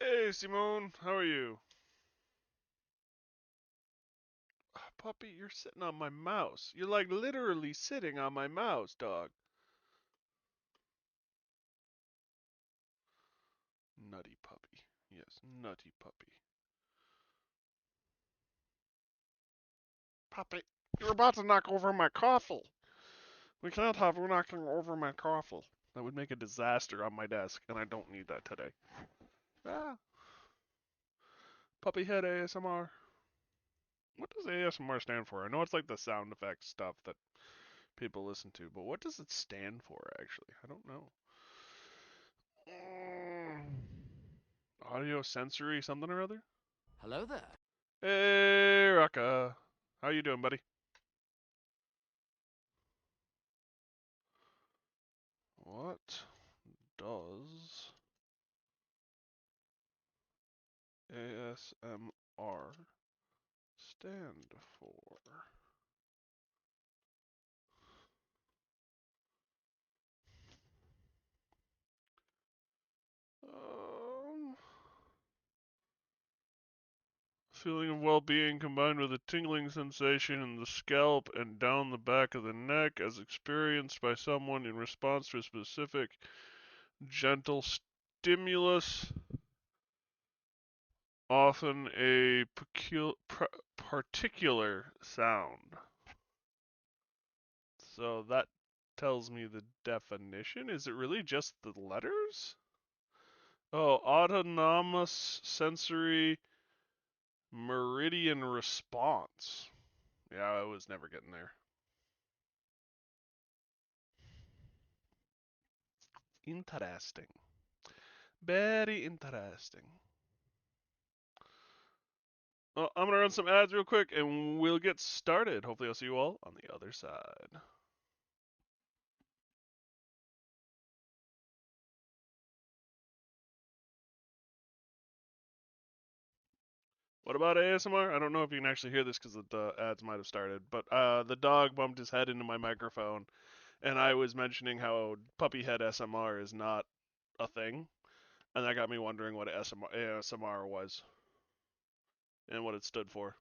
Hey, Simone, how are you? Puppy, you're sitting on my mouse. You're like literally sitting on my mouse, dog. Nutty puppy. Yes, nutty puppy. Puppy, you're about to knock over my coffee. We can't have you knocking over my coffee. That would make a disaster on my desk, and I don't need that today. Ah, puppy head ASMR. What does ASMR stand for? I know it's like the sound effects stuff that people listen to, but what does it stand for, actually? I don't know. Audio sensory something or other? Hello there. Hey, Rocka. How you doing, buddy? What does ASMR stand for? Um, Feeling of well-being combined with a tingling sensation in the scalp and down the back of the neck as experienced by someone in response to a specific gentle stimulus, often a particular sound. So that tells me the definition. Is it really just the letters? Oh, autonomous sensory meridian response. Yeah, I was never getting there. Interesting. Very interesting. Well, I'm gonna run some ads real quick and we'll get started. Hopefully I'll see you all on the other side. What about ASMR? I don't know if you can actually hear this because the ads might have started, but the dog bumped his head into my microphone, and I was mentioning how puppy head SMR is not a thing, and that got me wondering what ASMR was and what it stood for.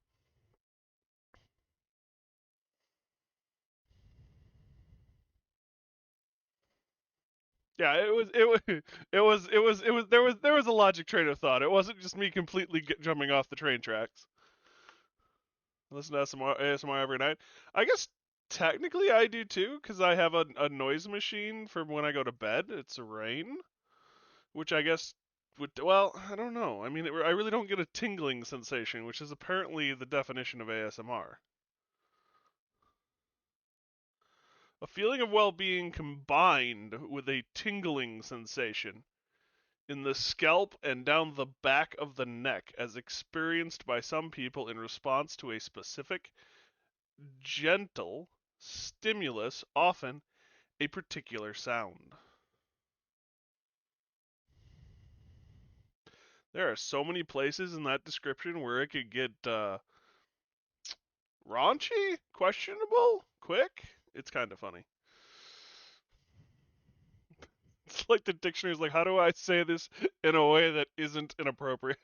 Yeah, there was a logic train of thought. It wasn't just me completely jumping off the train tracks. I listen to ASMR every night. I guess technically I do too, because I have a noise machine for when I go to bed. It's a rain, which I guess would, well, I don't know. I mean, I really don't get a tingling sensation, which is apparently the definition of ASMR. A feeling of well-being combined with a tingling sensation in the scalp and down the back of the neck as experienced by some people in response to a specific gentle stimulus, often a particular sound. There are so many places in that description where it could get raunchy, questionable, quick. It's kind of funny. It's like the dictionary is like, how do I say this in a way that isn't inappropriate?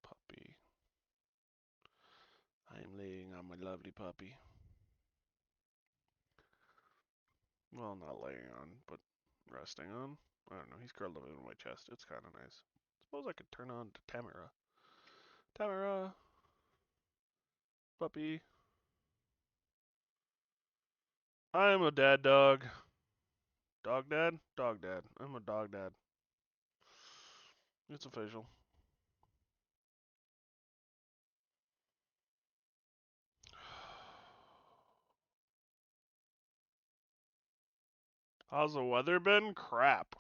Puppy. I am laying on my lovely puppy. Well, not laying on, but resting on. I don't know. He's curled up in my chest. It's kind of nice. Suppose I could turn on to Tamara. Tamara, puppy. I am a dad dog. Dog dad? Dog dad. I'm a dog dad. It's official. How's the weather been? Crap.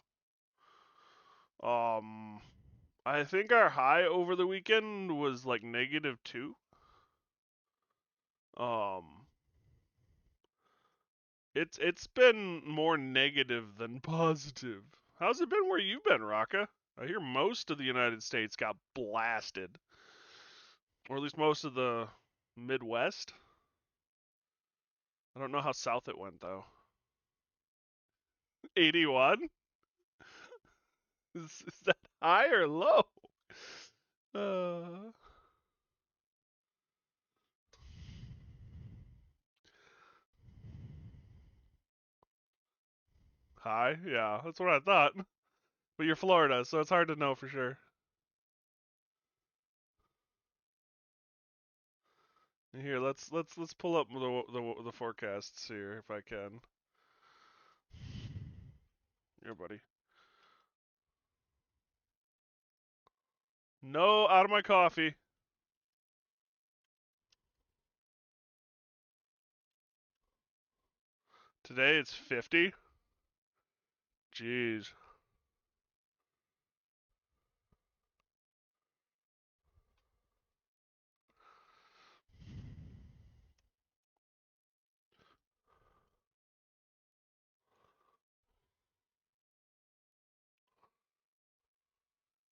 Um, I think our high over the weekend was like -2. Um, it's been more negative than positive. How's it been where you've been, Raka? I hear most of the United States got blasted, or at least most of the Midwest. I don't know how south it went though. 81? Is that high or low? Uh, high? Yeah, that's what I thought. But you're Florida, so it's hard to know for sure. Here, let's pull up the forecasts here if I can. Here, buddy. No, out of my coffee. Today it's 50. Jeez.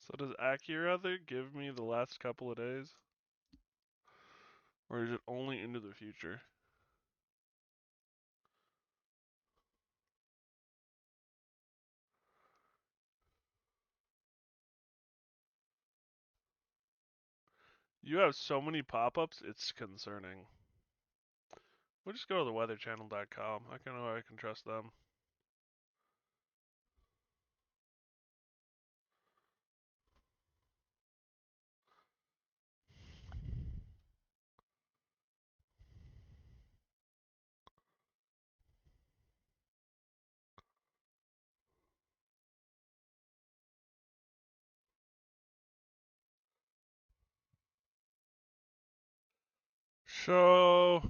So does AccuReather give me the last couple of days? Or is it only into the future? You have so many pop-ups, it's concerning. We'll just go to the weatherchannel.com. I can trust them. So,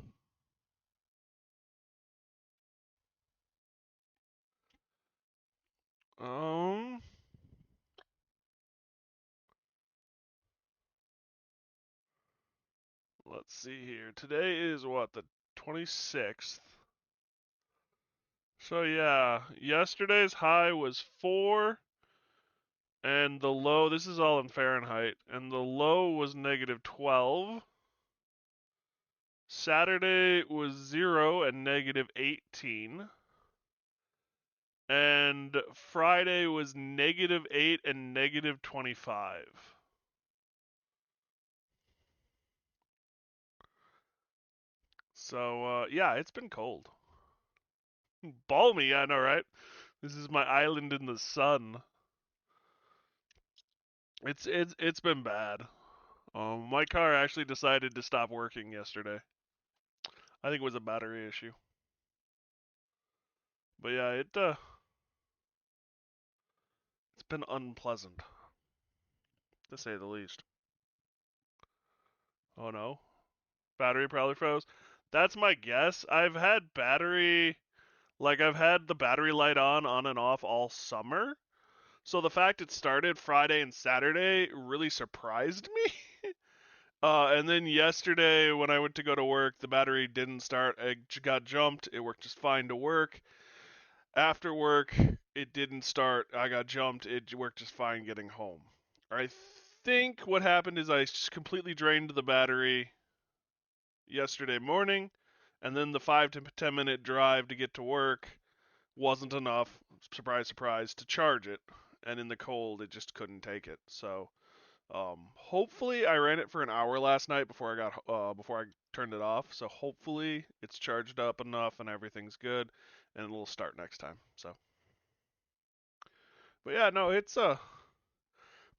um, let's see here. Today is what, the 26th? So yeah, yesterday's high was 4, and the low, this is all in Fahrenheit, and the low was negative 12. Saturday was 0 and negative 18. And Friday was negative 8 and negative 25. So, yeah, it's been cold. Balmy, I know, right? This is my island in the sun. It's been bad. My car actually decided to stop working yesterday. I think it was a battery issue. But yeah, it's been unpleasant, to say the least. Oh no, battery probably froze. That's my guess. I've had the battery light on and off all summer. So the fact it started Friday and Saturday really surprised me. And then yesterday when I went to go to work, the battery didn't start. I got jumped. It worked just fine to work. After work, it didn't start. I got jumped. It worked just fine getting home. I think what happened is I completely drained the battery yesterday morning, and then the 5 to 10 minute drive to get to work wasn't enough, surprise, surprise, to charge it. And in the cold, it just couldn't take it. So, hopefully, I ran it for an hour last night before I turned it off. So hopefully, it's charged up enough and everything's good, and it'll start next time. So, but yeah, no, it's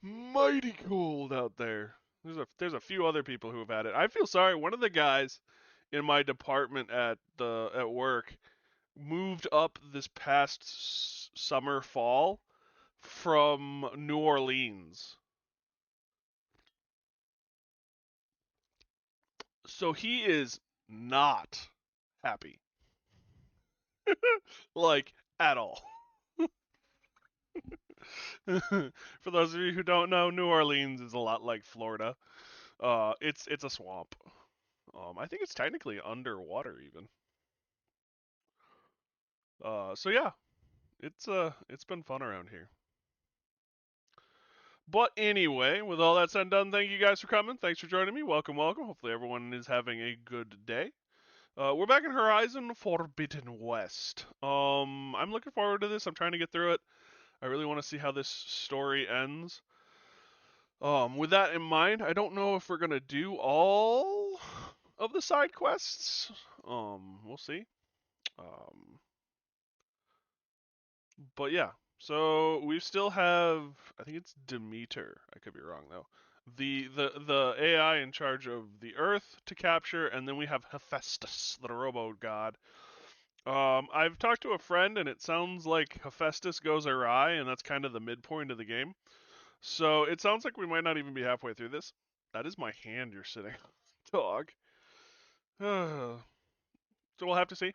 mighty cold out there. There's a few other people who have had it. I feel sorry. One of the guys in my department at work moved up this past summer fall from New Orleans. So he is not happy. Like at all. For those of you who don't know, New Orleans is a lot like Florida. It's a swamp. I think it's technically underwater even. So yeah, it's been fun around here. But anyway, with all that said and done, thank you guys for coming. Thanks for joining me. Welcome, welcome. Hopefully everyone is having a good day. We're back in Horizon Forbidden West. I'm looking forward to this. I'm trying to get through it. I really want to see how this story ends. With that in mind, I don't know if we're gonna do all of the side quests. We'll see. Um, but yeah. So we still have, I think it's Demeter. I could be wrong though. The AI in charge of the Earth to capture, and then we have Hephaestus, the robo god. I've talked to a friend, and it sounds like Hephaestus goes awry, and that's kind of the midpoint of the game. So it sounds like we might not even be halfway through this. That is my hand you're sitting on, dog. So we'll have to see.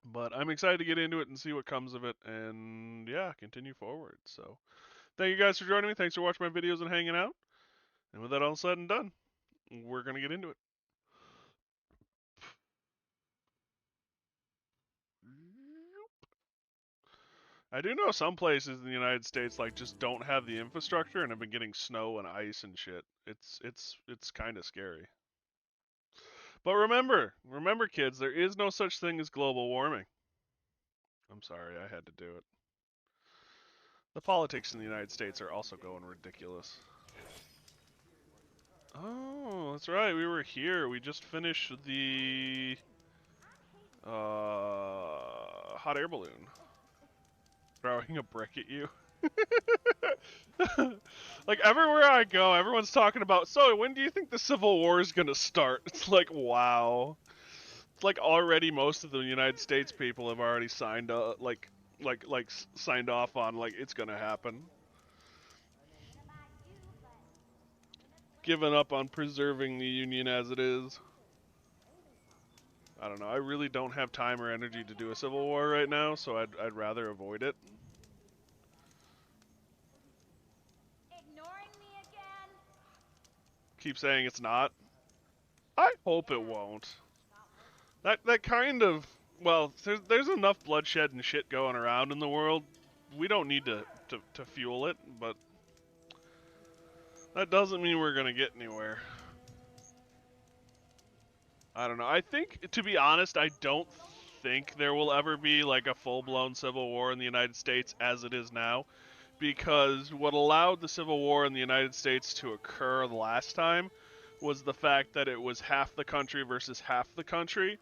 But I'm excited to get into it and see what comes of it, and yeah, continue forward. So thank you guys for joining me. Thanks for watching my videos and hanging out. And with that all said and done, we're gonna get into it. I do know some places in the United States like just don't have the infrastructure and have been getting snow and ice and shit. It's kind of scary. But remember kids, there is no such thing as global warming. I'm sorry, I had to do it. The politics in the United States are also going ridiculous. Oh, that's right. We were here. We just finished the hot air balloon. Throwing a brick at you. Like everywhere I go, everyone's talking about, so when do you think the Civil War is gonna start? It's like, wow. It's like already most of the United States people have already signed signed off on like it's gonna happen. Given up on preserving the Union as it is. I don't know. I really don't have time or energy to do a Civil War right now, so I'd rather avoid it. Ignoring me again? Keep saying it's not. I hope it won't. That kind of, well, there's enough bloodshed and shit going around in the world. We don't need to fuel it, but that doesn't mean we're gonna get anywhere. I don't know. I think, to be honest, I don't think there will ever be like a full-blown civil war in the United States as it is now, because what allowed the Civil War in the United States to occur the last time was the fact that it was half the country versus half the country.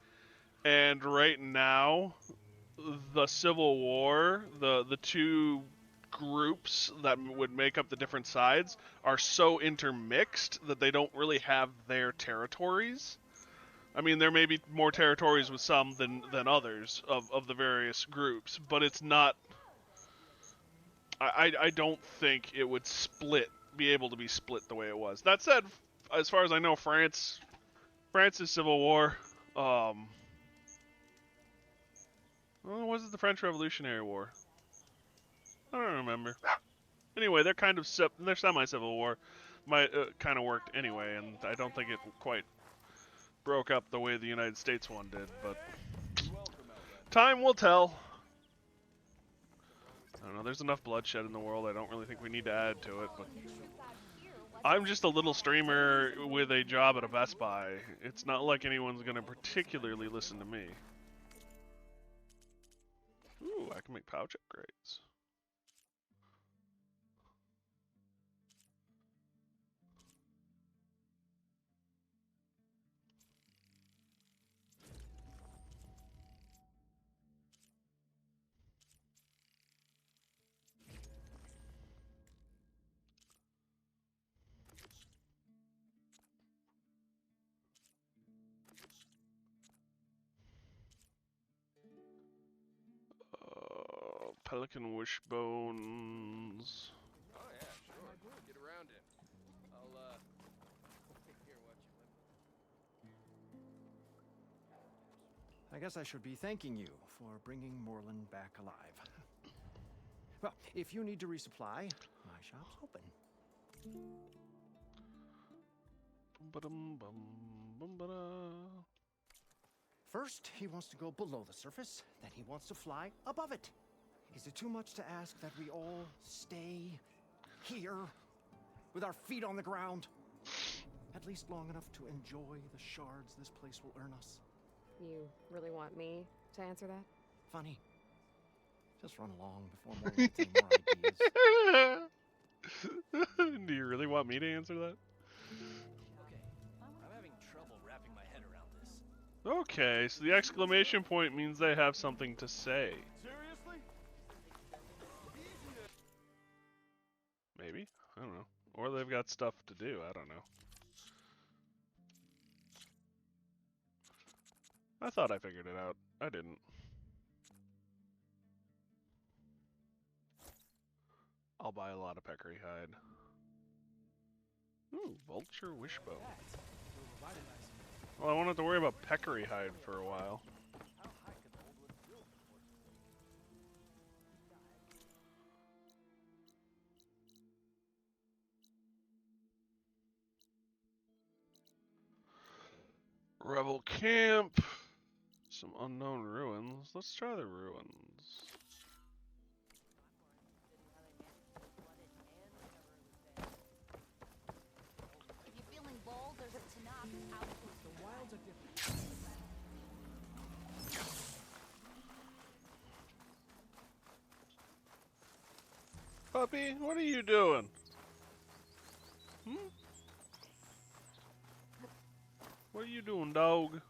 And right now, the Civil War, the two groups that would make up the different sides are so intermixed that they don't really have their territories. I mean, there may be more territories with some than others of the various groups, but it's not. I don't think it would be able to be split the way it was. That said, as far as I know, France's Civil War, well, was it the French Revolutionary War? I don't remember. Anyway, they're kind of they're semi-civil war. Kind of worked anyway, and I don't think it quite broke up the way the United States one did. But time will tell. I don't know. There's enough bloodshed in the world. I don't really think we need to add to it. But I'm just a little streamer with a job at a Best Buy. It's not like anyone's gonna particularly listen to me. Ooh, I can make pouch upgrades. Pelican wishbones. Oh yeah, sure. Get around it. I'll here watch you live. I guess I should be thanking you for bringing Moreland back alive. Well, if you need to resupply, my shop's open. First, he wants to go below the surface, then he wants to fly above it. Is it too much to ask that we all stay here with our feet on the ground? At least long enough to enjoy the shards this place will earn us. You really want me to answer that? Funny. Just run along before more gets any more ideas. Do you really want me to answer that? Okay, I'm having trouble wrapping my head around this. Okay, so the exclamation point means they have something to say. Seriously? Maybe? I don't know. Or they've got stuff to do, I don't know. I thought I figured it out. I didn't. I'll buy a lot of peccary hide. Ooh, vulture wishbone. Well, I won't have to worry about peccary hide for a while. How high could the old one build before Rebel camp. Some unknown ruins. Let's try the ruins. If you're feeling bold, there's a Tanakh out. the wilds are different? Puppy, what are you doing? Hmm? What are you doing, dog?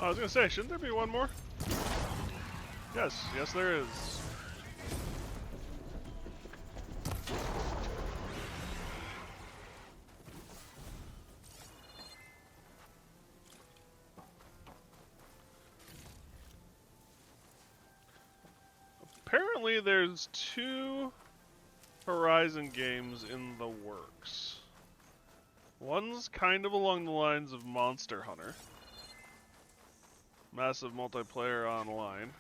I was gonna say, shouldn't there be one more? Yes, yes there is. Apparently there's 2 Horizon games in the works. One's kind of along the lines of Monster Hunter. Massive multiplayer online.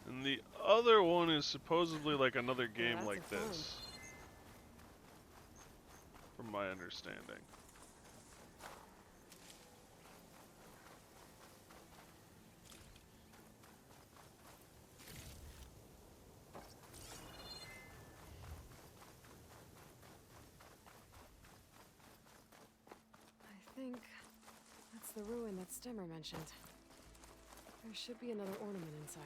And the other one is supposedly like another game that's like a fun. this. From my understanding. I think that's the ruin that Stemmer mentioned. There should be another ornament inside.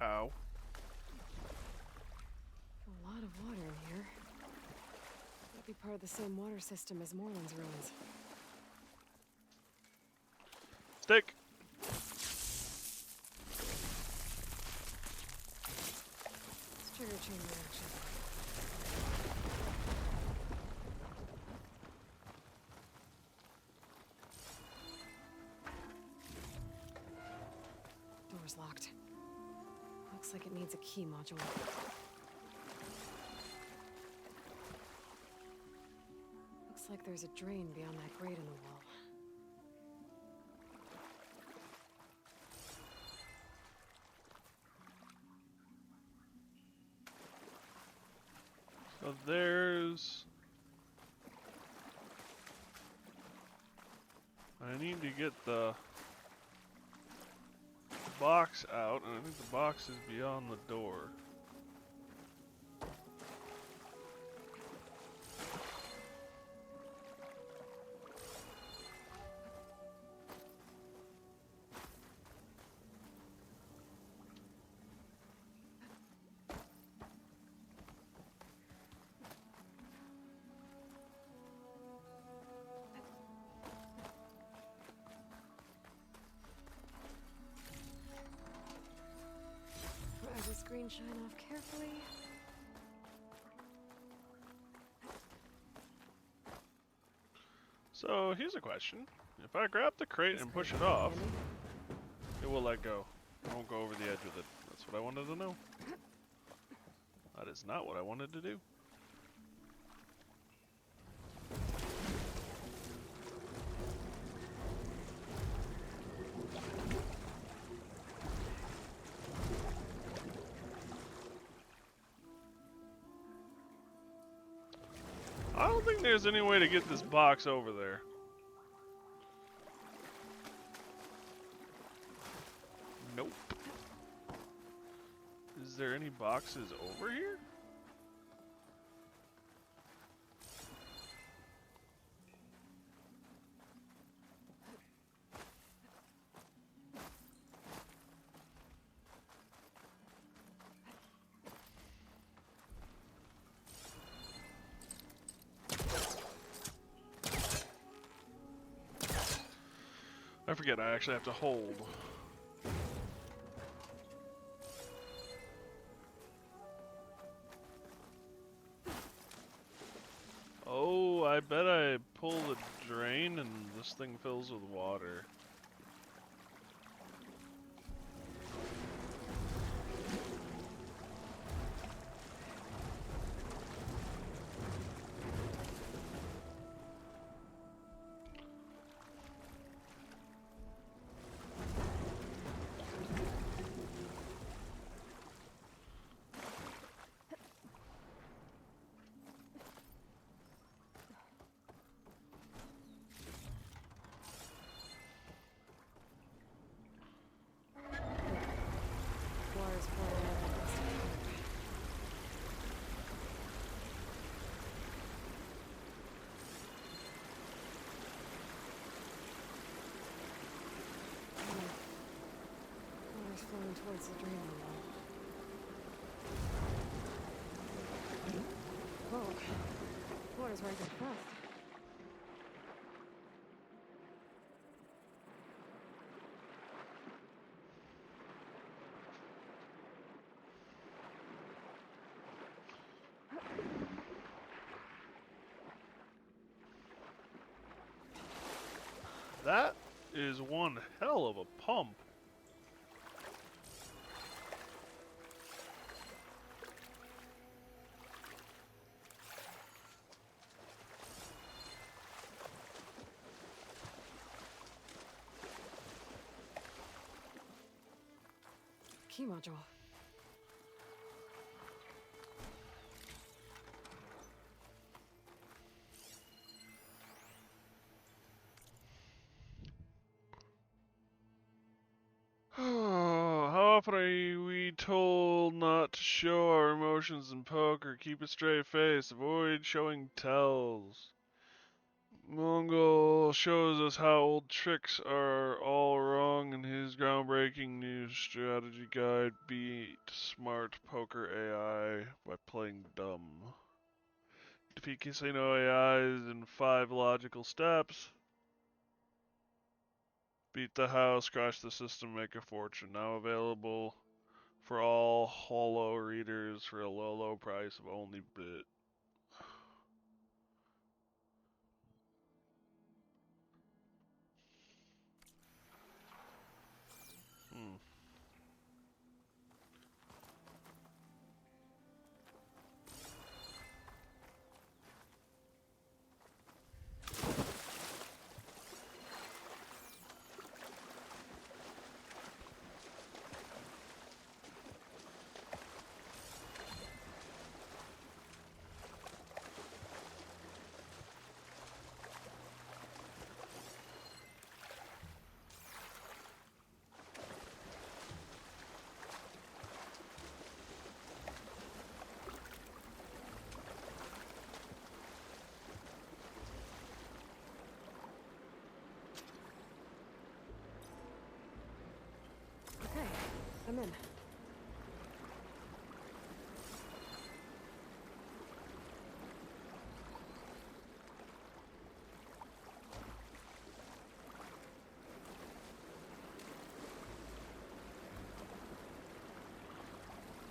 Ow. A lot of water in here. Might be part of the same water system as Moreland's ruins. Stick! Trigger chain reaction. Door's locked. Looks like it needs a key module. Looks like there's a drain beyond that grate in the wall. of theirs. I need to get the box out, and I think the box is beyond the door. Grab the screen shine off carefully. So here's a question. If I grab the crate This and crate push it might be off, handy. it will let go. It won't go over the edge with it. That's what I wanted to know. That is not what I wanted to do. I don't think there's any way to get this box over there. Nope. Is there any boxes over here? I forget I actually have to hold. Oh, I bet I pull the drain and this thing fills with water. Water's pouring out of this tank. Water's flowing towards the drain wall. Whoa. Water's rising fast. That is one hell of a pump. Key module. How often are we told not to show our emotions in poker? Keep a straight face. Avoid showing tells. Mongol shows us how old tricks are all wrong in his groundbreaking new strategy guide, Beat Smart Poker AI by Playing Dumb. Defeat casino AIs in 5 logical steps. Beat the house, crash the system, make a fortune. Now available for all holo readers for a low price of only bit. Hmm. Come in.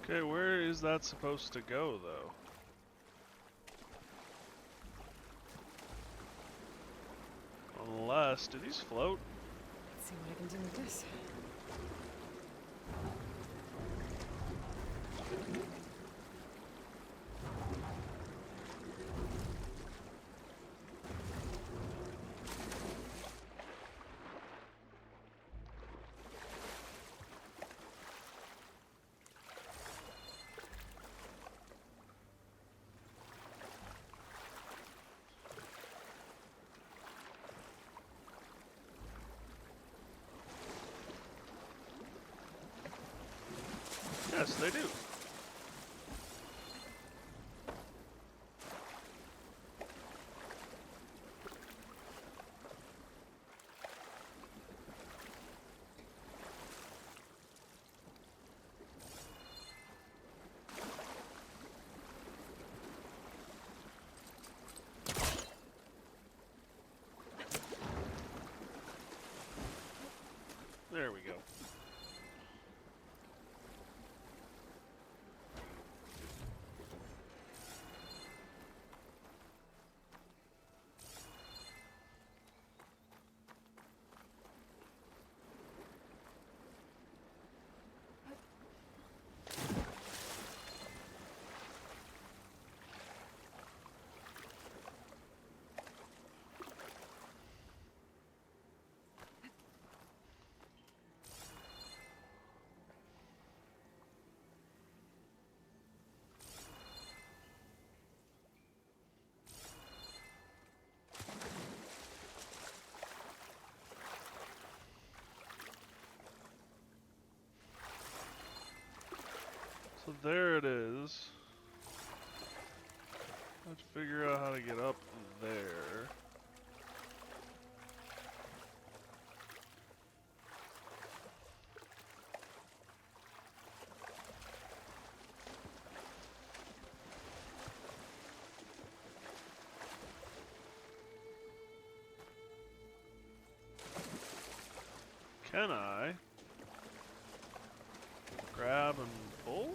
Okay, where is that supposed to go, though? Unless, do these float? Let's see what I can do with this. Yes, they do. There we go. So there it is. Let's figure out how to get up there. Can I grab and pull?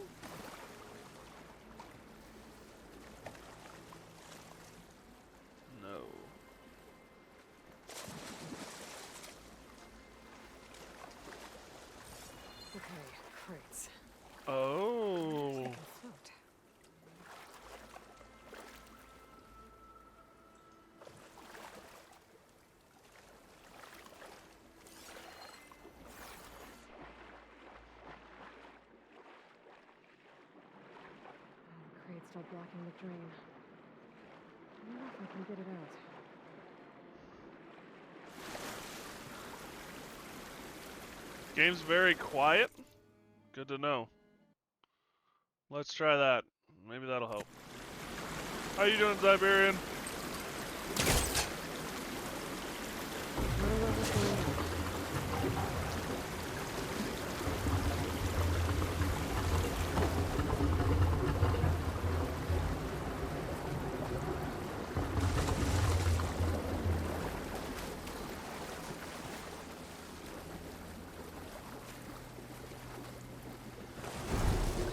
No. Okay, crates. Oh. They can float. Oh, the crate's still blocking the drain. I wonder if I can get it out. Game's very quiet. Good to know. Let's try that. Maybe that'll help. How you doing, Siberian? Wonder what was going on.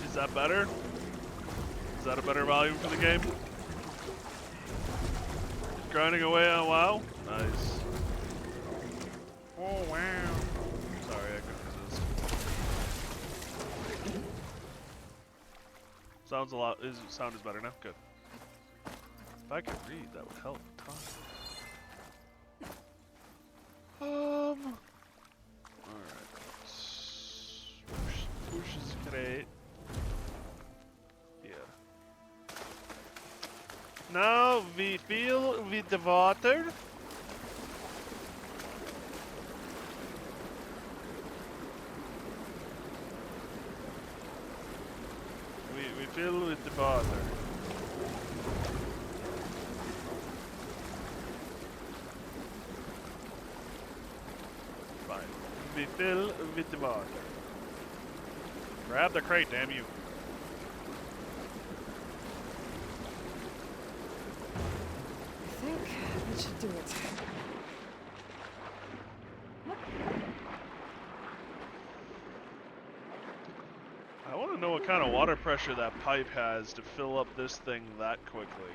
Is that better? Is that a better volume for the game? Grinding away on WoW? Nice. Oh wow. Sorry, I couldn't resist. Sounds a lot. Sound is better now. Good. If I could read, that would help a ton. Alright. Push is great. Yeah. Now we fill with the water. We fill with the water. Fine. We fill with the water. Grab the crate, damn you. I think that should do it. I want to know what kind of water pressure that pipe has to fill up this thing that quickly.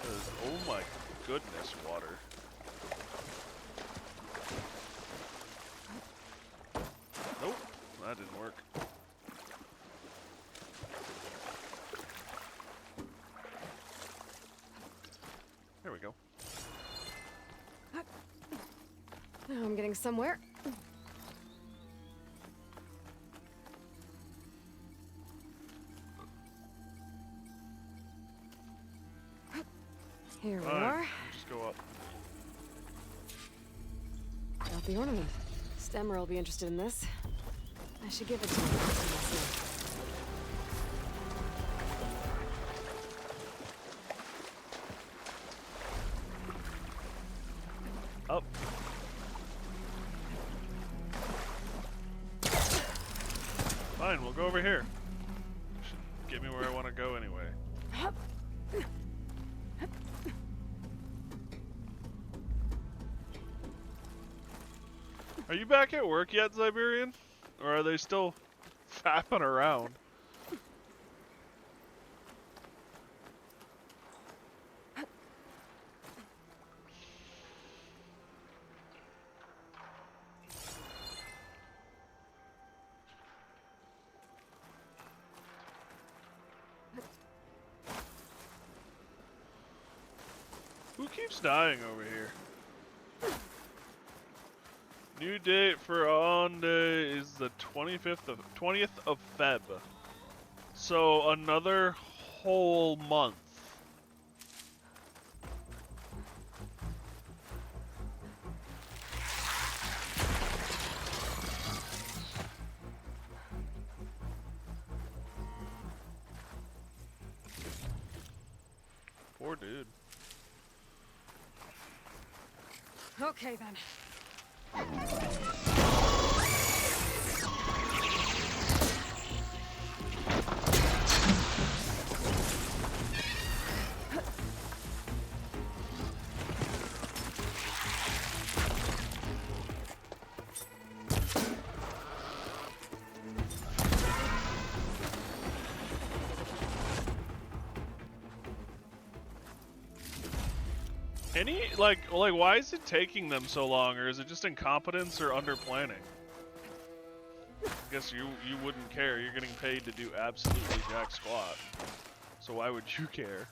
'Cause, oh my goodness, water. Nope, that didn't work. There we go. Now I'm getting somewhere. Here we Fine, are. just go up. Got the ornament. Stemmer will be interested in this. I should give it to him. Up. Fine, we'll go over here. Should get me where I want to go anyway. Are you back at work yet, Siberian? Or are they still fapping around? Who keeps dying over here? New date for on day is the 20th of Feb. So another whole month. Poor dude. Okay then. Why is it taking them so long, or is it just incompetence or under planning? I guess you wouldn't care. You're getting paid to do absolutely jack squat. So why would you care?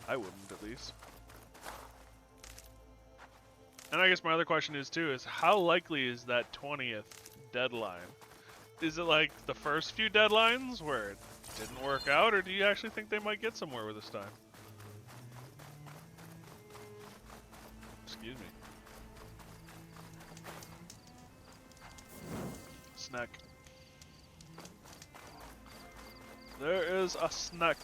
I wouldn't, at least. And I guess my other question is too, is how likely is that 20th deadline? Is it like the first few deadlines where it didn't work out, or do you actually think they might get somewhere with this time? Excuse me. Snack. There is a snack.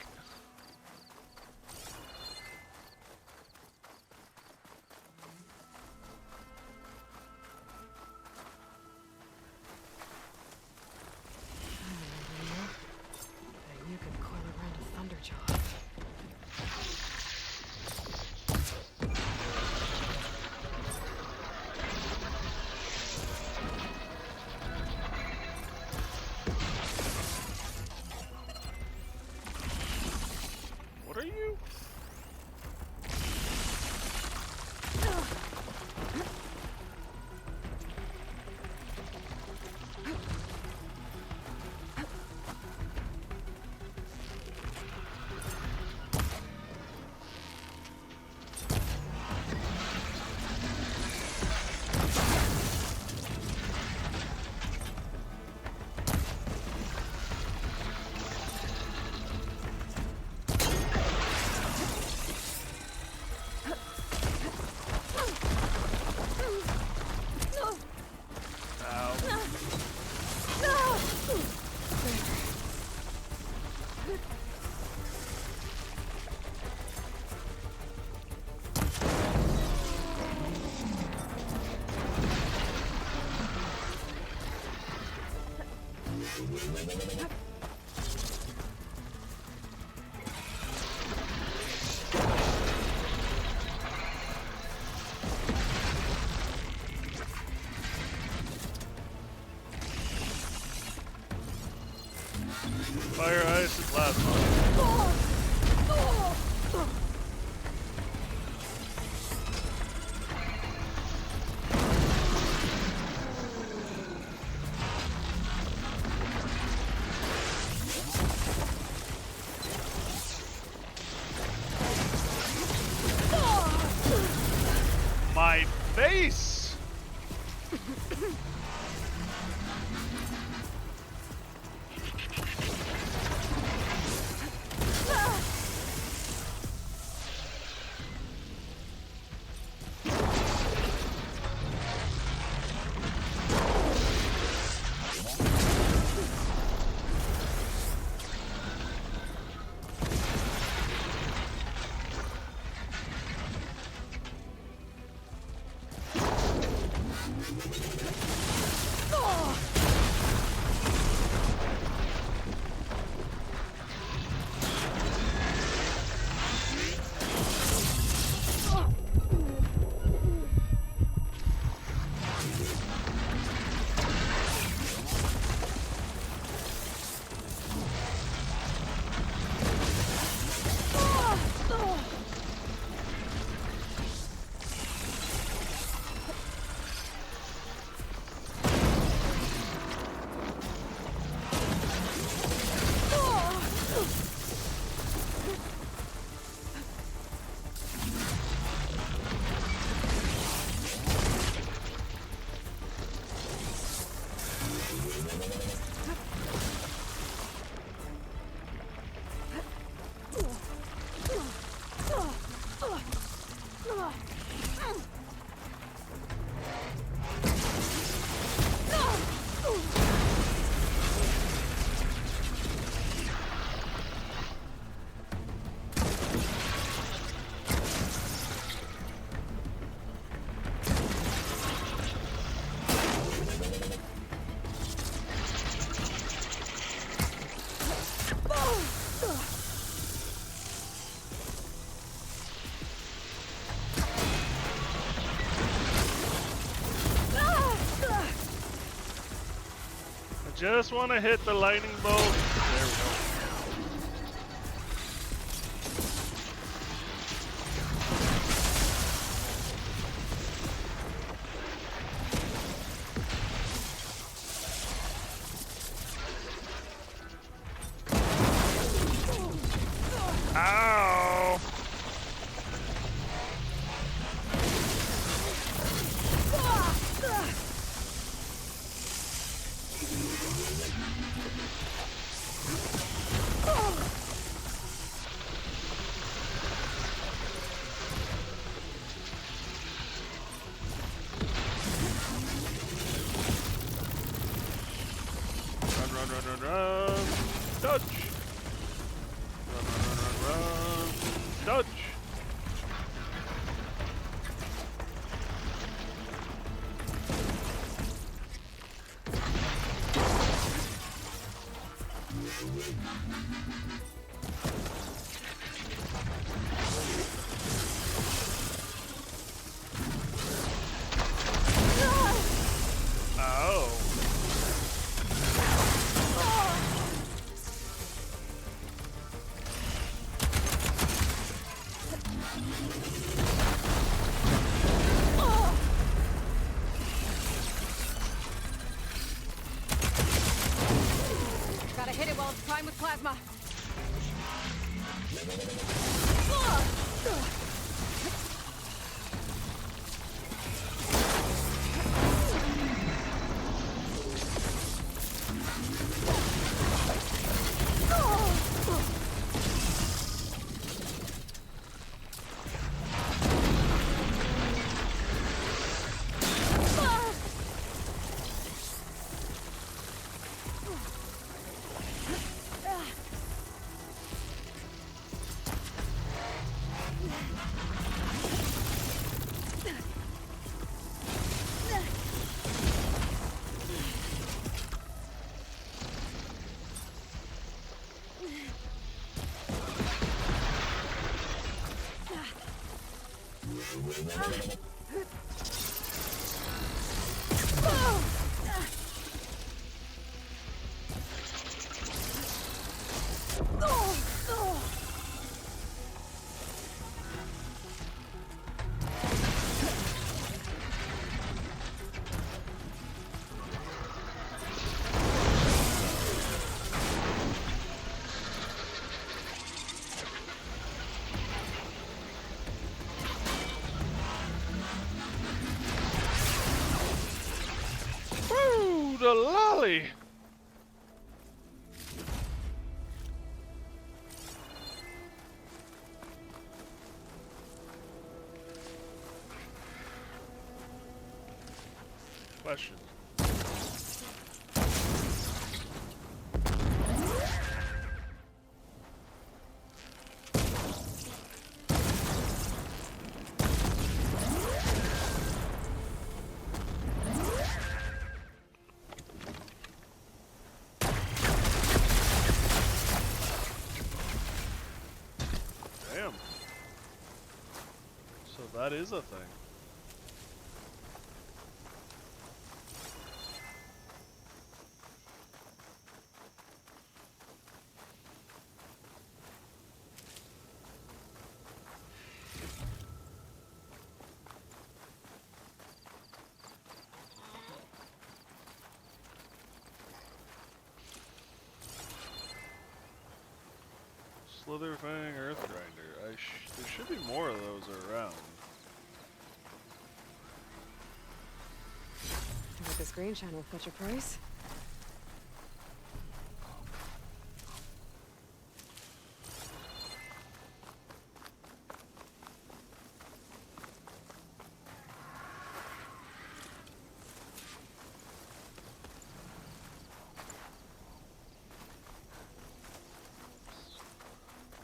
You could coil around a thunderjaw. Fire, ice, and plasma. My face! Just want to hit the lightning bolt. There we go. Ow! Run. Dodge. Run. Dodge. Oh. Gotta hit it while it's primed with plasma. a lolly! Question. Damn. So that is a thing. Slitherfang Earth Grinder. There should be more of those around. I bet this green shine will fetch a price.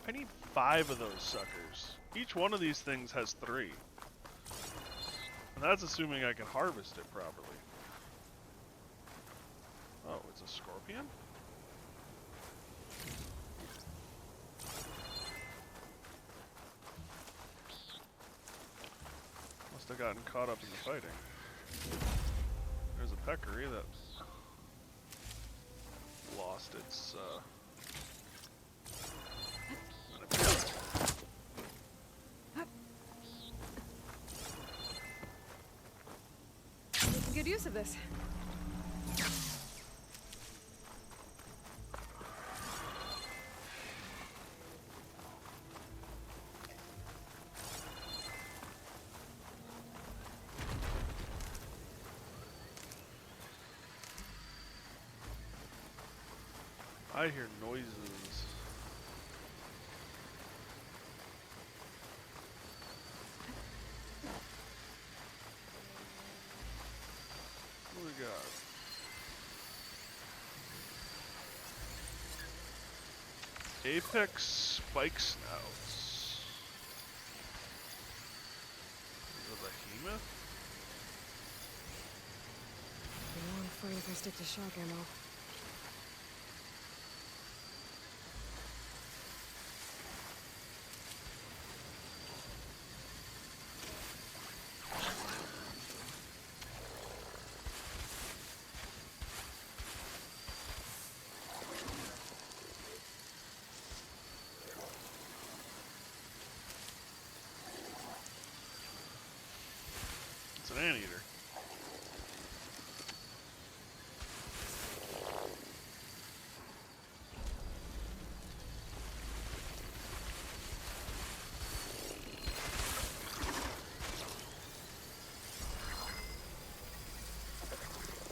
I need 5 of those suckers. Each one of these things has 3. And that's assuming I can harvest it properly. Oh, it's a scorpion? Must have gotten caught up in the fighting. There's a peccary that lost its, Making good use of this. I hear noises. What do we got? Apex spike snouts. Is it a behemoth? I know I'm afraid if I stick to shock ammo. It's an anteater.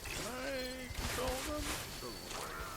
Can I control them? Doesn't look like it.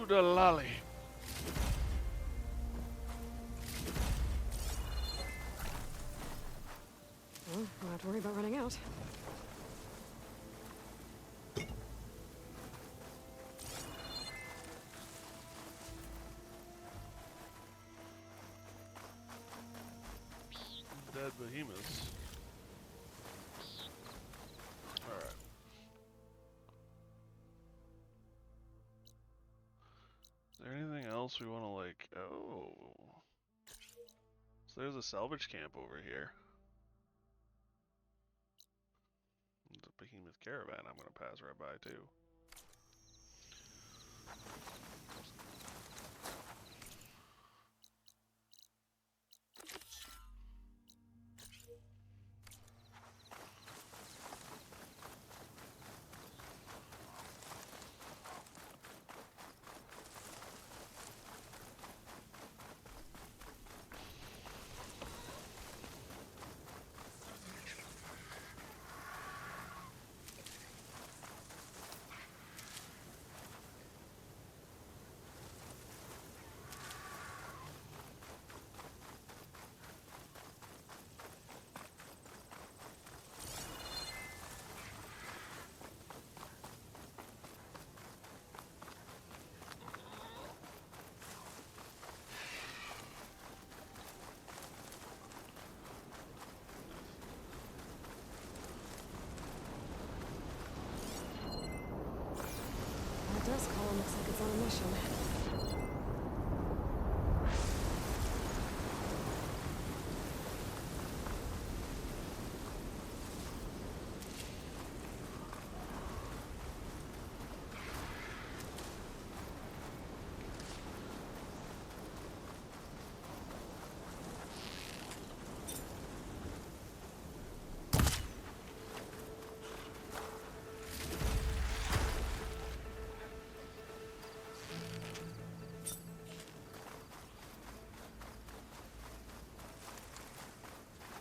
to the lolly. Well, don't have to worry about running out. Dead behemoths. Alright. Is there anything else we want to like... Oh. So there's a salvage camp over here. There's a behemoth caravan I'm going to pass right by too. That dust column looks like it's on a mission.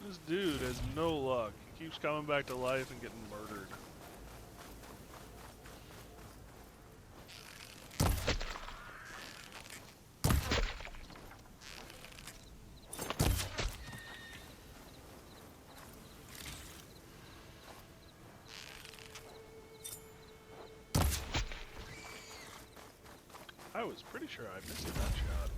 This dude has no luck. He keeps coming back to life and getting murdered. I was pretty sure I missed that shot.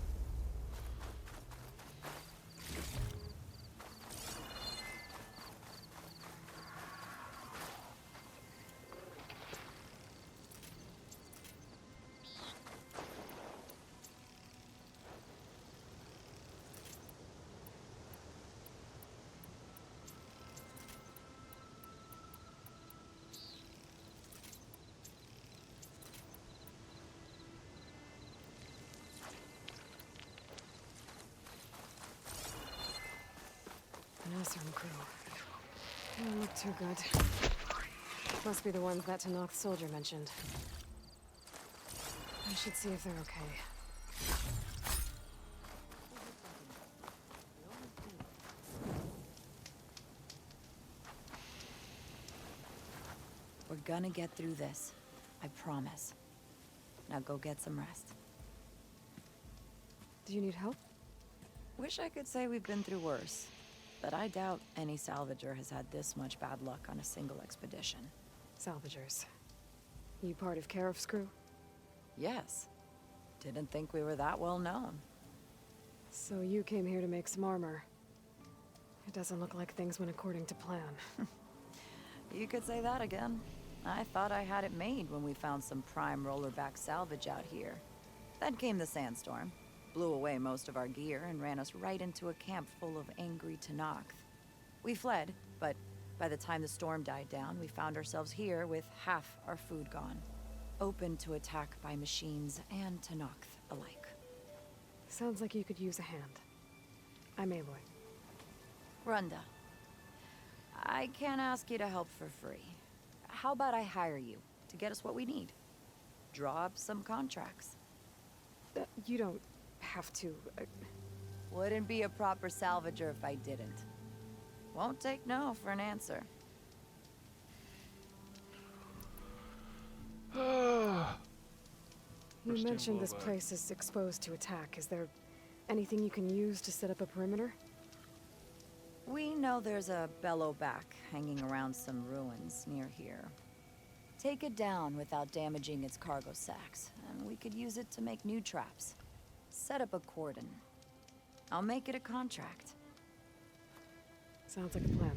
An Osram crew. They don't look too good. Must be the ones that Tanakh soldier mentioned. I should see if they're okay. We're gonna get through this. I promise. Now go get some rest. Do you need help? Wish I could say we've been through worse, but I doubt any salvager has had this much bad luck on a single expedition. Salvagers. You part of Karif's crew? Yes. Didn't think we were that well known. So you came here to make some armor. It doesn't look like things went according to plan. You could say that again. I thought I had it made when we found some prime rollerback salvage out here. Then came the sandstorm, blew away most of our gear, and ran us right into a camp full of angry Tanakh. We fled, but by the time the storm died down, we found ourselves here with half our food gone. Open to attack by machines and Tanakh alike. Sounds like you could use a hand. I'm Aloy. Runda, I can't ask you to help for free. How about I hire you to get us what we need? Draw up some contracts. You don't have to. Wouldn't be a proper salvager if I didn't. Won't take no for an answer. You Pristine mentioned this blowback. place is exposed to attack. Is there anything you can use to set up a perimeter? We know there's a bellowback hanging around some ruins near here. Take it down without damaging its cargo sacks, and we could use it to make new traps. Set up a cordon. I'll make it a contract. Sounds like a plan.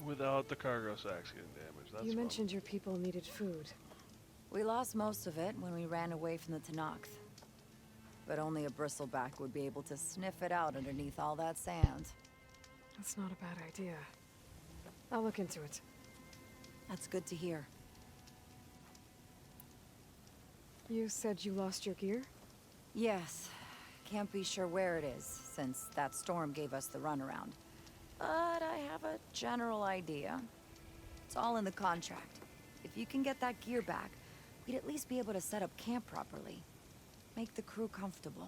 Without the cargo sacks getting damaged. That's You fun. mentioned your people needed food. We lost most of it when we ran away from the Tenakth. But only a bristleback would be able to sniff it out underneath all that sand. That's not a bad idea. I'll look into it. That's good to hear. You said you lost your gear? Yes. Can't be sure where it is, since that storm gave us the runaround. But I have a general idea. It's all in the contract. If you can get that gear back, we'd at least be able to set up camp properly. Make the crew comfortable.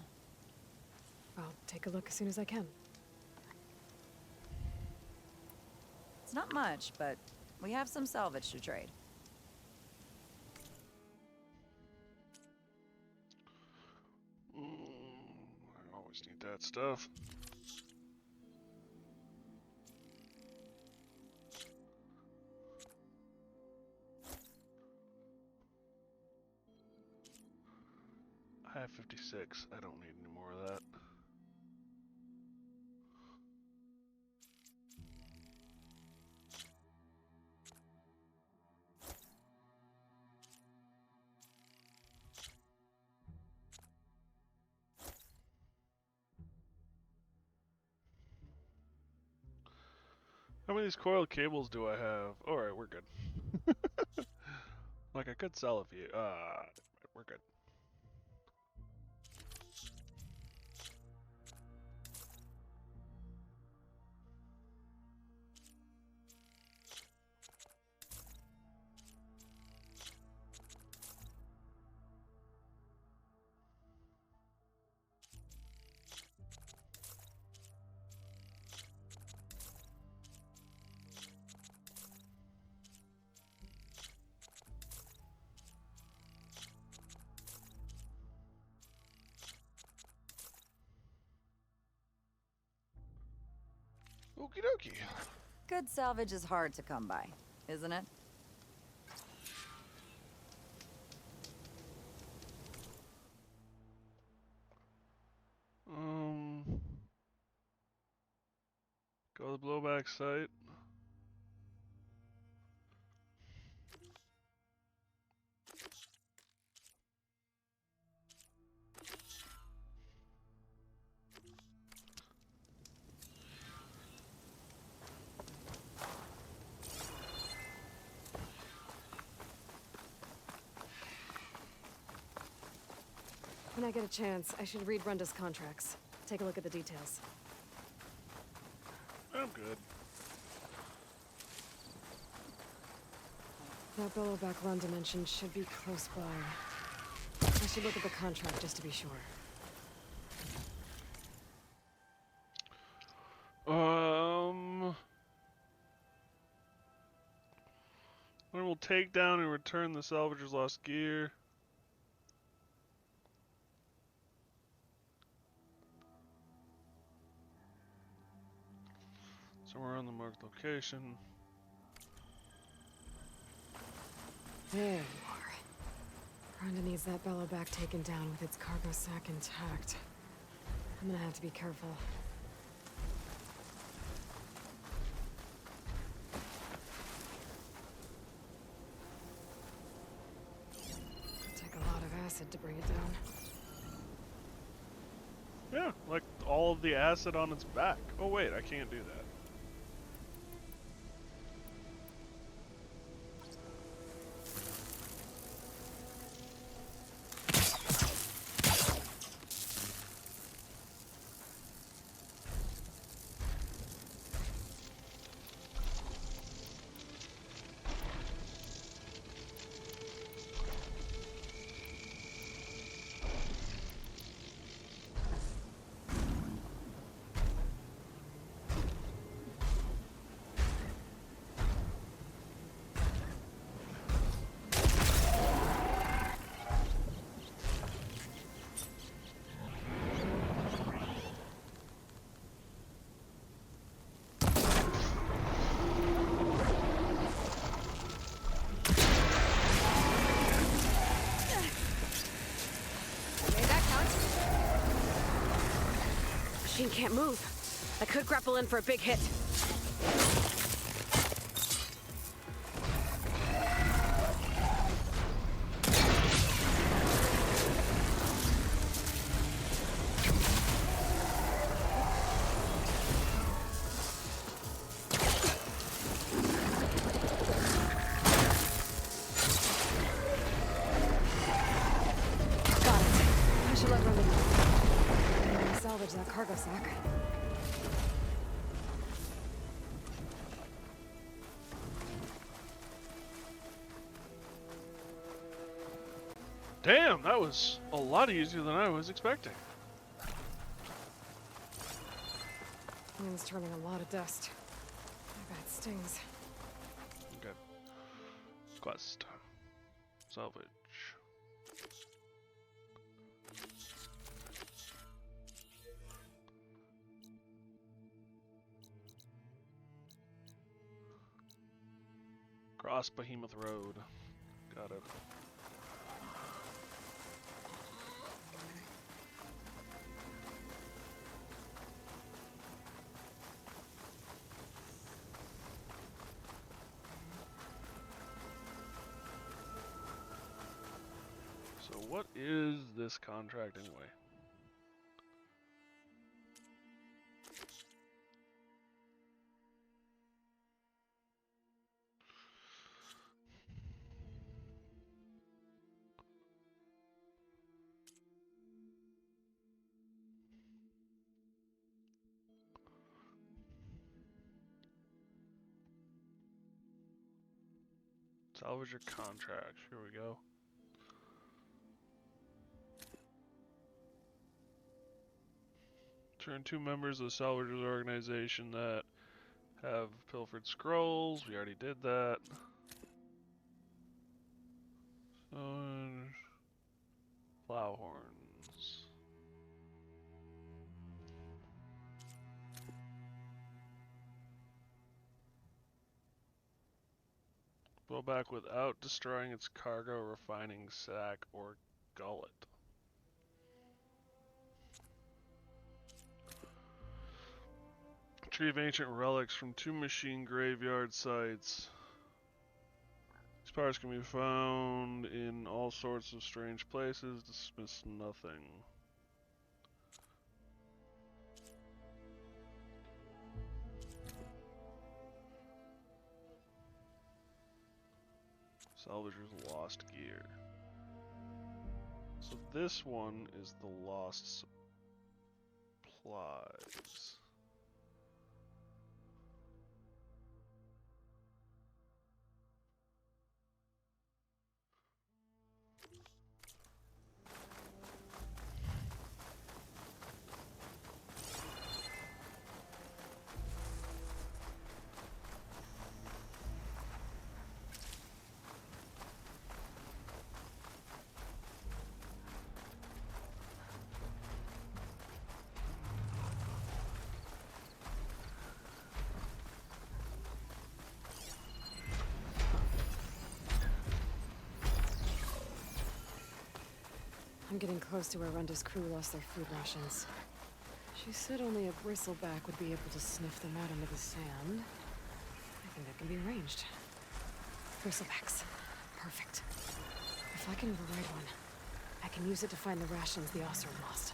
I'll take a look as soon as I can. It's not much, but we have some salvage to trade. I always need that stuff. I have 56. I don't need any more of that. How many of these coiled cables do I have? Alright, we're good. Like, I could sell a few. We're good. Okie dokie. Good salvage is hard to come by, isn't it? Go to the blowback site. When I get a chance, I should read Runda's contracts. Take a look at the details. I'm good. That bellowback Runda mentioned should be close by. I should look at the contract just to be sure. When we'll take down and return the salvager's lost gear. Somewhere on the marked location. There you are. Runda needs that bellowback taken down with its cargo sack intact. I'm gonna have to be careful. It'll take a lot of acid to bring it down. Yeah, like all of the acid on its back. Oh wait, I can't do that. machine can't move. I could grapple in for a big hit. Got it. I should let Brendan know. Salvage that cargo sack. Damn, that was a lot easier than I was expecting. Wind's turning a lot of dust. I bet it stings. Okay. Quest. Salvage. Cross Behemoth Road. Got it. So what is this contract anyway? Salvage your contract. Here we go. Turn 2 members of the salvagers organization that have pilfered scrolls. We already did that. Plow horns. Blow back without destroying its cargo, refining sack, or gullet. Retrieve ancient relics from 2 machine graveyard sites. These parts can be found in all sorts of strange places. Dismiss nothing. Salvager's lost gear. So this one is the lost supplies. I'm getting close to where Renda's crew lost their food rations. She said only a bristleback would be able to sniff them out into the sand. I think that can be arranged. Bristlebacks. Perfect. If I can override one, I can use it to find the rations the Ossard lost.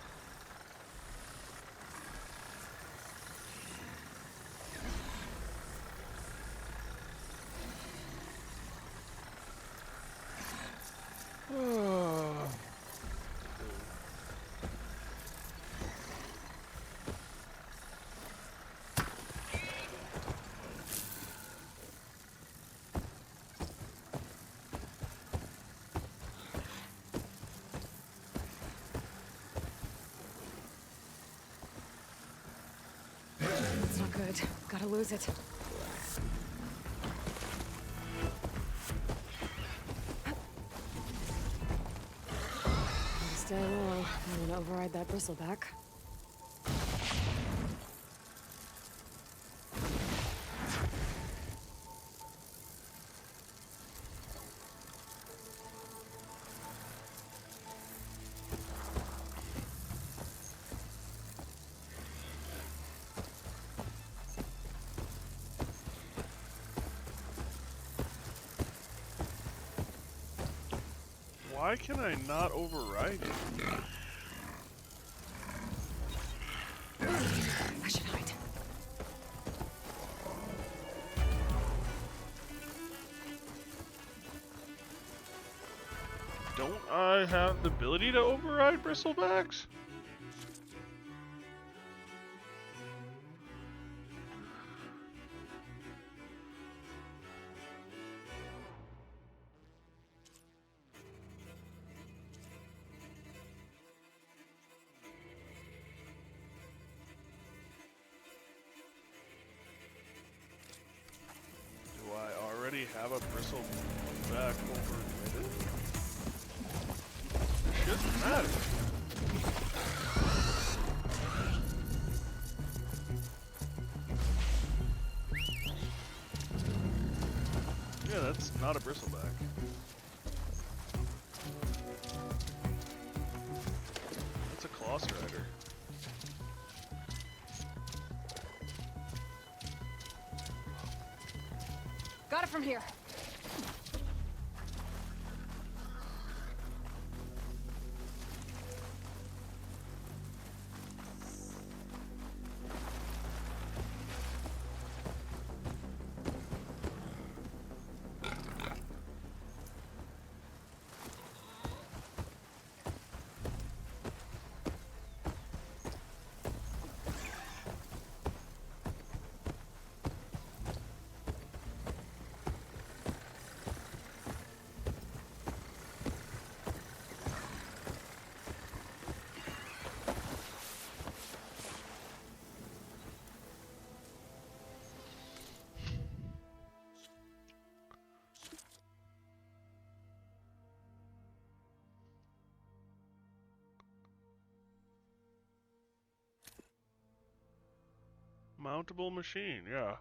It's not good. Gotta lose it. Stay low. I'm gonna override that bristleback. Why can I not override it? I should hide. Don't I have the ability to override bristlebacks? Do I already have a bristleback overridden? Shouldn't matter. Yeah, that's not a bristleback. That's a claw strider. Got it from here. Mountable machine, yeah.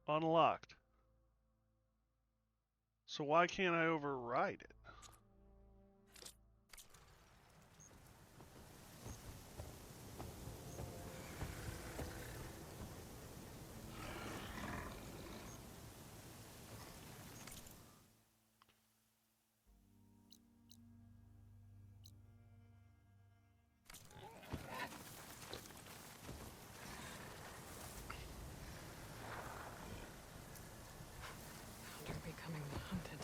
Unlocked. So why can't I override it? They're becoming hunted.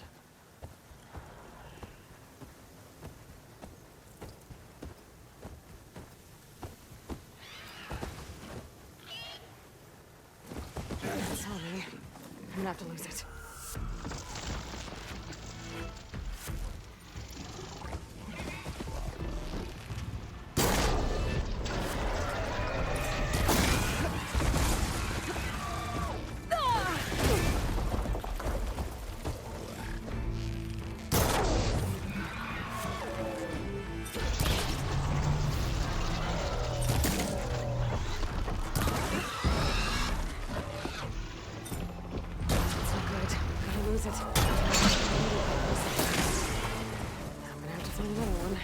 It's on me. I'm gonna have to lose it. Lose it. I'm gonna have to find another one.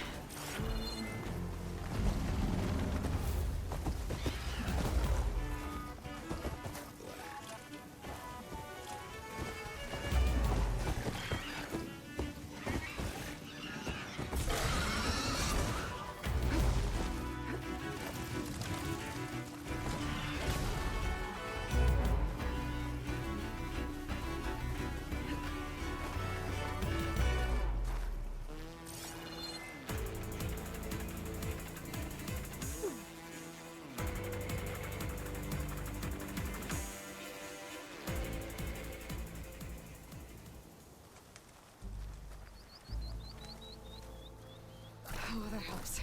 Oh, that helps.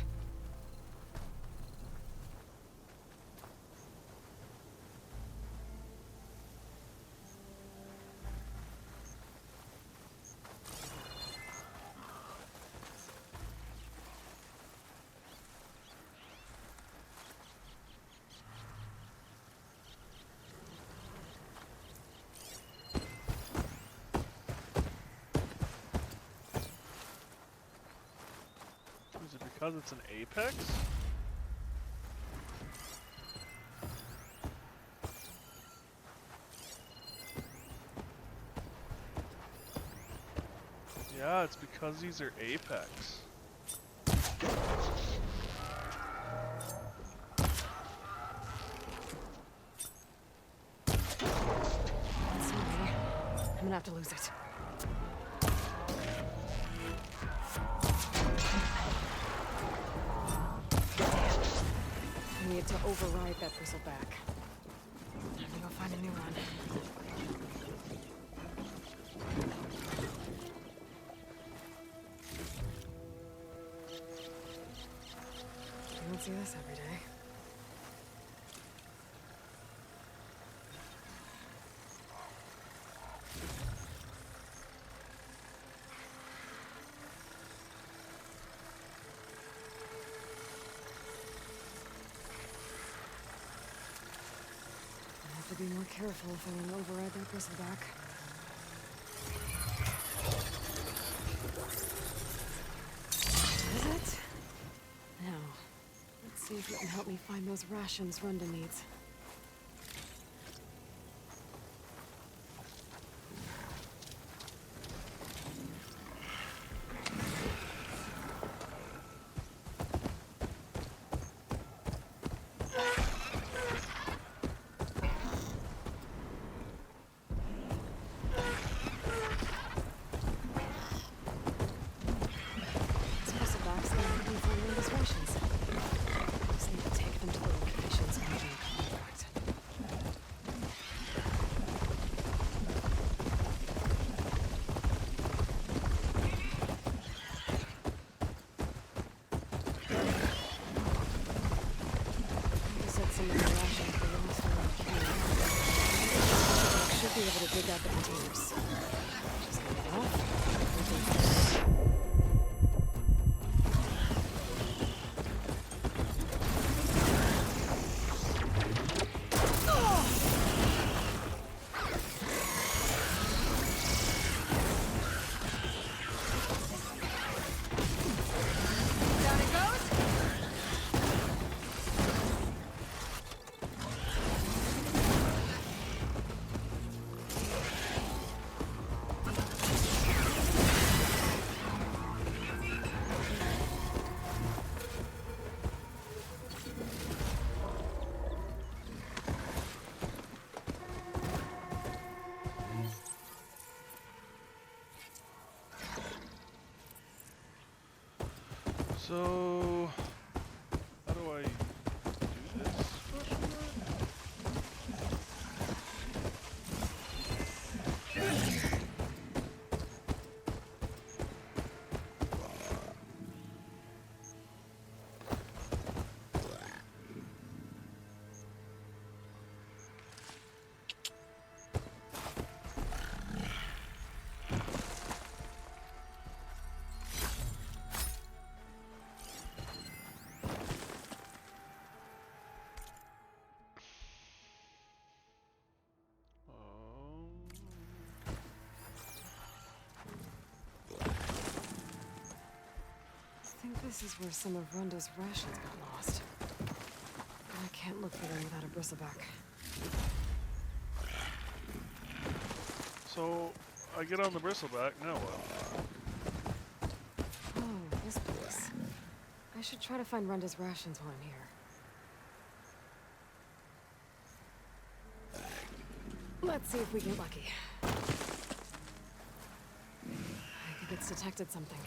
Is it because it's an apex? Yeah, Ah, it's because these are Apex. Sorry. I'm gonna have to lose it. I need to override that bristleback. Time to go find a new one. You don't see this every day. I have to be more careful if I want to override that bristleback. Is it? Now, let's see if you can help me find those rations Rhonda needs. This bristleback's gonna help me find Rhonda's rations. I just need to take them to the locations and do a contract. You said some of the rations were lost in the queue. I should be able to dig out the containers. Just get it off. Down it goes. So, how do I do this? I think this is where some of Rhonda's rations got lost. But I can't look for them without a bristleback. So, I get on the bristleback, now what? Oh, this place. I should try to find Rhonda's rations while I'm here. Let's see if we get lucky. I think it's detected something.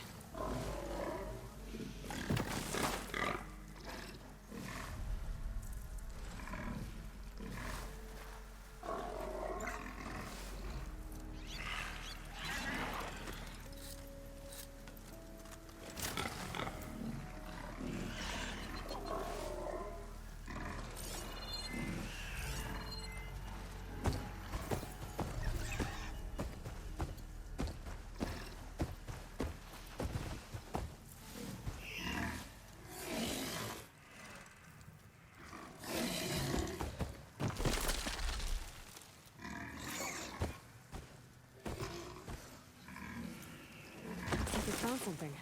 Found something.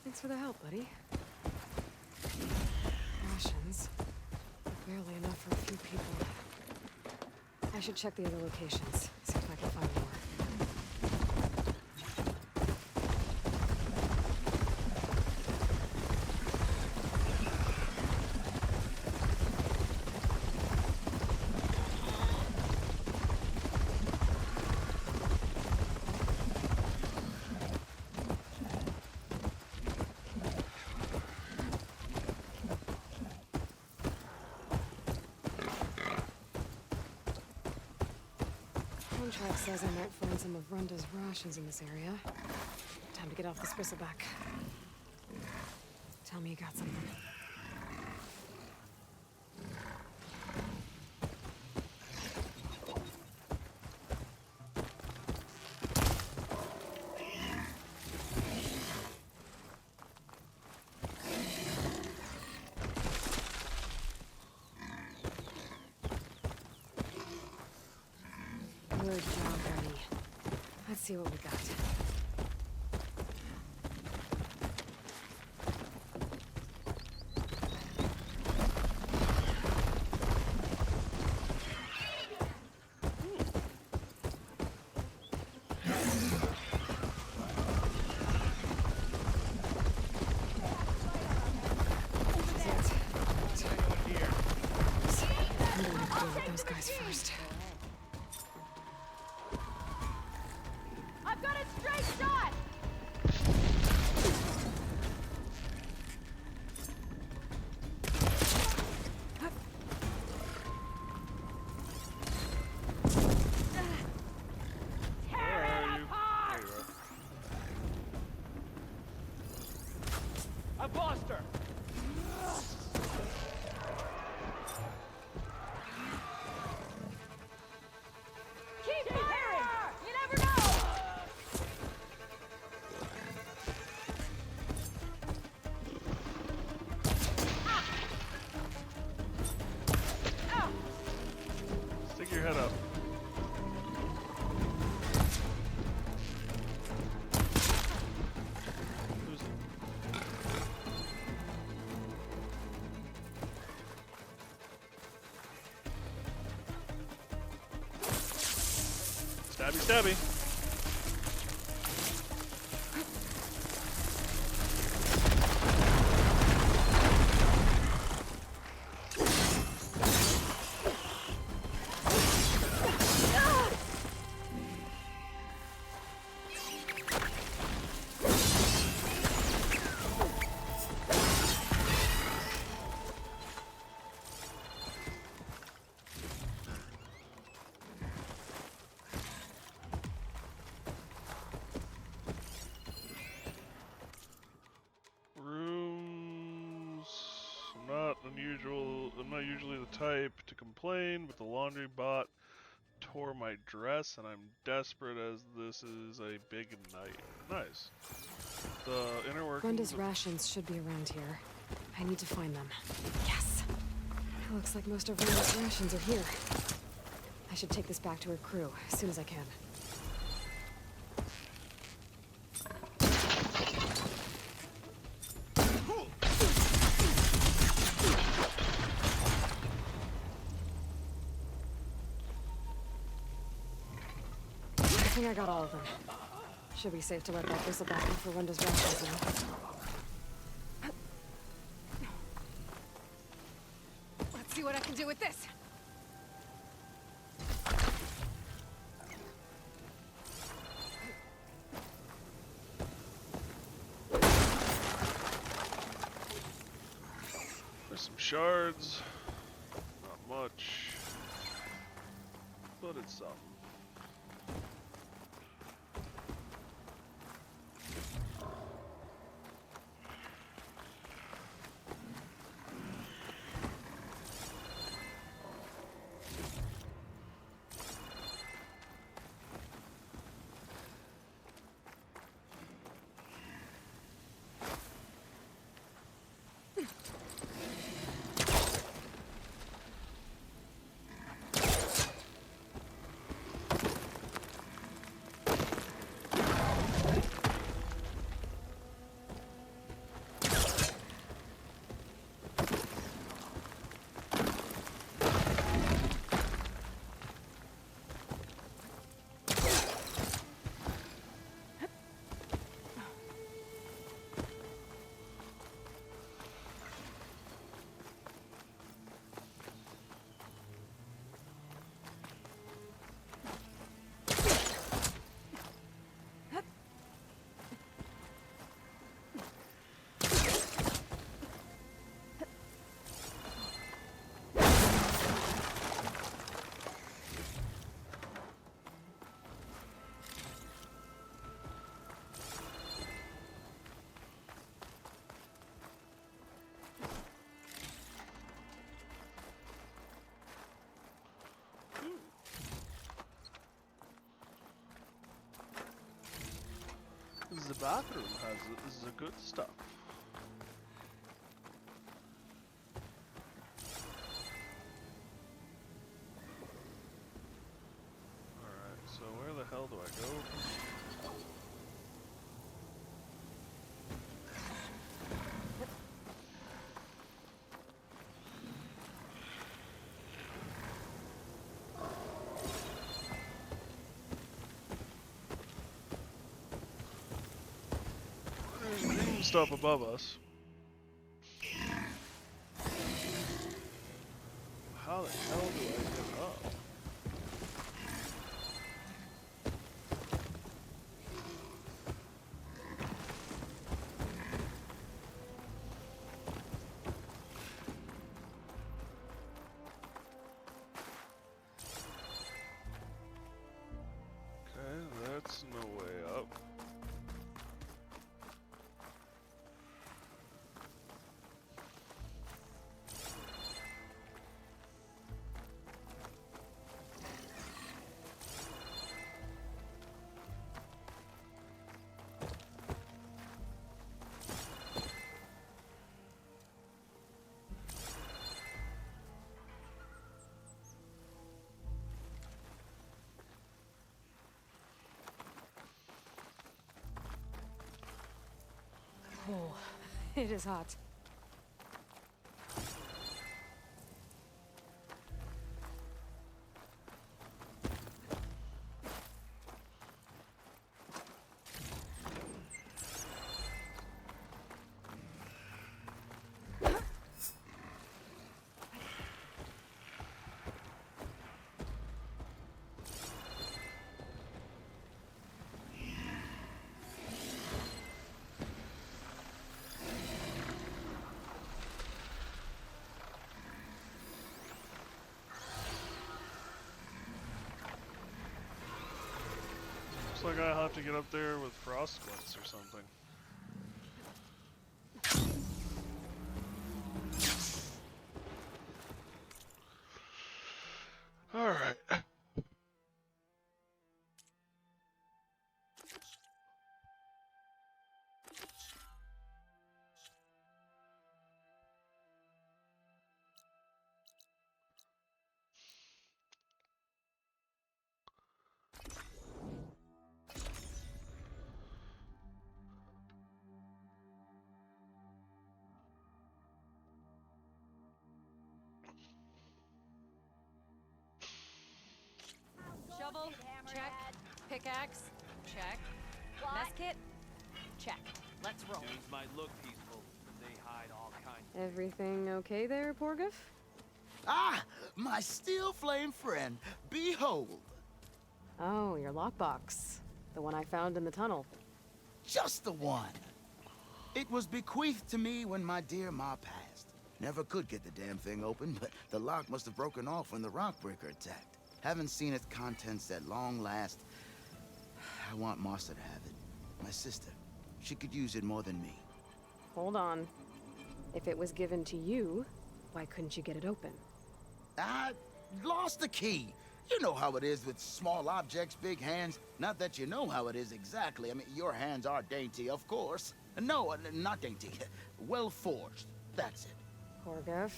Thanks for the help, buddy. Rations. Barely enough for a few people. I should check the other locations, see if I can find more. track says I might find some of Runda's rations in this area. Time to get off this bristleback. Tell me you got something. Good job, Bernie. Let's see what we got. I'm gonna deal with those guys first. I've got a straight shot! Where are you? There you are. I've lost her! Keep firing! You never know! Stick your head up. Who's Stabby, stabby. Rooms. I'm not usually the type to complain, but the laundry bot tore my dress, and I'm desperate as this is a big night. Nice. The inner workings Runda's of rations should be around here. I need to find them. Yes! It looks like most of Runda's rations are here. I should take this back to her crew as soon as I can. I think I got all of them. Should be safe to let that bristleback in for Runda's rations now. Let's see what I can do with this. There's some shards. Not much. But it's something. bathroom has the good stuff. Alright, so where the hell do I go? There's green stuff above us. How the hell do I get up? Okay, that's no way up. Oh, it is hot. Looks like I'll have to get up there with frost splits or something. Alright. Shovel, check. Hammerhead. Pickaxe, check. What? Mess kit, check. Let's roll. Dunes might look peaceful, but they hide all kinds. Everything okay there, Porgif? Ah, my steel flame friend, behold. Oh, your lockbox. The one I found in the tunnel. Just the one. It was bequeathed to me when my dear ma passed. Never could get the damn thing open, but the lock must have broken off when the rockbreaker attacked. Haven't seen its contents at long last. I want Martha to have it. My sister. She could use it more than me. Hold on. If it was given to you, why couldn't you get it open? I lost the key. You know how it is with small objects, big hands. Not that you know how it is exactly. I mean, your hands are dainty, of course. No, not dainty. Well forged. That's it. Porgif.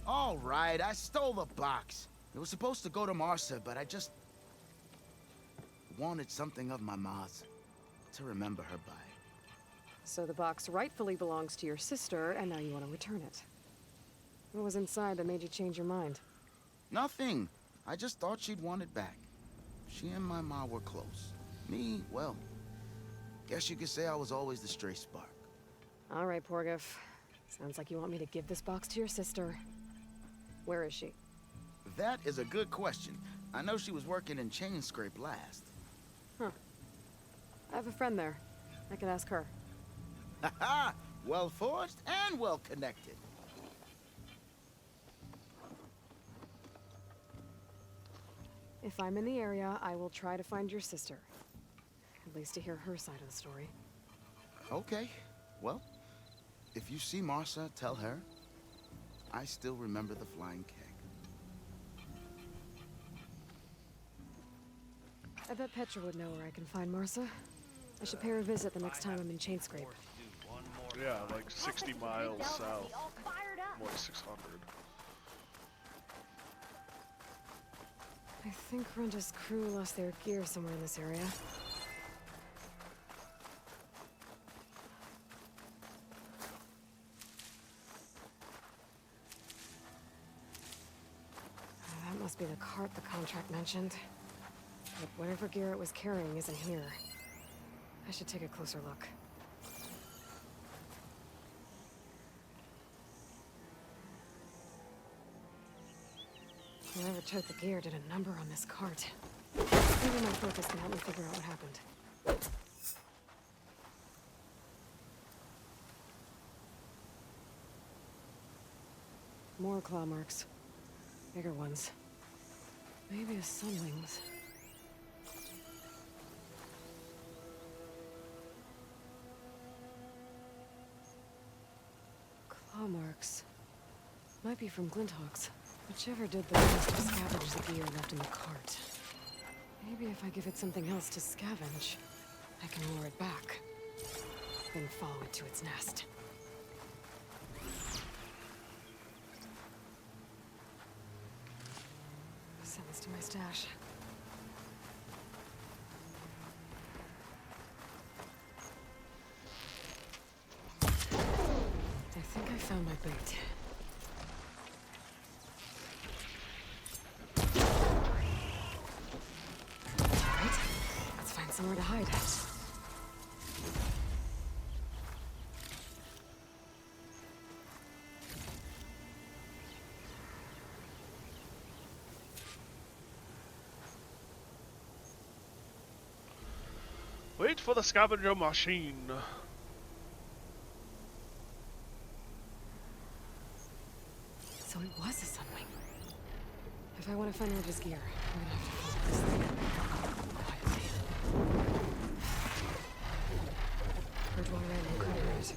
All right, I stole the box. It was supposed to go to Martha, but I just wanted something of my ma's to remember her by. So the box rightfully belongs to your sister, and now you want to return it. What was inside that made you change your mind? Nothing. I just thought she'd want it back. She and my ma were close. Me, well, guess you could say I was always the stray spark. All right, Porgif. Sounds like you want me to give this box to your sister. Where is she? That is a good question. I know she was working in Chain Scrape last. Huh. I have a friend there. I can ask her. Ha-ha! Well forged and well connected. If I'm in the area, I will try to find your sister. At least to hear her side of the story. Okay. Well, if you see Martha, tell her I still remember the flying keg. I bet Petra would know where I can find Martha. I should pay her a visit the next time I'm in Chainscrape. Yeah, like 60 miles south. All fired up. More like 600. I think Runda's crew lost their gear somewhere in this area. That must be the cart the contract mentioned. But whatever gear it was carrying isn't here. I should take a closer look. Whoever took the gear did a number on this cart. Maybe my focus can help me figure out what happened. More claw marks. Bigger ones. Maybe a sunwing's. Claw marks. Might be from Glinthawks. Whichever did the best to scavenge the gear left in the cart. Maybe if I give it something else to scavenge, I can lure it back. Then follow it to its nest. Send this to my stash. I think I found my bait. Alright, let's find somewhere to hide. Wait for the scavenger machine. So it was a sunwing. If I want to find Ridge's gear, I'm gonna have to follow this thing. Quietly. Bridgewater and Crackers.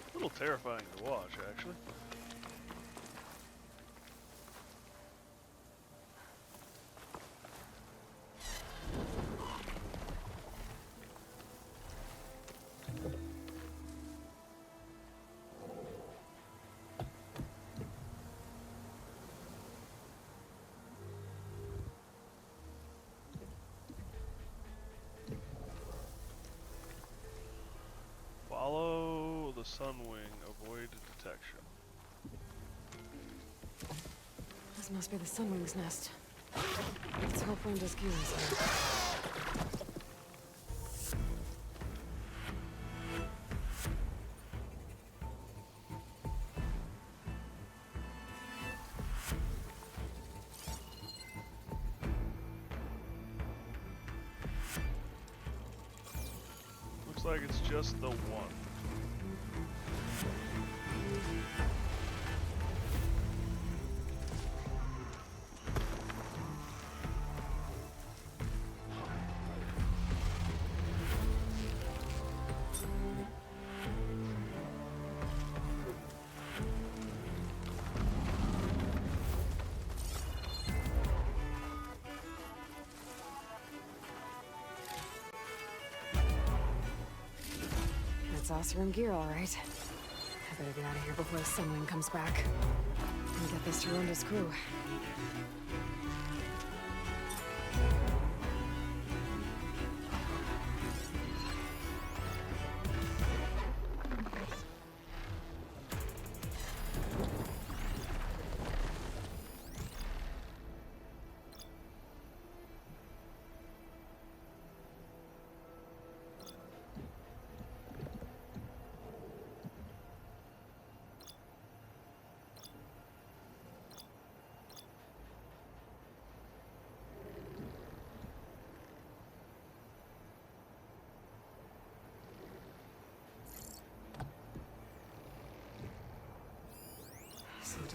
A little terrifying to watch, actually. Follow the sunwing, avoid detection. This must be the sunwing's nest. Let's hope Ridge's gear is here. Looks like it's just the one. That's Oscar and gear, all right. I better get out of here before the sunwing comes back. And get this to Ronda's crew.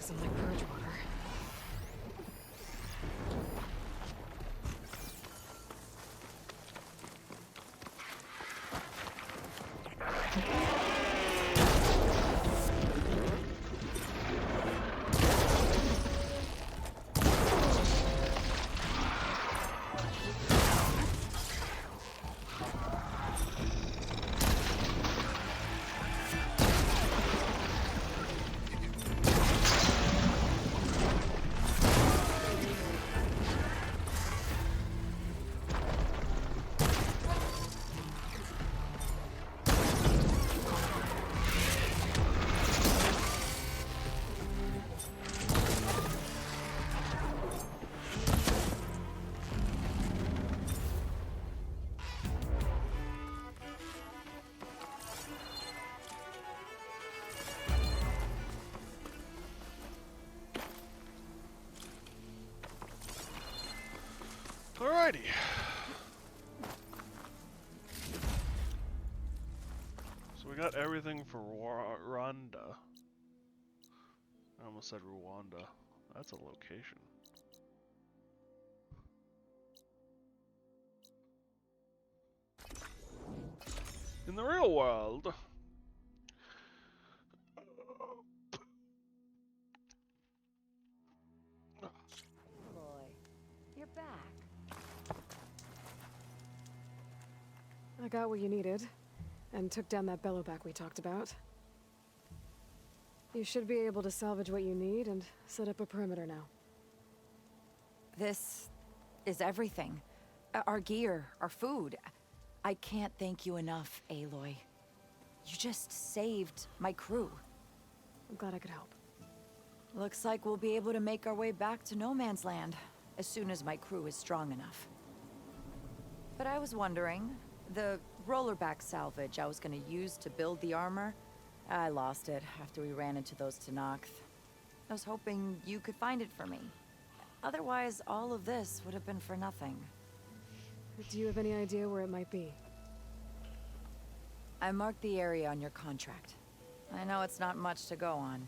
Doesn't like purge water. Alrighty. So we got everything for Rwanda. I almost said Rwanda. That's a location. In the real world. Boy, you're back. I got what you needed, and took down that bellowback we talked about. You should be able to salvage what you need and set up a perimeter now. This is everything. Our gear, our food. I can't thank you enough, Aloy. You just saved my crew. I'm glad I could help. Looks like we'll be able to make our way back to No Man's Land as soon as my crew is strong enough. But I was wondering, the rollerback salvage I was gonna use to build the armor, I lost it after we ran into those Tenakth. I was hoping you could find it for me. Otherwise, all of this would have been for nothing. Do you have any idea where it might be? I marked the area on your contract. I know it's not much to go on.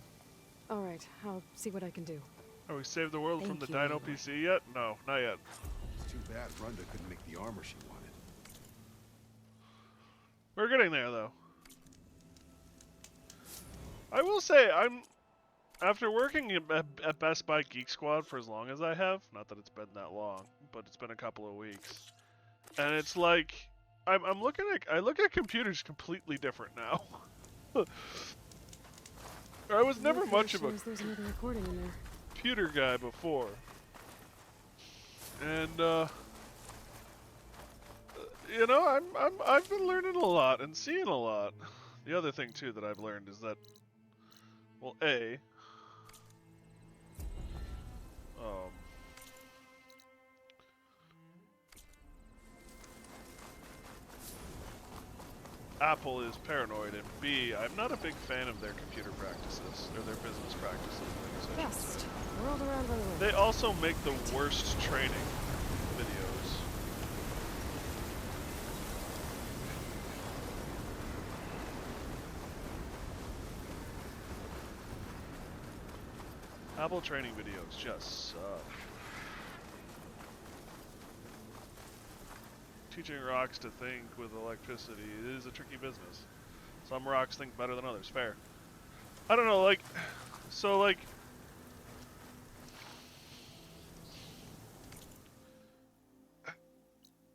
Alright, I'll see what I can do. Have we saved the world from Thank the you, Dino Aloy. PC yet? No, not yet. It's too bad Runda couldn't make the armor she wanted. We're getting there, though. I will say, after working at Best Buy Geek Squad for as long as I have, not that it's been that long, but it's been a couple of weeks, and it's like, I look at computers completely different now. I was never much of a There's another recording in there. computer guy before, and you know, I've been learning a lot and seeing a lot. The other thing too that I've learned is that, well, Apple is paranoid, and B, I'm not a big fan of their computer practices, or their business practices. I guess I should say. Best. Whirled around by the wind. They also make the worst training videos. Apple training videos just suck. Teaching rocks to think with electricity is a tricky business. Some rocks think better than others. Fair. I don't know, like, so like,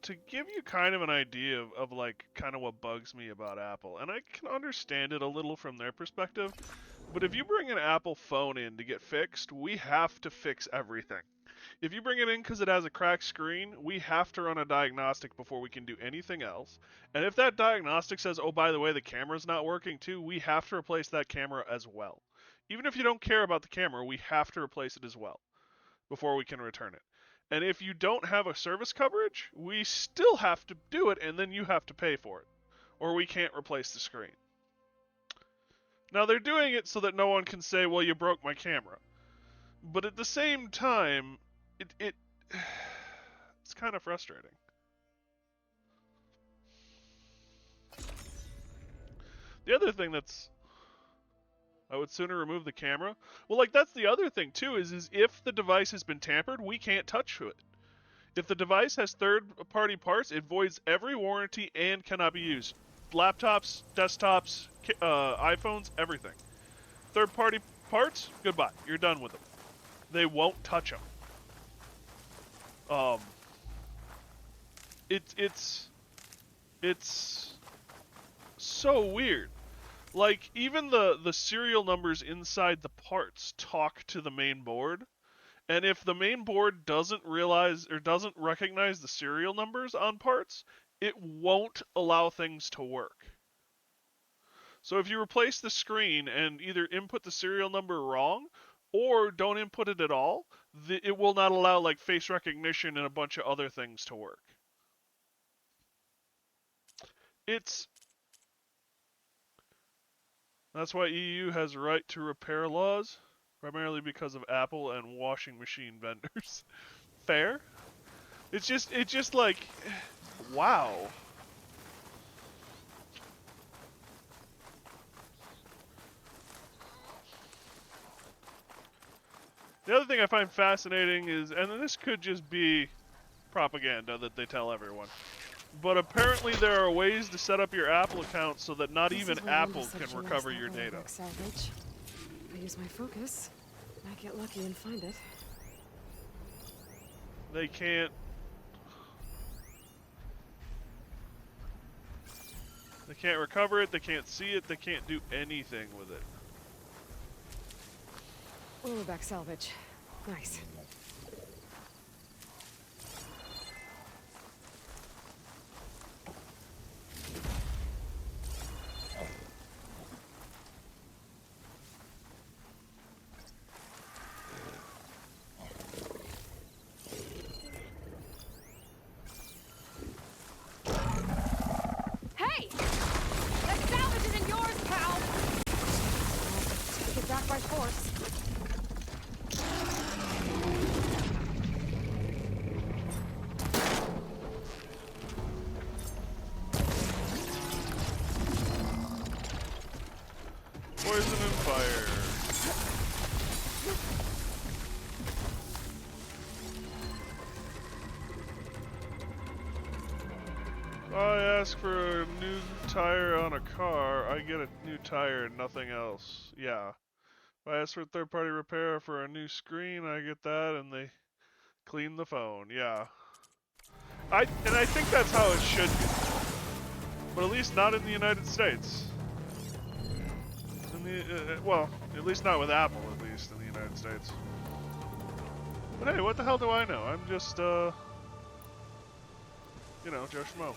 to give you kind of an idea of like kind of what bugs me about Apple, and I can understand it a little from their perspective, but if you bring an Apple phone in to get fixed, we have to fix everything. If you bring it in because it has a cracked screen, we have to run a diagnostic before we can do anything else. And if that diagnostic says, oh, by the way, the camera's not working too, we have to replace that camera as well. Even if you don't care about the camera, we have to replace it as well before we can return it. And if you don't have a service coverage, we still have to do it, and then you have to pay for it, or we can't replace the screen. Now, they're doing it so that no one can say, well, you broke my camera. But at the same time, it's kind of frustrating. The other thing that's I would sooner remove the camera. Well, like, that's the other thing, too, is if the device has been tampered, we can't touch it. If the device has third-party parts, it voids every warranty and cannot be used. Laptops, desktops, iPhones, everything. Third-party parts, goodbye. You're done with them. They won't touch them. It's so weird. Like, even the serial numbers inside the parts talk to the main board. And if the main board doesn't realize or doesn't recognize the serial numbers on parts, it won't allow things to work. So if you replace the screen and either input the serial number wrong or don't input it at all, it will not allow like face recognition and a bunch of other things to work. That's why EU has right to repair laws, primarily because of Apple and washing machine vendors. Fair? It's just like, wow. The other thing I find fascinating is, and this could just be propaganda that they tell everyone, but apparently there are ways to set up your Apple account so that not even Apple can recover your data. Salvage. I use my focus. Might get lucky and find it. They can't. They can't recover it, they can't see it, they can't do anything with it. Rollback salvage. Nice. Hey! That salvage isn't yours, pal! Take it back by force. Poison and fire. If I ask for a new tire on a car, I get a new tire and nothing else. Yeah. If I ask for a third-party repair for a new screen, I get that and they clean the phone. Yeah. I think that's how it should be. But at least not in the United States. Well, at least not with Apple, at least in the United States. But hey, what the hell do I know? I'm just, you know, Joe Schmo.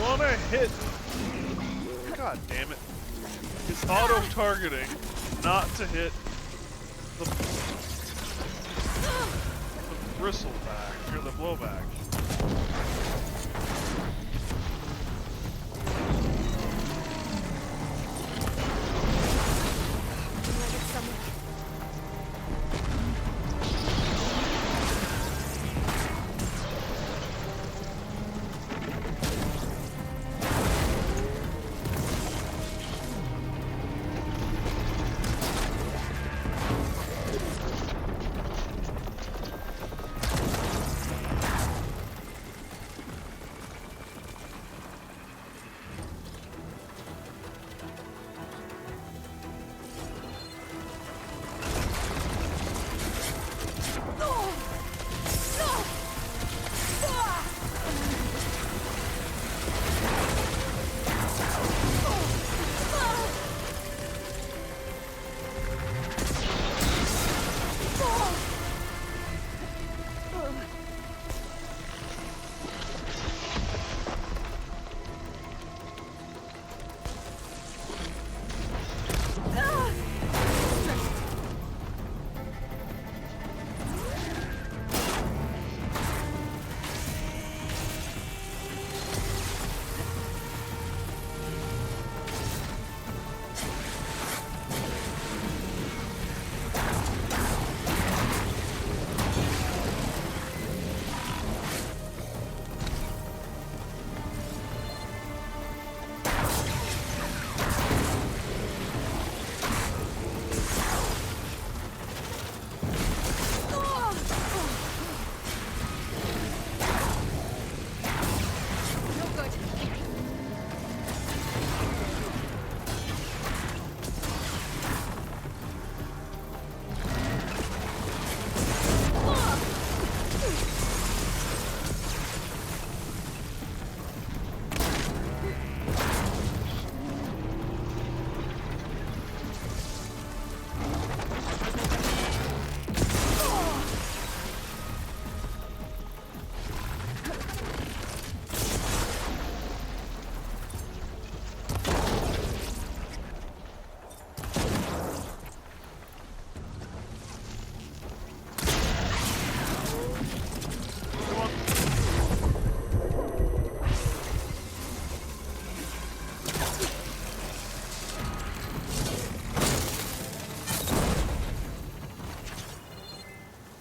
wanna hit. God damn it. It's auto-targeting not to hit the bristleback, or the blowback.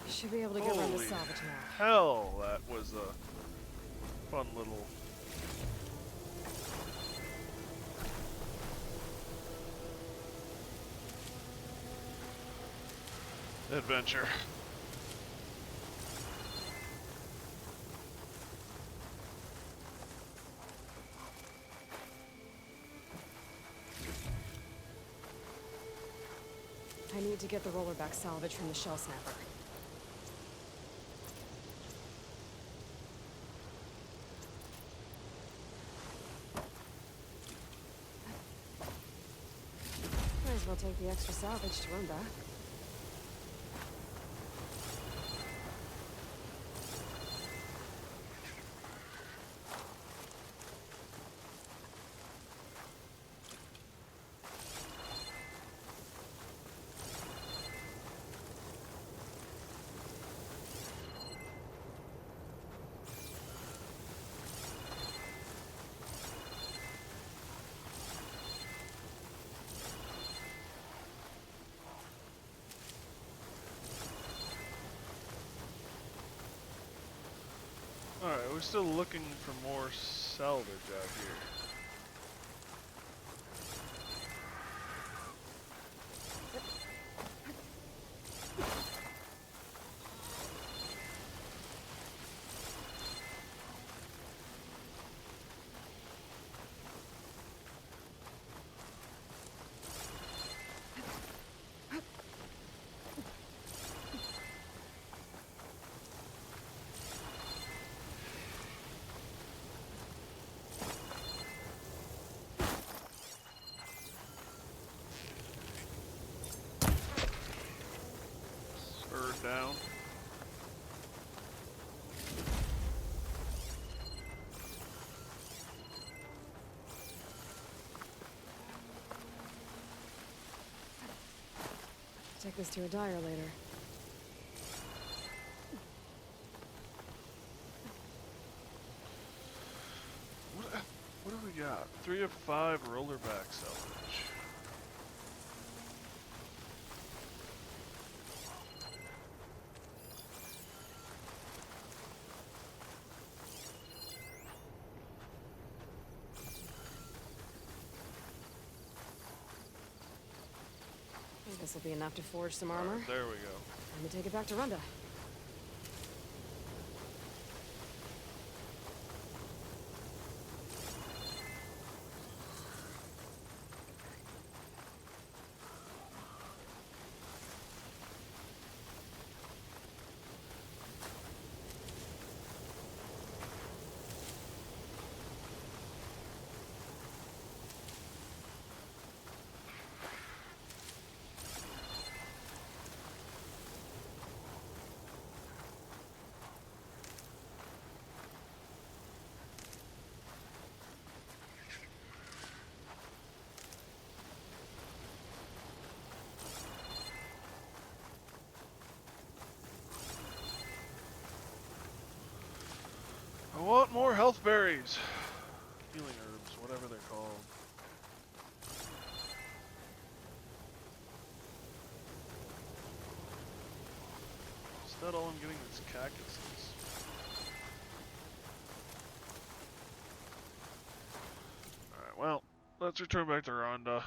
Should be able to get around the Holy salvage now. hell, that was a fun little adventure. I need to get the rollerback salvage from the shell snapper. Might as well take the extra salvage to run back. Alright, we're still looking for more salvage out here. Down. take this to a dyer later. What do we got? 3 of 5 rollerback salvage. This will be enough to forge some armor. Right, there we go. Time to take it back to Runda. I want more health berries. Healing herbs, whatever they're called. Instead, all I'm getting is cactuses. Alright, well, let's return back to Rhonda.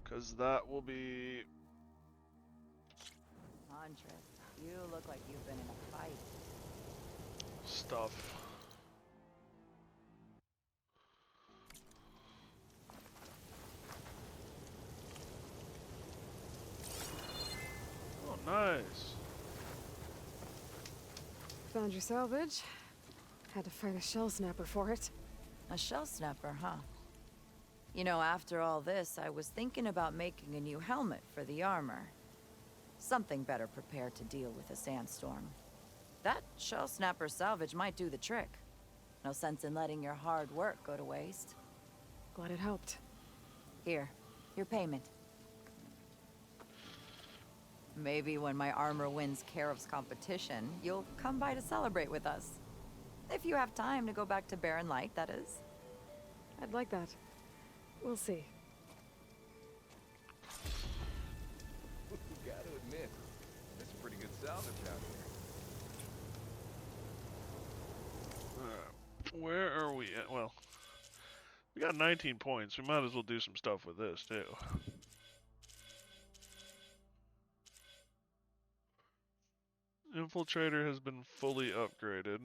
Because that will be... Huntress, you look like you've been in a fight. stuff. Oh, nice. Found your salvage. Had to fight a shell snapper for it. A shell snapper, huh? You know, after all this, I was thinking about making a new helmet for the armor. Something better prepared to deal with a sandstorm. That shell snapper salvage might do the trick. No sense in letting your hard work go to waste. Glad it helped. Here, your payment. Maybe when my armor wins Karev's competition, you'll come by to celebrate with us. If you have time to go back to Barren Light, that is. I'd like that. We'll see. Gotta admit, it's pretty good salvage out here. Where are we at? Well, we got 19 points. We might as well do some stuff with this, too. Infiltrator has been fully upgraded.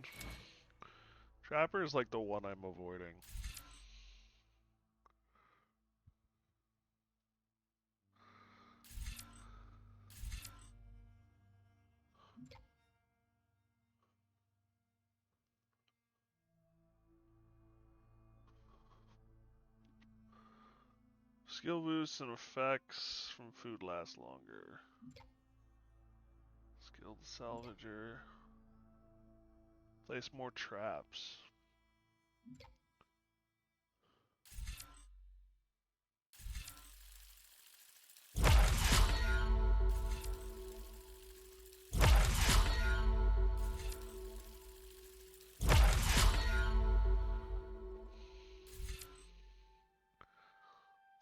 Trapper is like the one I'm avoiding. Skill boosts and effects from food last longer. Skilled salvager. Place more traps.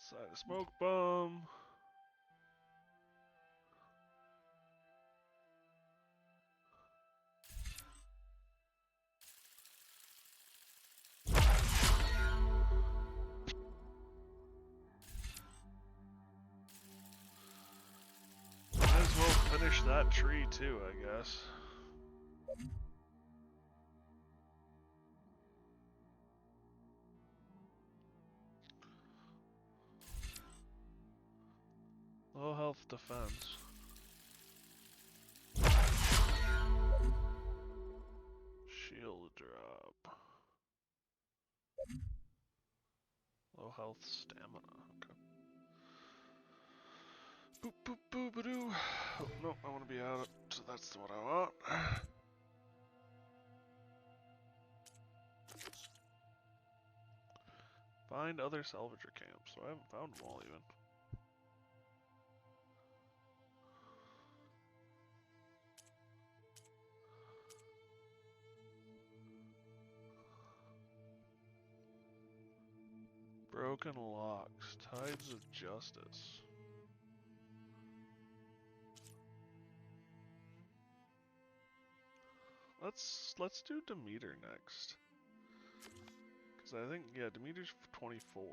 Side a smoke bomb. Might as well finish that tree too, I guess. Low health defense. Shield drop. Low health stamina. Okay. Boop boop boop ba doo. Oh, no, I want to be out. So that's what I want. Find other salvager camps. So I haven't found them all even. Broken locks. Tides of justice. Let's do Demeter next. Cause I think Demeter's 24.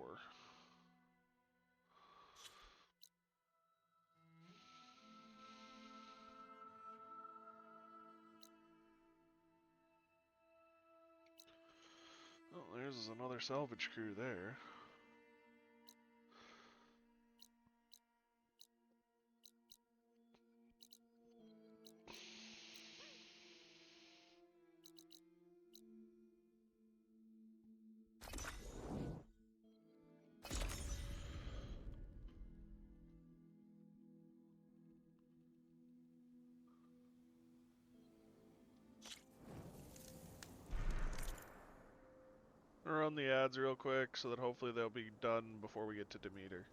Oh, there's another salvage crew there. Run the ads real quick so that hopefully they'll be done before we get to Demeter.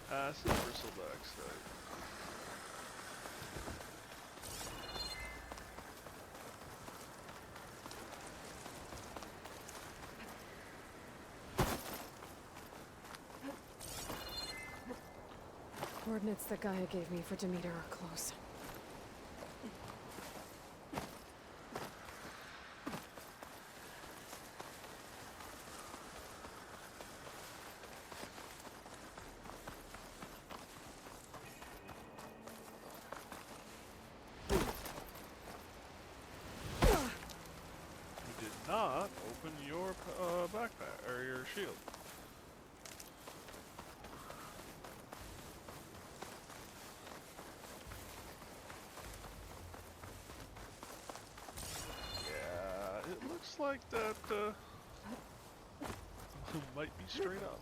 Acid bristleback site. Coordinates that Gaia gave me for Demeter are close. You did not open your backpack or your shield. Yeah, it looks like that might be straight up.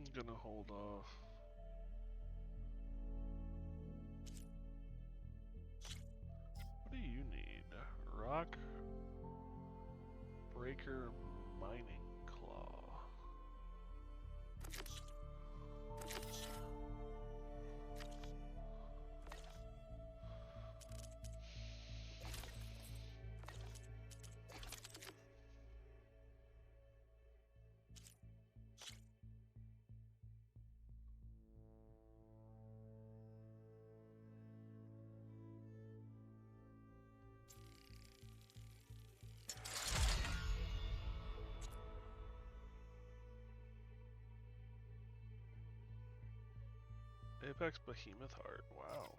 I'm gonna hold off. What do you need? Rock breaker mining claw. Apex Behemoth Heart. Wow.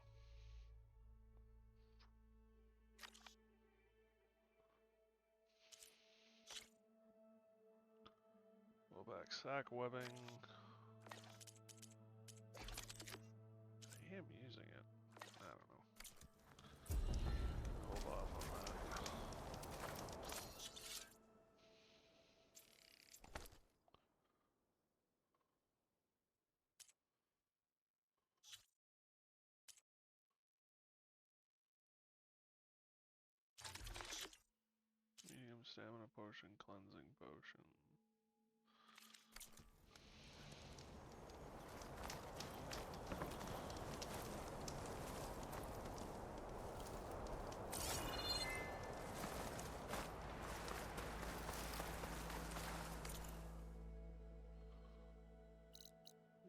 Rollback sack webbing. I am using it. I don't know. Hold off on that. Medium stamina potion, cleansing potion.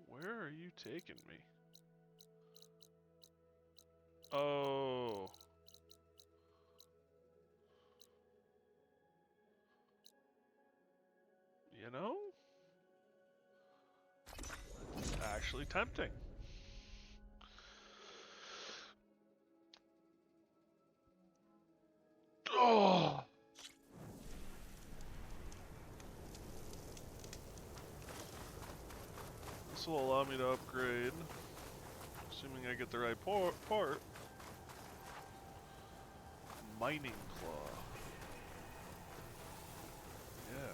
Where are you taking me? Oh. You know? It's actually tempting. Oh. This will allow me to upgrade, assuming I get the right part. Mining claw. Yeah.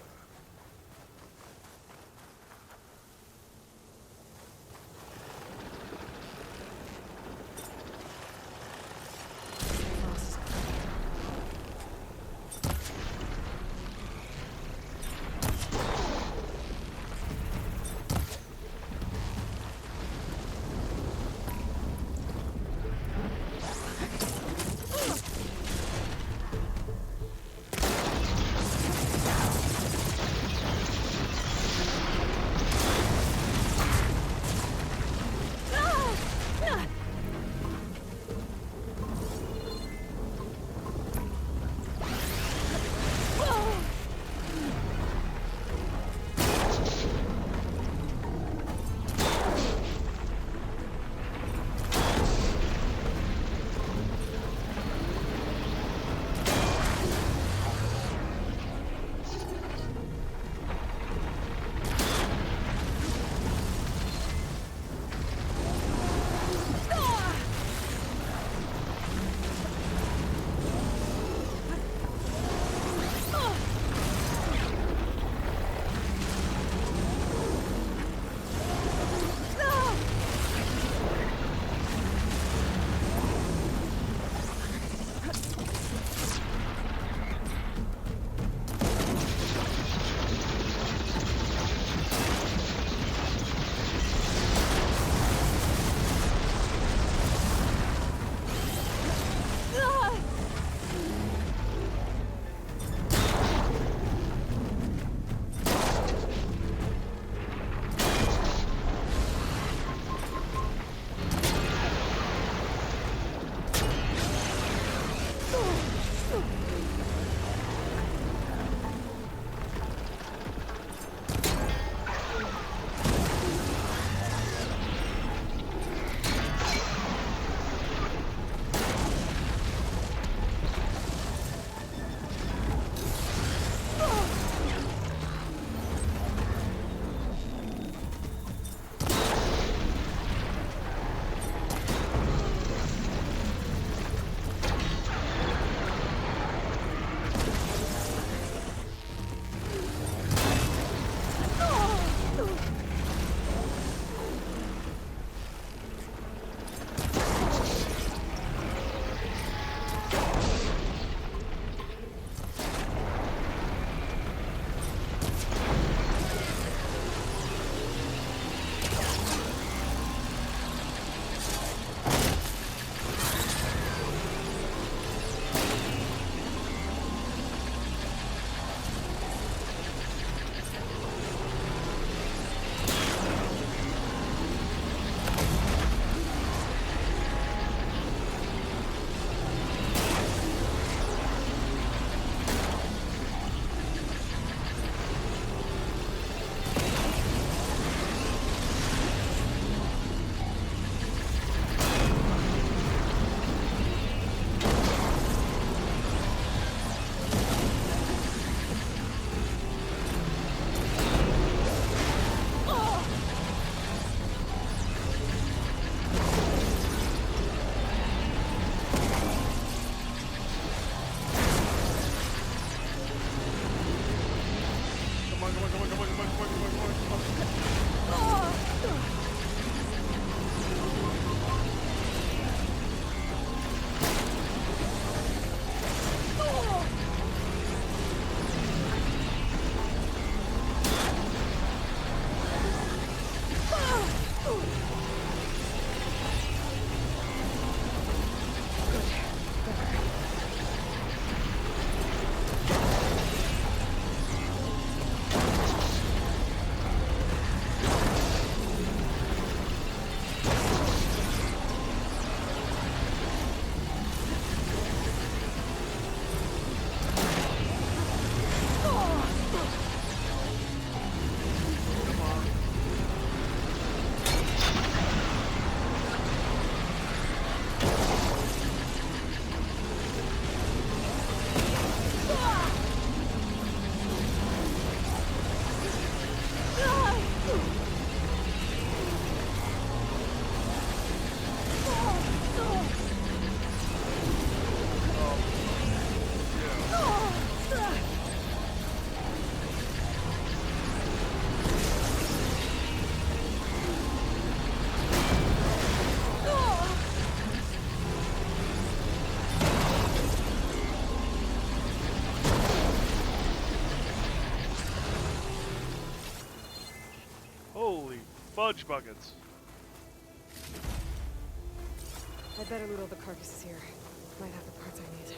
Holy fudge buckets. I'd better loot all the carcasses here. Might have the parts I need.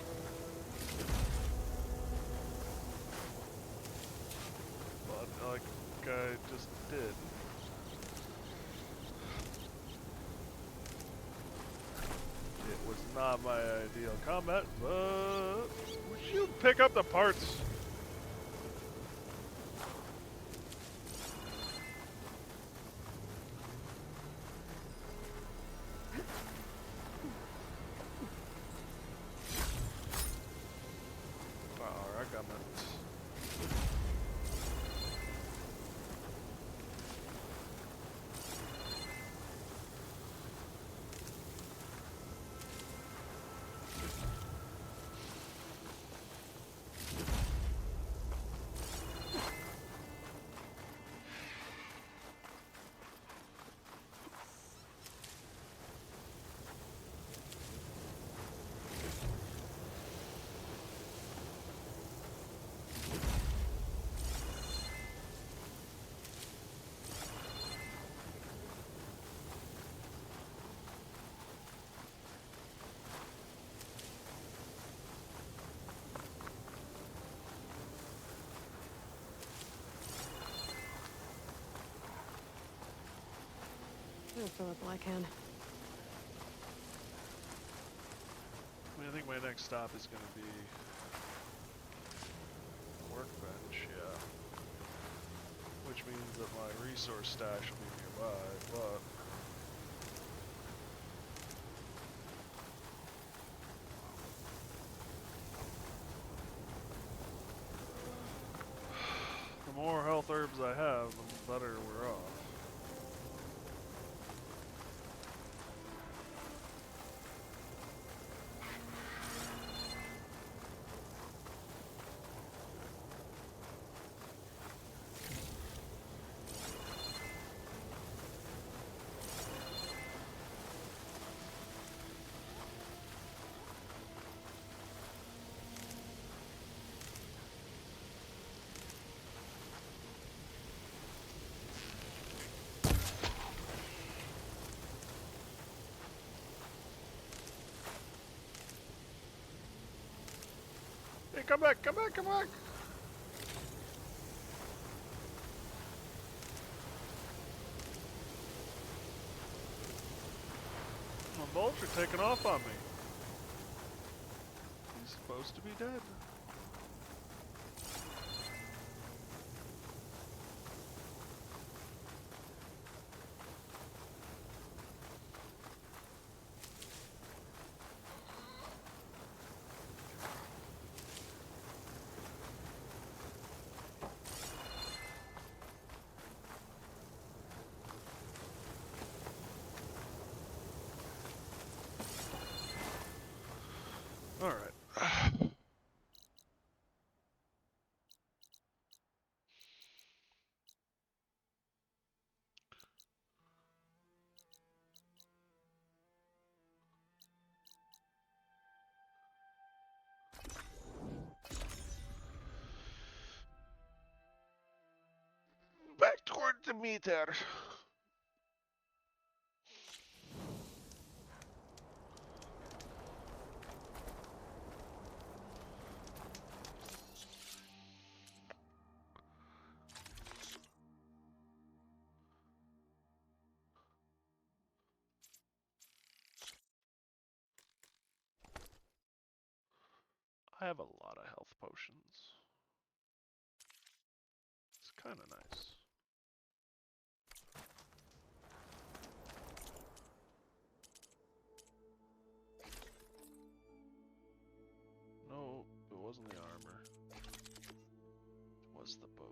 But like I just did. It was not my ideal combat, but would you pick up the parts? I'll fill up all I can. I think my next stop is going to be workbench, yeah. Which means that my resource stash will be nearby, but the more health herbs I have, the better we're off. Hey, come back, come back, come back! My bolts are taking off on me. He's supposed to be dead. Alright. Back toward the meter. I have a lot of health potions. It's kind of nice. No, it wasn't the armor. It was the bow.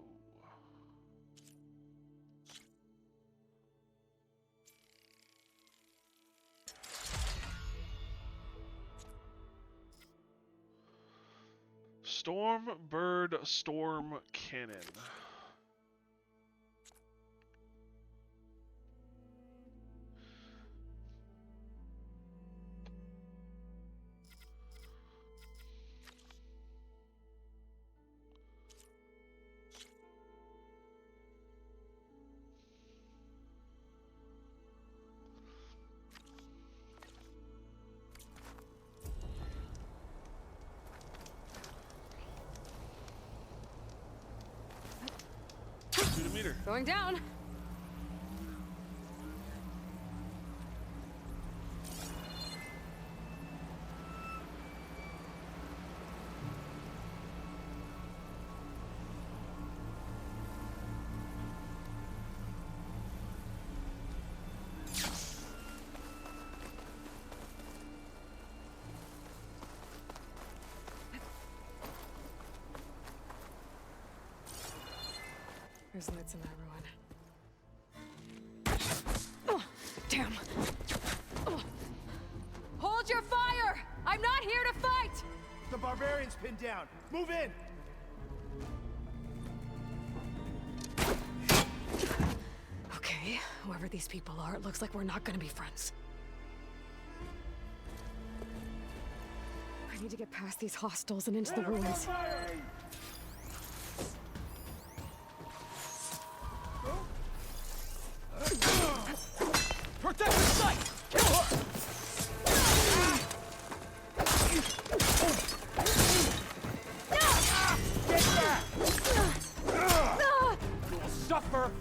Storm Bird Storm Cannon. Shoot a meter. Going down. There's lights in that ruin. Oh, damn. Oh. Hold your fire! I'm not here to fight! The barbarian's pinned down. Move in! Okay, whoever these people are, it looks like we're not gonna be friends. I need to get past these hostiles and into the ruins. Protect the site! Kill her! Get back! You'll suffer!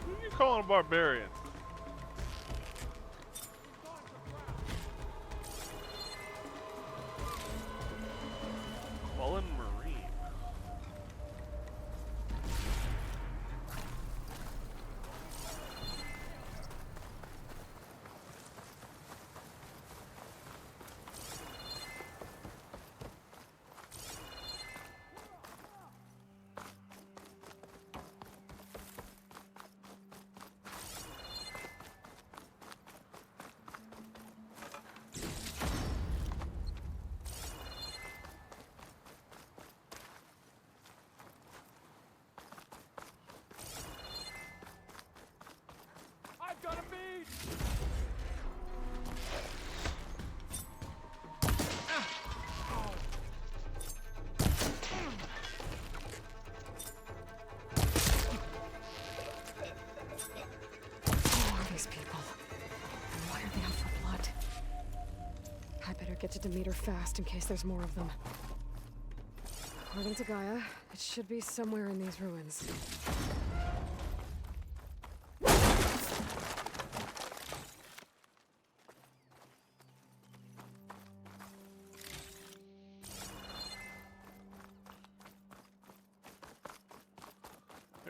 Who are you calling a barbarian? Fallen Marine. I've got a bead! Who are these people? And why are they out for blood? I better get to Demeter fast in case there's more of them. According to Gaia, it should be somewhere in these ruins.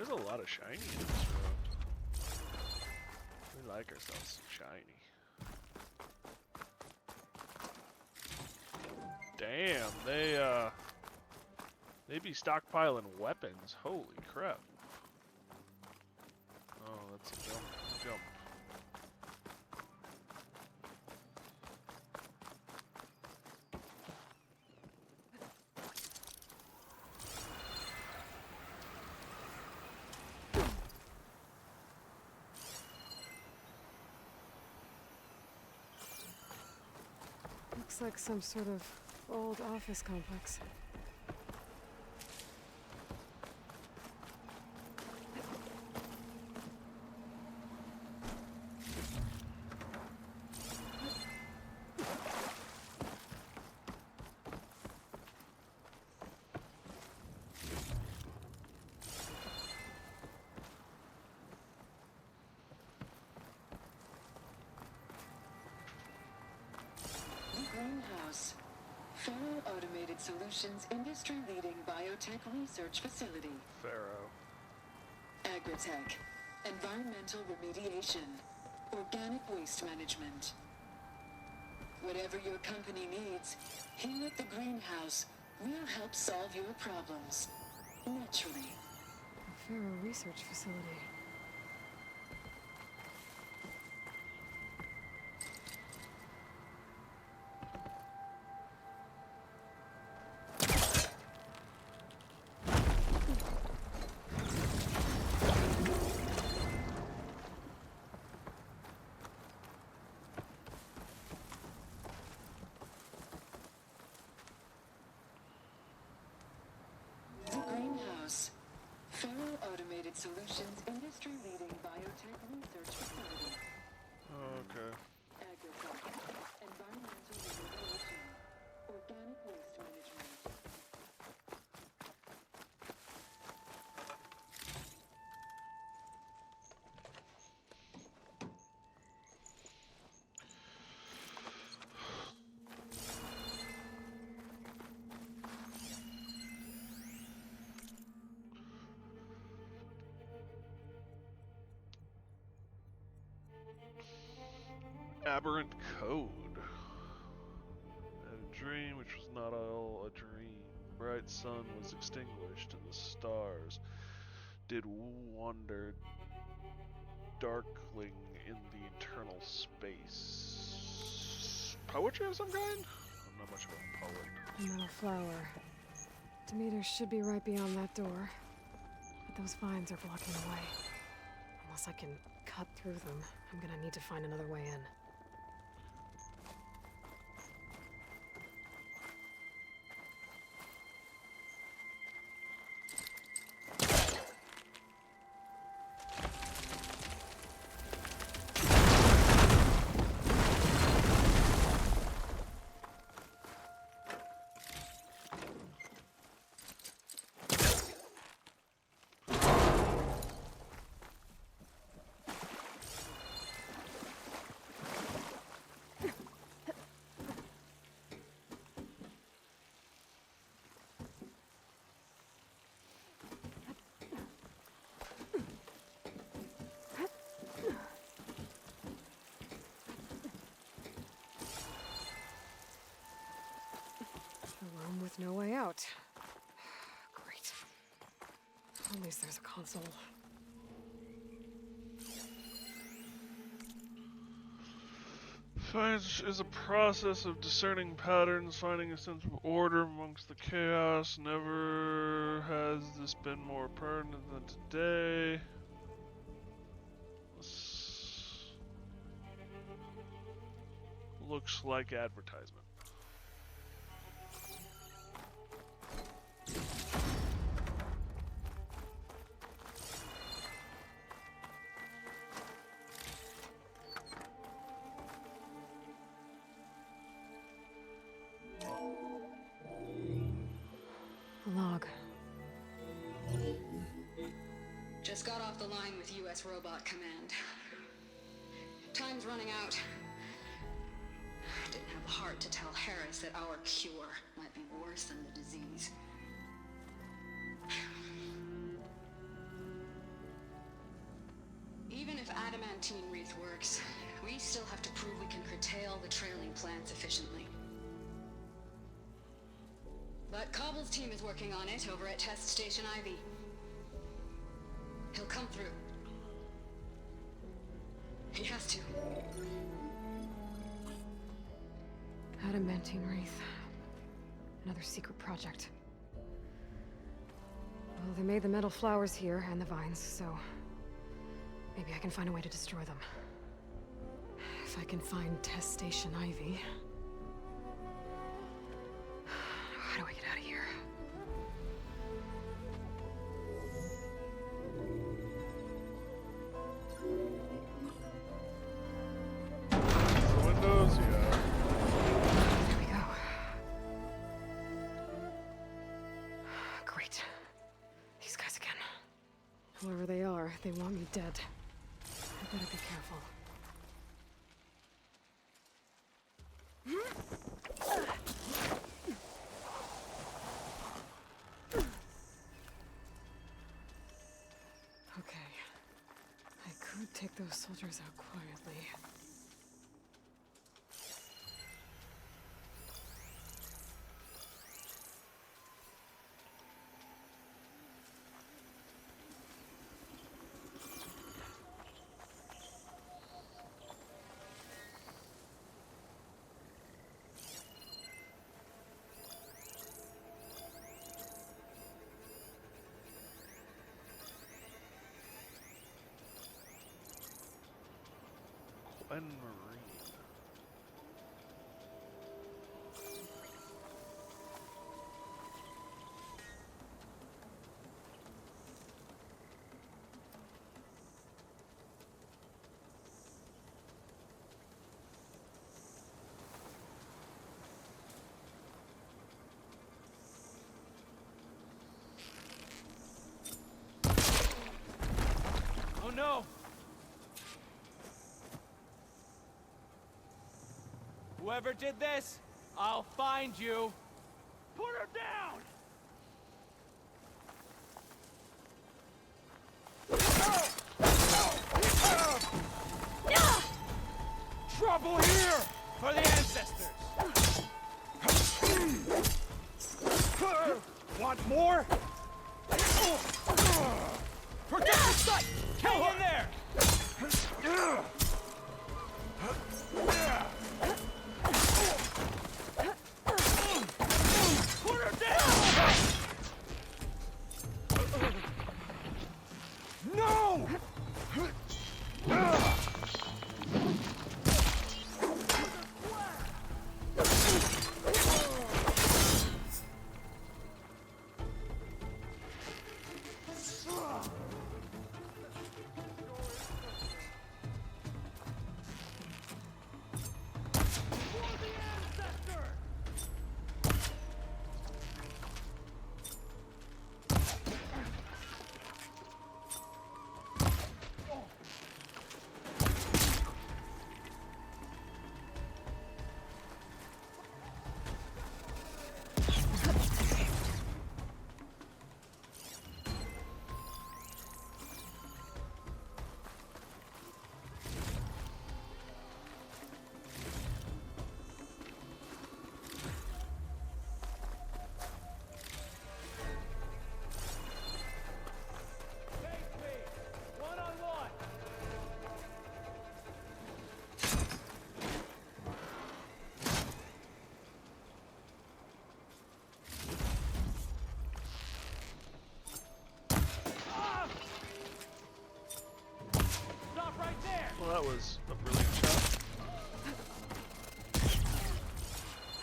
There's a lot of shiny in this road. We like ourselves some shiny. Damn, they be stockpiling weapons. Holy crap. Oh, that's a jump. Jump. Looks like some sort of old office complex. Greenhouse. Faro Automated Solutions industry-leading biotech research facility. Pharaoh. Agritech. Environmental remediation. Organic waste management. Whatever your company needs, here at the Greenhouse, we'll help solve your problems. Naturally. A Faro research facility. Greenhouse. Faro Automated Solutions industry-leading biotech research facility. Oh, okay. Agritech. Environmental remediation. Organic waste management. Aberrant code. A dream which was not all a dream. Bright sun was extinguished, and the stars did wander darkling in the eternal space. Poetry of some kind? I'm not much of a poet. A metal flower. Demeter should be right beyond that door. But those vines are blocking the way. Unless I can cut through them, I'm gonna need to find another way in. A room with no way out. Great. At least there's a console. Science is a process of discerning patterns, finding a sense of order amongst the chaos. Never has this been more pertinent than today. This looks like advertisement. A log. Just got off the line with U.S. Robot Command. Time's running out. Didn't have the heart to tell Harris that our cure might be worse than the disease. Even if adamantine wreath works, we still have to prove we can curtail the trailing plants efficiently. But Cobble's team is working on it over at Test Station Ivy. He'll come through. He has to. Adamantine wreath. Another secret project. Well, they made the metal flowers here and the vines, so maybe I can find a way to destroy them. If I can find Test Station Ivy. How do I get out of here? The windows, yeah. Here we go. Great. These guys again. Whoever they are, they want me dead. I better be careful. Okay. I could take those soldiers out quietly. Glen Marine. Oh no! Whoever did this, I'll find you. Put her down! Trouble here for the ancestors! Want more? Protect your sight! Hang in there! Put her down! No! Well, that was a brilliant shot.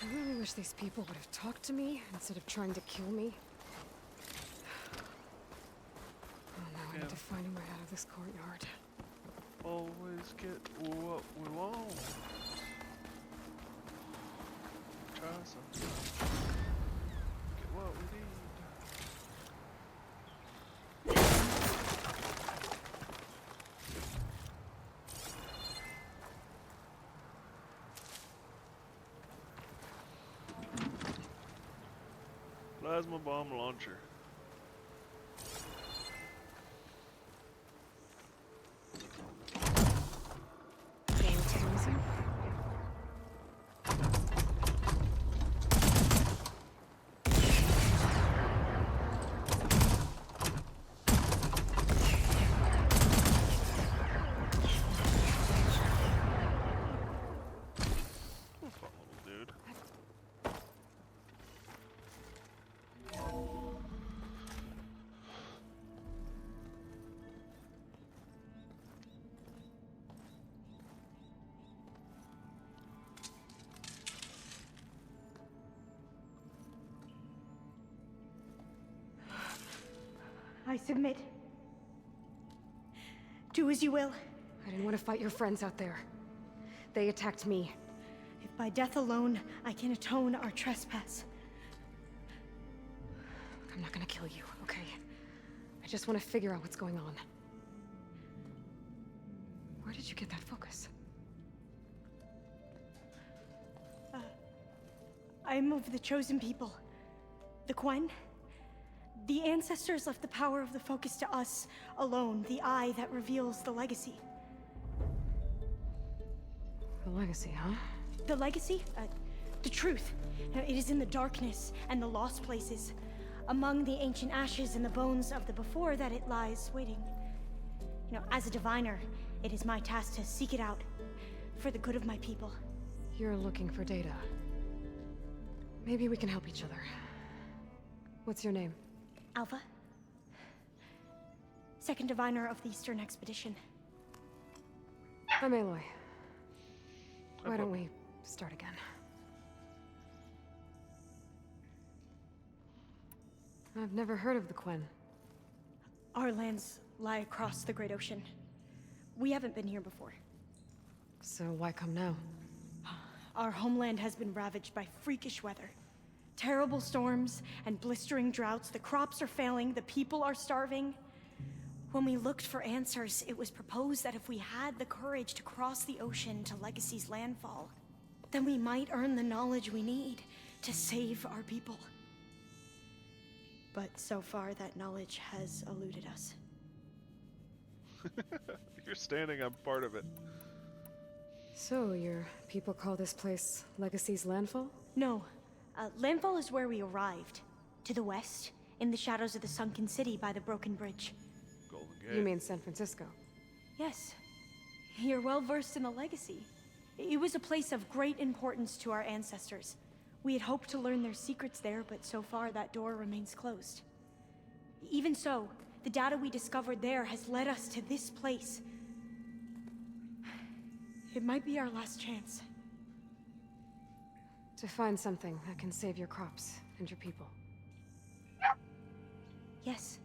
I really wish these people would have talked to me instead of trying to kill me. Oh, now I need to find a way out of this courtyard. Always get what we want. Try something. Get what we need. Plasma bomb launcher. I submit. Do as you will. I didn't want to fight your friends out there. They attacked me. If by death alone I can atone our trespass. I'm not gonna kill you, okay? I just want to figure out what's going on. Where did you get that focus? I am of the chosen people. The Quen. The ancestors left the power of the focus to us alone, the eye that reveals the legacy. The legacy, huh? The legacy? The truth. It is in the darkness and the lost places. Among the ancient ashes and the bones of the before that it lies waiting. As a diviner, it is my task to seek it out. For the good of my people. You're looking for data. Maybe we can help each other. What's your name? Alpha. Second diviner of the Eastern Expedition. I'm Aloy. Why don't we start again? I've never heard of the Quen. Our lands lie across the Great Ocean. We haven't been here before. So why come now? Our homeland has been ravaged by freakish weather. Terrible storms and blistering droughts. The crops are failing, the people are starving. When we looked for answers, it was proposed that if we had the courage to cross the ocean to Legacy's landfall, then we might earn the knowledge we need to save our people. But so far, that knowledge has eluded us. You're standing on part of it. So, your people call this place Legacy's landfall? No. Landfall is where we arrived. To the west, in the shadows of the sunken city by the broken bridge. Golden Gate. You mean San Francisco? Yes. You're well versed in the Legacy. It was a place of great importance to our ancestors. We had hoped to learn their secrets there, but so far that door remains closed. Even so, the data we discovered there has led us to this place. It might be our last chance. To find something that can save your crops and your people. Yes.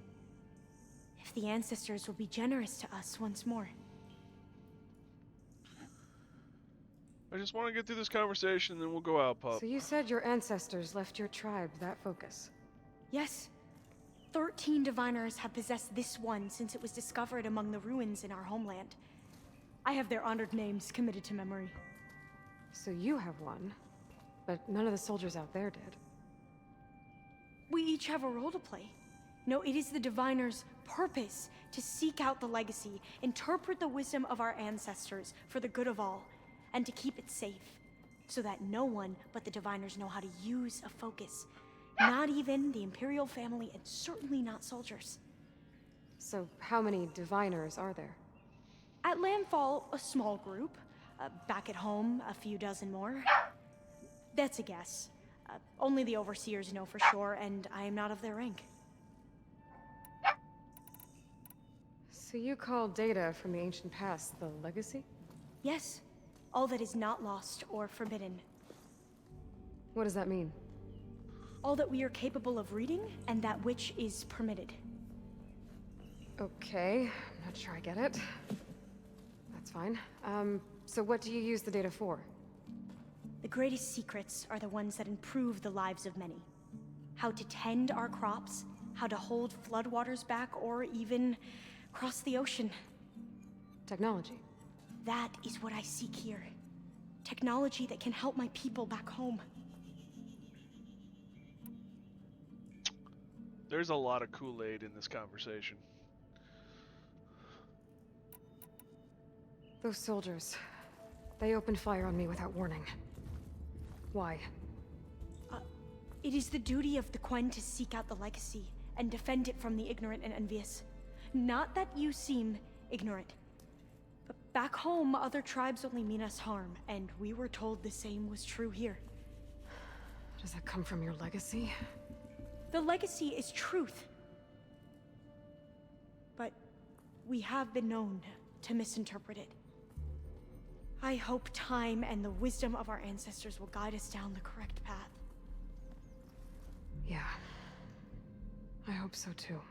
If the ancestors will be generous to us once more. I just want to get through this conversation, and then we'll go out, pup. So you said your ancestors left your tribe that focus? Yes. 13 diviners have possessed this one since it was discovered among the ruins in our homeland. I have their honored names committed to memory. So you have one, but none of the soldiers out there did. We each have a role to play. No, it is the diviner's purpose to seek out the legacy, interpret the wisdom of our ancestors for the good of all, and to keep it safe, so that no one but the diviners know how to use a focus. Not even the Imperial family, and certainly not soldiers. So how many diviners are there? At landfall, a small group. Back at home, a few dozen more. That's a guess. Only the overseers know for sure, and I am not of their rank. So you call data from the ancient past the legacy? Yes. All that is not lost or forbidden. What does that mean? All that we are capable of reading, and that which is permitted. Okay, I'm not sure I get it. That's fine. So what do you use the data for? The greatest secrets are the ones that improve the lives of many. How to tend our crops, how to hold floodwaters back, or even cross the ocean. Technology. That is what I seek here. Technology that can help my people back home. There's a lot of Kool-Aid in this conversation. Those soldiers, they opened fire on me without warning. Why? It is the duty of the Quen to seek out the legacy and defend it from the ignorant and envious. Not that you seem ignorant. But back home, other tribes only mean us harm, and we were told the same was true here. Does that come from your legacy? The legacy is truth. But we have been known to misinterpret it. I hope time and the wisdom of our ancestors will guide us down the correct path. Yeah. I hope so too.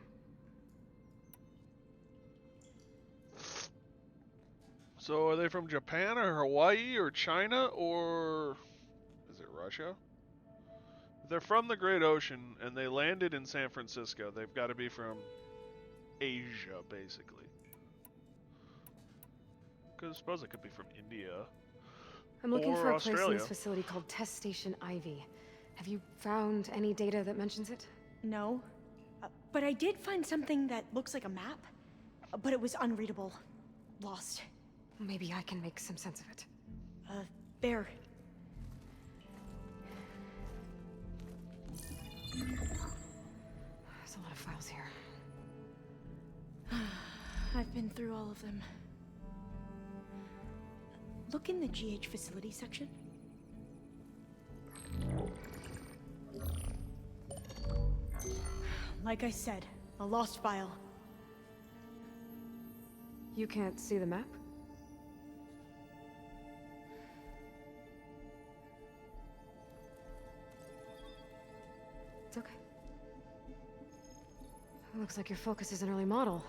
So are they from Japan or Hawaii or China or is it Russia? If they're from the Great Ocean and they landed in San Francisco, they've got to be from Asia, basically. Because I suppose it could be from India I'm looking or for a place in Australia. this facility called Test Station Ivy. Have you found any data that mentions it? No. But I did find something that looks like a map, but it was unreadable. Lost. Maybe I can make some sense of it. There. There's a lot of files here. I've been through all of them. Look in the GH facility section. Like I said, a lost file. You can't see the map? It's okay. It looks like your focus is an early model.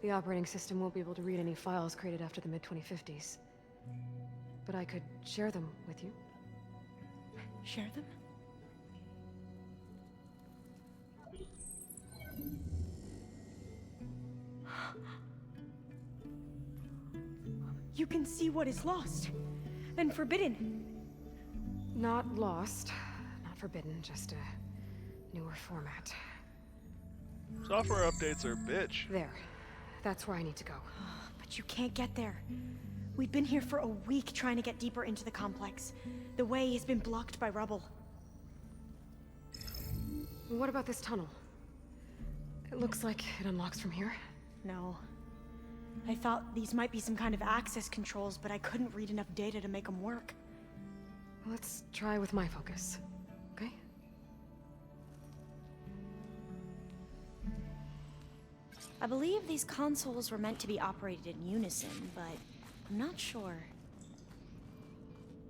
The operating system won't be able to read any files created after the mid-2050s. But I could share them with you. Share them? You can see what is lost and forbidden. Not lost, not forbidden, just a newer format. Software updates are a bitch. There. That's where I need to go. But you can't get there. We've been here for a week trying to get deeper into the complex. The way has been blocked by rubble. What about this tunnel? It looks like it unlocks from here. No. I thought these might be some kind of access controls, but I couldn't read enough data to make them work. Let's try with my focus, okay? I believe these consoles were meant to be operated in unison, but I'm not sure.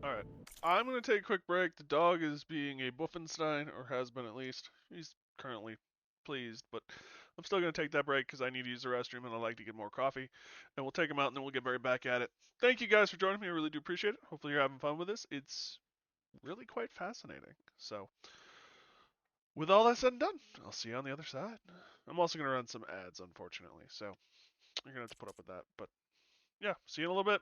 Alright. I'm going to take a quick break. The dog is being a Buffenstein, or has been at least. He's currently pleased, but I'm still going to take that break because I need to use the restroom and I'd like to get more coffee. And we'll take him out and then we'll get right back at it. Thank you guys for joining me. I really do appreciate it. Hopefully you're having fun with this. It's really quite fascinating. So, with all that said and done, I'll see you on the other side. I'm also going to run some ads, unfortunately. So, you're going to have to put up with that. But, yeah, see you in a little bit.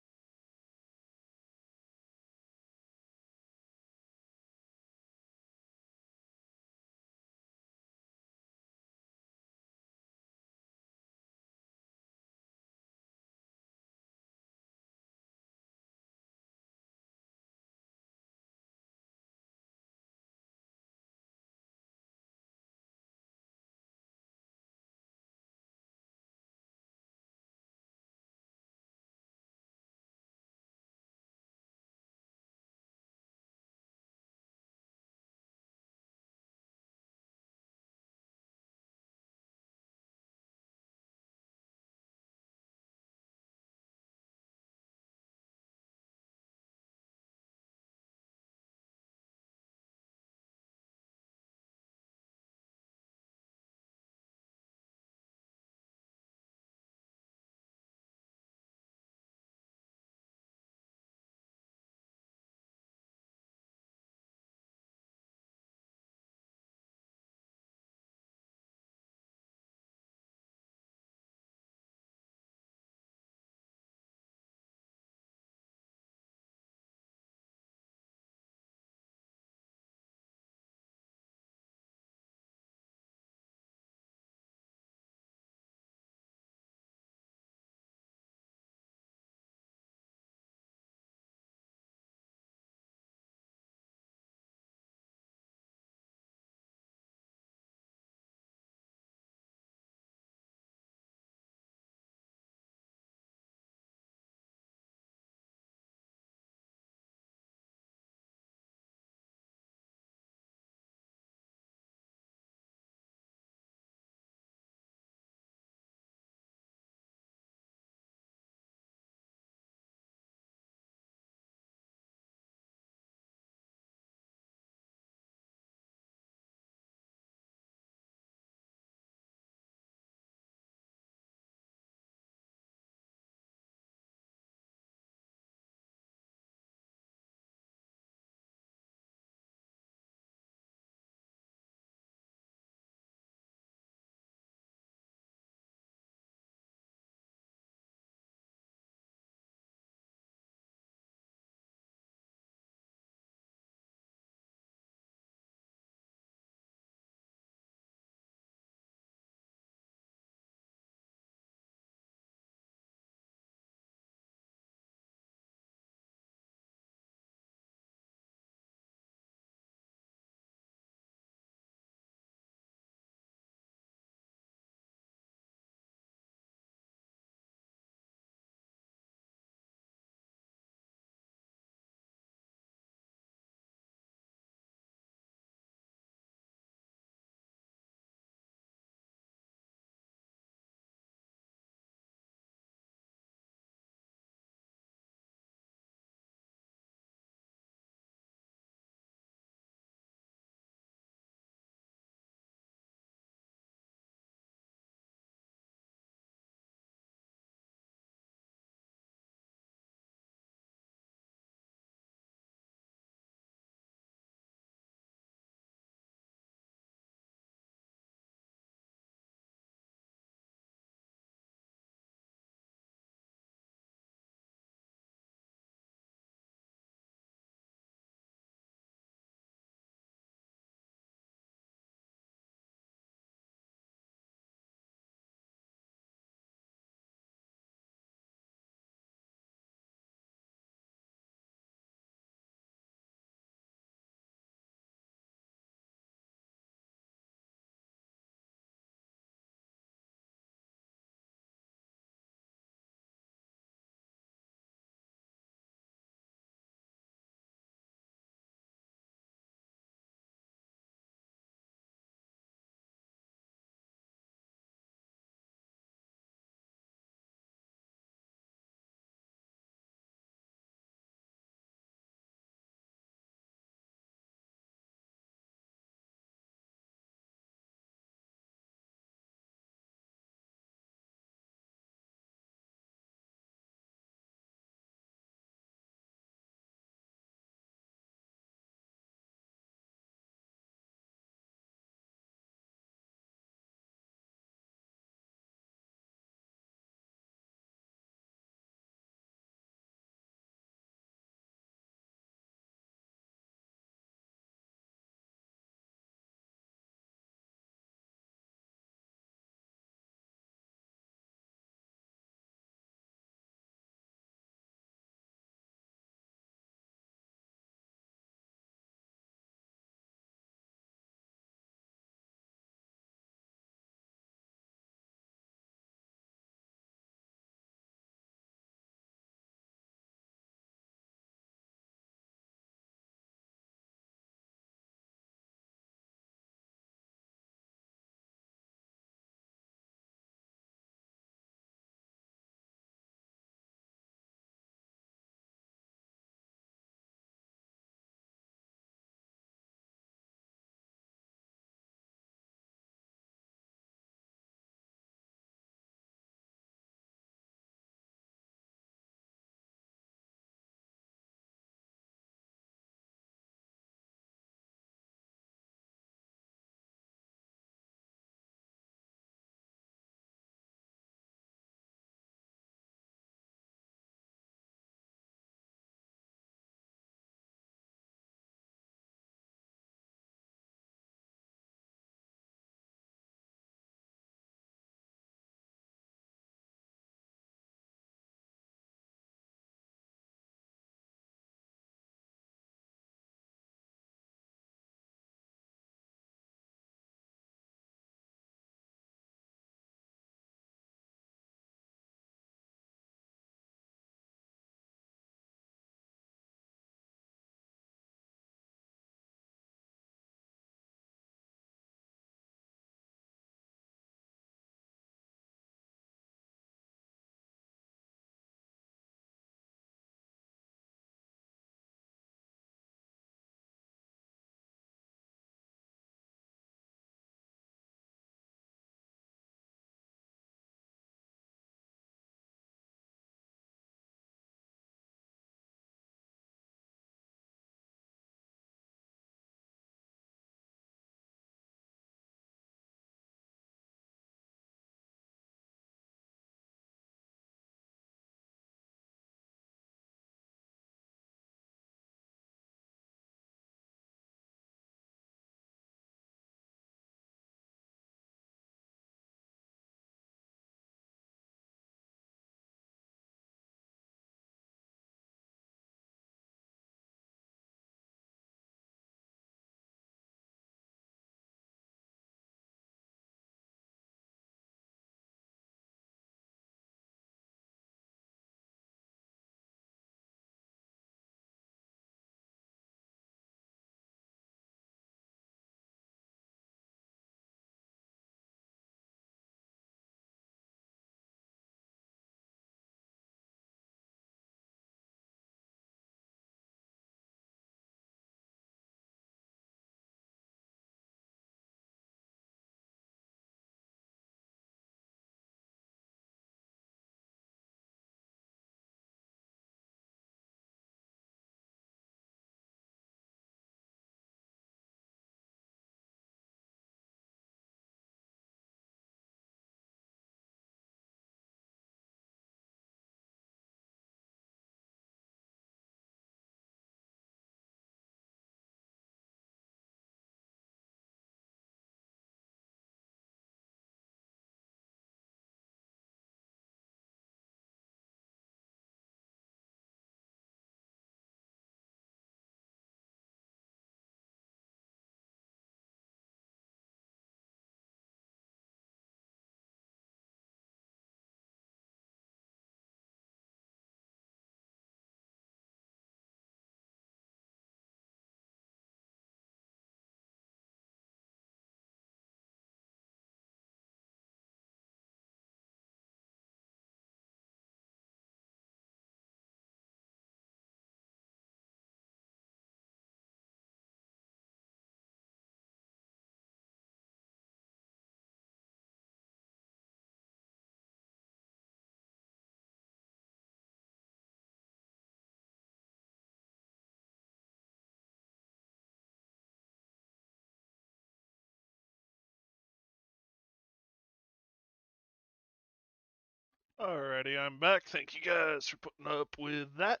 Alrighty, I'm back. Thank you guys for putting up with that.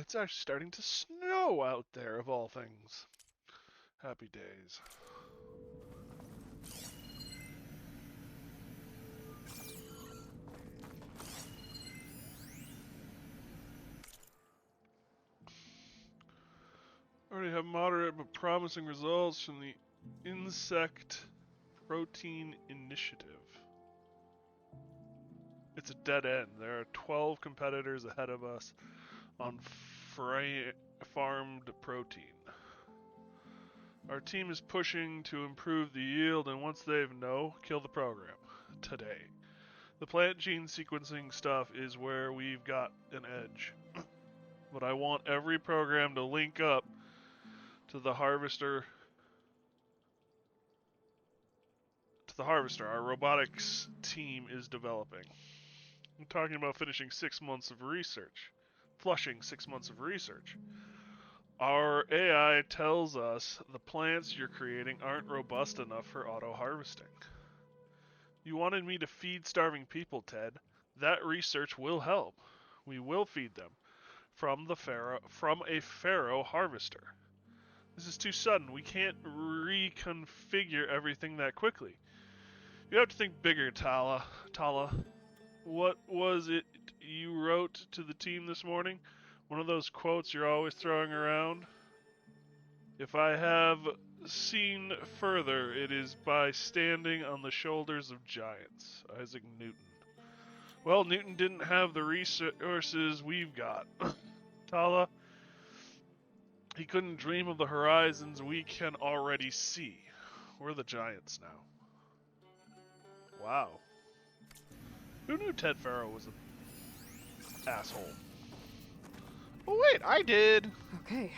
It's actually starting to snow out there, of all things. Happy days. Already have moderate but promising results from the Insect Protein Initiative. It's a dead end. There are 12 competitors ahead of us on farmed protein. Our team is pushing to improve the yield, and once they've kill the program. Today. The plant gene sequencing stuff is where we've got an edge. But I want every program to link up to the harvester. Our robotics team is developing. I'm talking about finishing 6 months of research. Flushing 6 months of research. Our AI tells us the plants you're creating aren't robust enough for auto-harvesting. You wanted me to feed starving people, Ted. That research will help. We will feed them from a Pharaoh harvester. This is too sudden. We can't reconfigure everything that quickly. You have to think bigger, Tala. What was it you wrote to the team this morning? One of those quotes you're always throwing around? If I have seen further, it is by standing on the shoulders of giants. Isaac Newton. Well, Newton didn't have the resources we've got. Tala, he couldn't dream of the horizons we can already see. We're the giants now. Wow. Who knew Ted Farrow was an asshole? Oh wait, I did! Okay,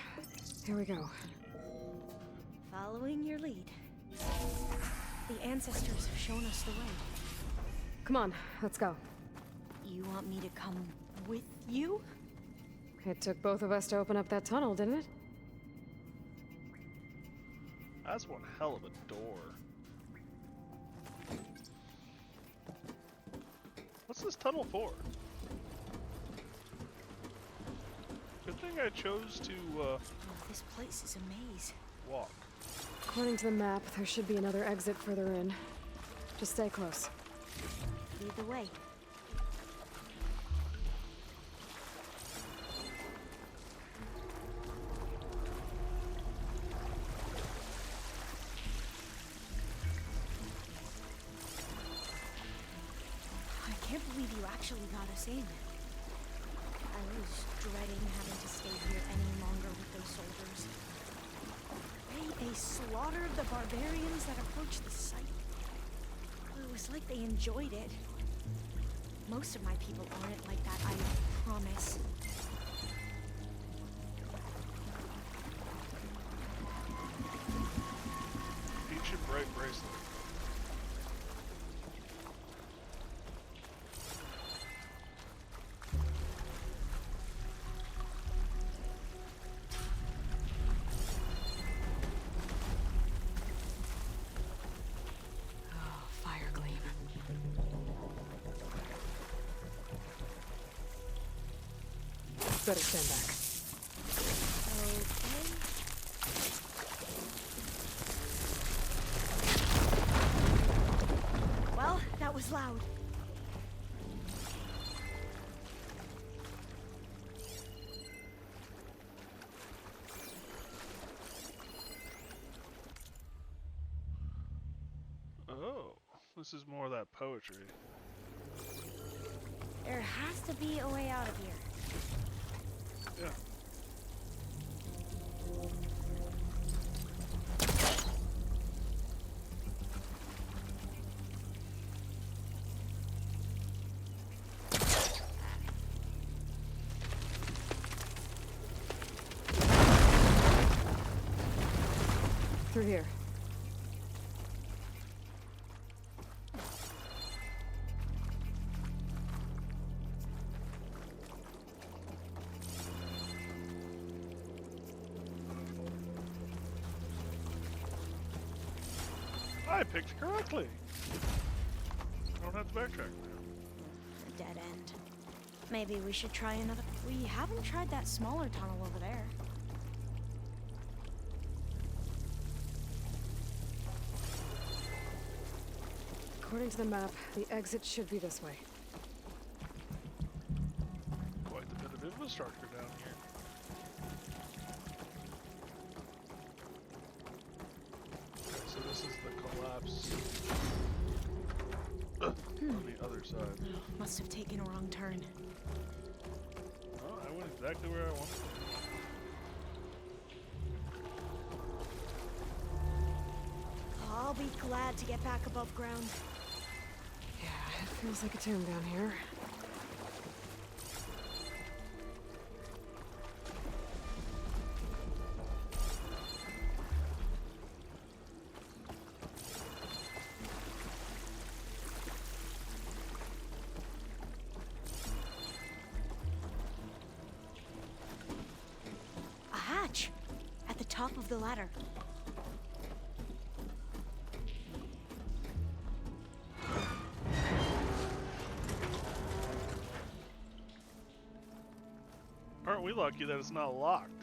here we go. Following your lead. The ancestors have shown us the way. Come on, let's go. You want me to come with you? It took both of us to open up that tunnel, didn't it? That's one hell of a door. What's this tunnel for? Good thing I chose to, This place is a maze. walk. According to the map, there should be another exit further in. Just stay close. Lead the way. I can't believe you actually got us in. I was dreading having to stay here any longer with those soldiers. They slaughtered the barbarians that approached the site. It was like they enjoyed it. Most of my people aren't like that, I promise. Ancient bright bracelet. Better stand back. Okay. Well, that was loud. Oh, this is more of that poetry. There has to be a way out of here. Yeah. Through here. I picked correctly. I don't have let's backtrack. A dead end. Maybe we should try another. We haven't tried that smaller tunnel over there. According to the map, the exit should be this way. Quite a bit of infrastructure down here. Okay, so this is the collapse on the other side. Must have taken a wrong turn. Oh, I went exactly where I wanted. I'll be glad to get back above ground. Yeah, it feels like a tomb down here. A hatch at the top of the ladder. Aren't we lucky that it's not locked?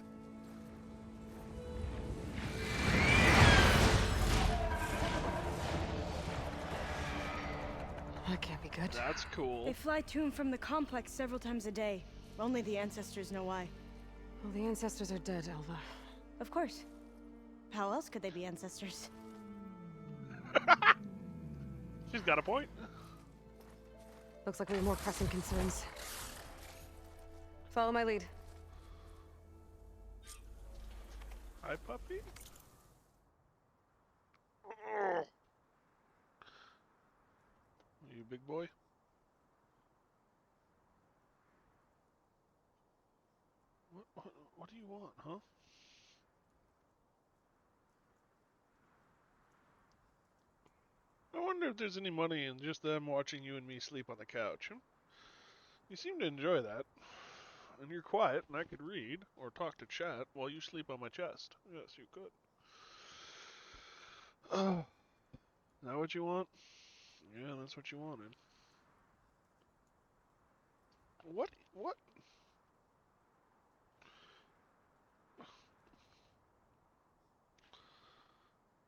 That can't be good. That's cool. They fly to and from the complex several times a day. Only the ancestors know why. Well, the ancestors are dead, Elva. Of course. How else could they be ancestors? She's got a point. Looks like we have more pressing concerns. Follow my lead. Hi, puppy. You big boy? What do you want, huh? I wonder if there's any money in just them watching you and me sleep on the couch. You seem to enjoy that. And you're quiet, and I could read or talk to chat while you sleep on my chest. Yes, you could. Is that what you want? Yeah, that's what you wanted. What?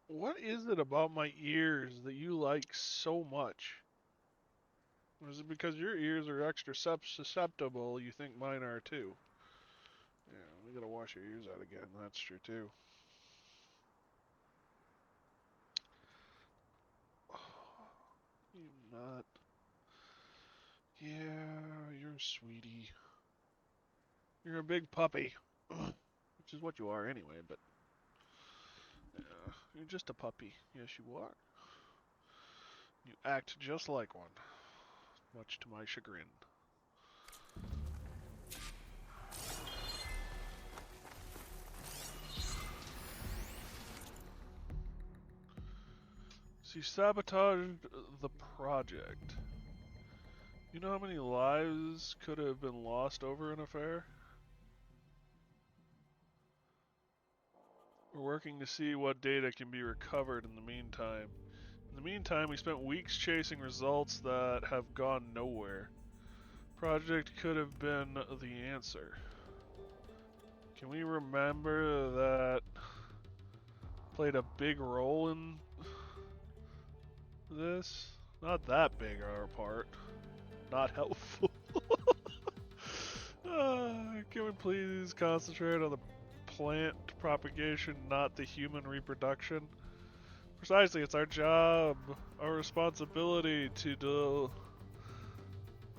What is it about my ears that you like so much? Or is it because your ears are extra susceptible, you think mine are too? Yeah, we gotta wash your ears out again, that's true too. You nut. Yeah, you're a sweetie. You're a big puppy. Which is what you are anyway, but... Yeah, you're just a puppy. Yes, you are. You act just like one. Much to my chagrin. So you sabotaged the project. You know how many lives could have been lost over an affair? We're working to see what data can be recovered in the meantime. In the meantime, we spent weeks chasing results that have gone nowhere. Project could have been the answer. Can we remember that played a big role in this? Not that big our part. Not helpful. Can we please concentrate on the plant propagation, not the human reproduction? Precisely, it's our job, our responsibility to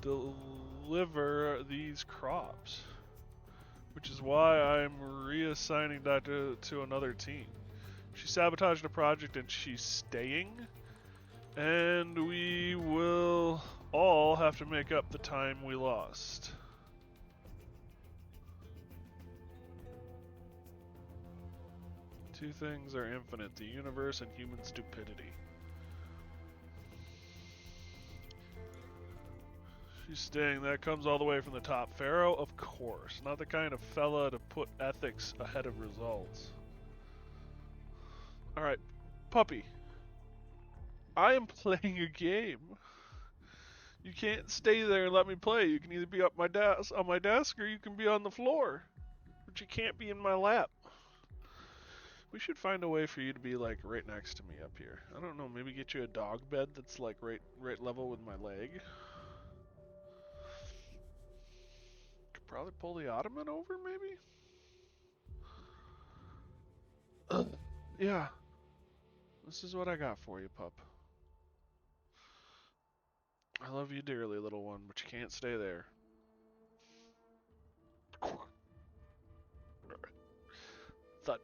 deliver these crops. Which is why I'm reassigning that to another team. She sabotaged the project and she's staying. And we will all have to make up the time we lost. Two things are infinite, the universe and human stupidity. She's staying, that comes all the way from the top. Pharaoh, of course. Not the kind of fella to put ethics ahead of results. Alright, puppy. I am playing a game. You can't stay there and let me play. You can either be up on my desk or you can be on the floor. But you can't be in my lap. We should find a way for you to be like right next to me up here. I don't know, maybe get you a dog bed that's like right level with my leg. Could probably pull the ottoman over maybe? Yeah. This is what I got for you, pup. I love you dearly, little one, but you can't stay there. Thud.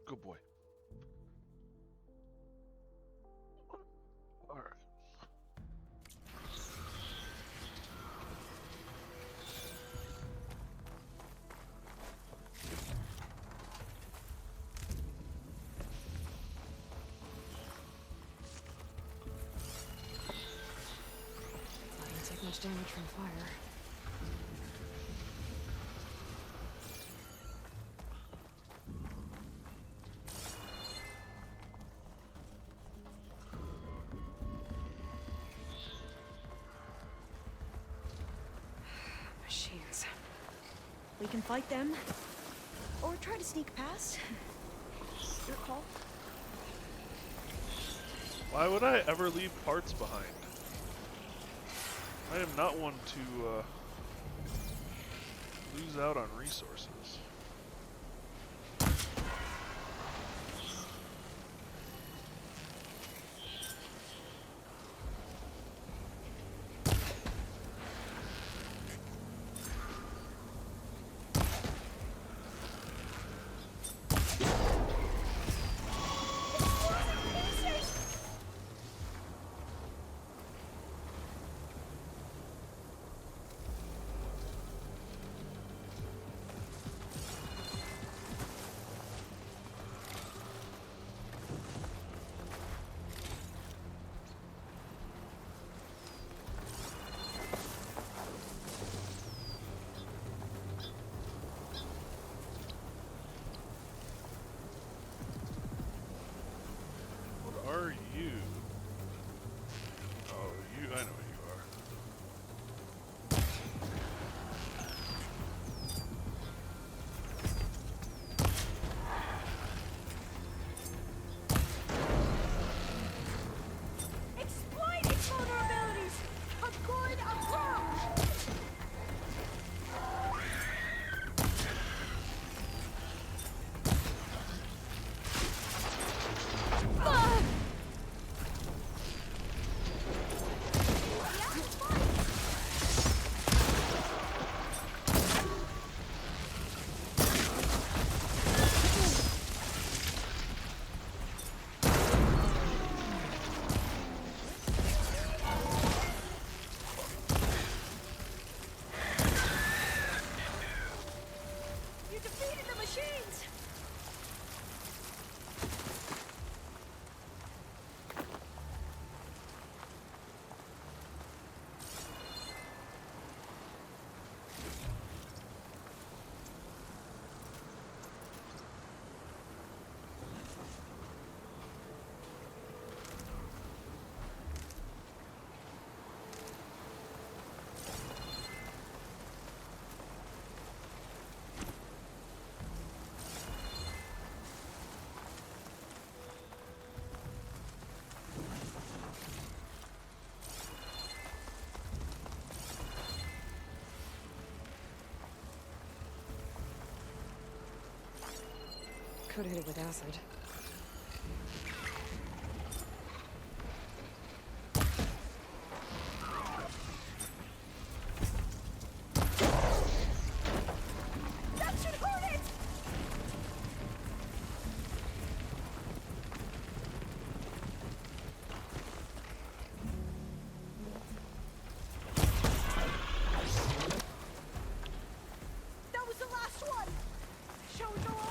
Good boy. Alright. Not gonna take much damage from fire. Machines. We can fight them, or try to sneak past. Your call. Why would I ever leave parts behind? I am not one to lose out on resources. What are you? Oh, I know who you are. Exploit its vulnerabilities! A good approach! You defeated the machines! Could hit it with acid. That should hurt it! That was the last one! Shall we go on?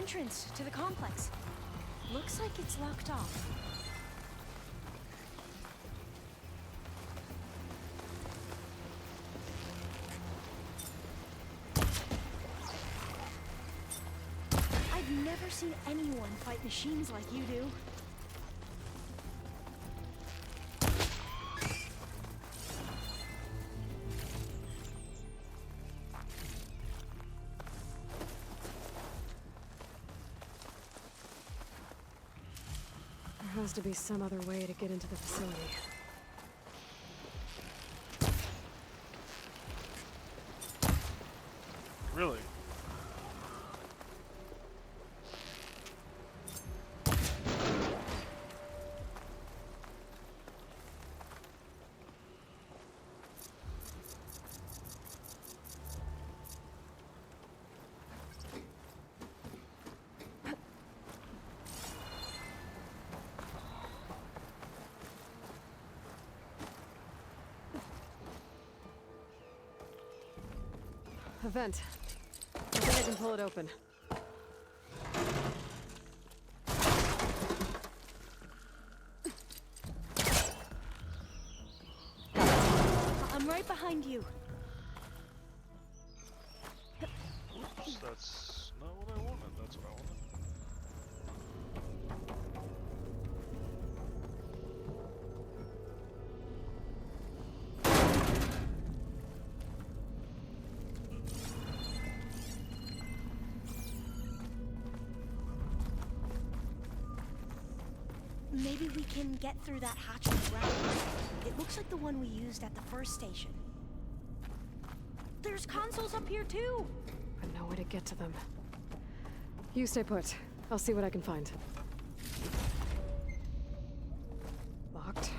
entrance to the complex. Looks like it's locked off. I've never seen anyone fight machines like you do. There has to be some other way to get into the facility. Really? A vent. I think I can pull it open. I'm right behind you. Oops, that's not what I wanted. That's what I wanted. Maybe we can get through that hatch on the ground. It looks like the one we used at the first station. There's consoles up here too! I know where to get to them. You stay put. I'll see what I can find. Locked.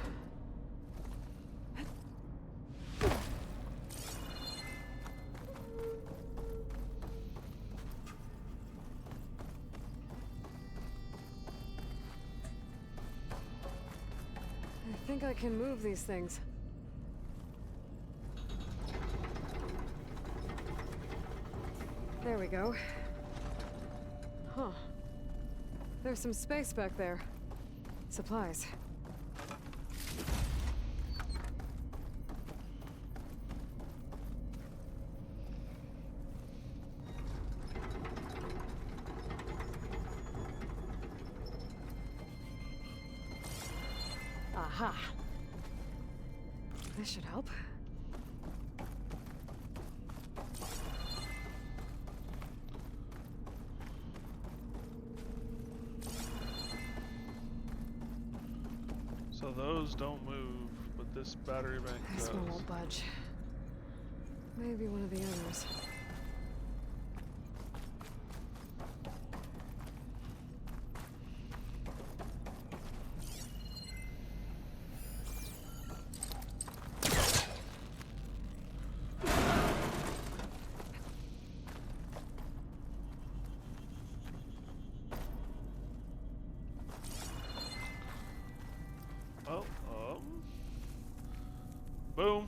I think I can move these things. There we go. Huh. There's some space back there. Supplies. Aha. This should help. So those don't move, but this battery bank This does. one won't budge. Maybe one of the others. Oh, boom.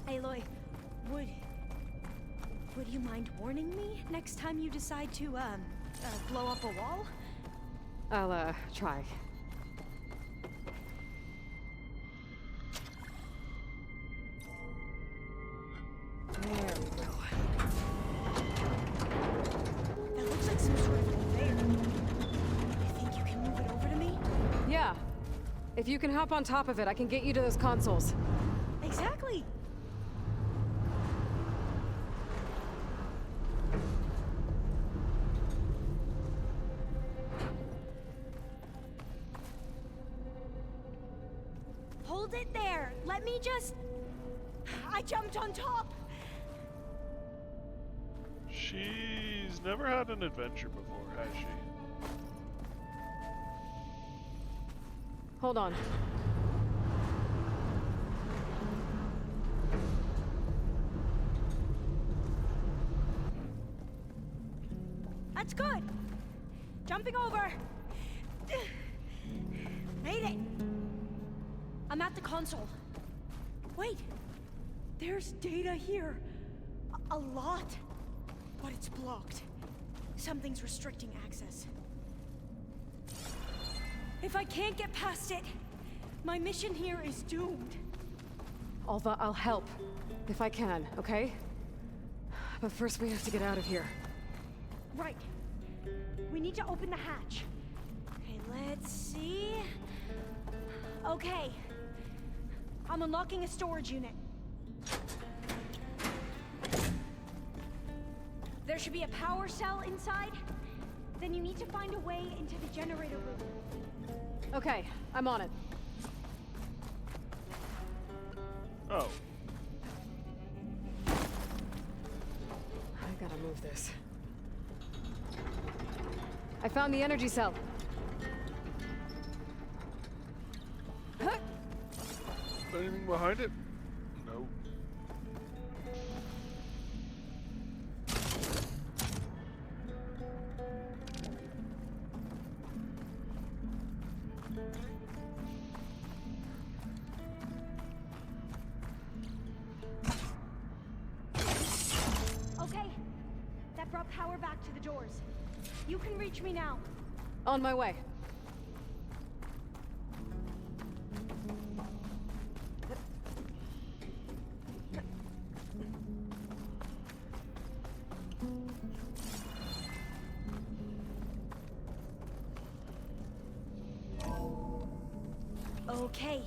Aloy, would you mind warning me next time you decide to, blow up a wall? I'll, try. There we go. That looks like some sort of conveyor. You think you can move it over to me? Yeah. If you can hop on top of it, I can get you to those consoles. Exactly! Hold it there! Let me just... I jumped on top! She's never had an adventure before, has she? Hold on. That's good! Jumping over! Made it! I'm at the console. Wait, there's data here. A lot. But it's blocked. Something's restricting access. If I can't get past it, my mission here is doomed. Alva, I'll help. If I can, okay? But first we have to get out of here. Right. We need to open the hatch. Okay, let's see. Okay. I'm unlocking a storage unit. There should be a power cell inside. Then you need to find a way into the generator room. Okay, I'm on it. Oh. I gotta move this. I found the energy cell. Huh. Anything behind it? No. Okay. That brought power back to the doors. You can reach me now. On my way. Okay.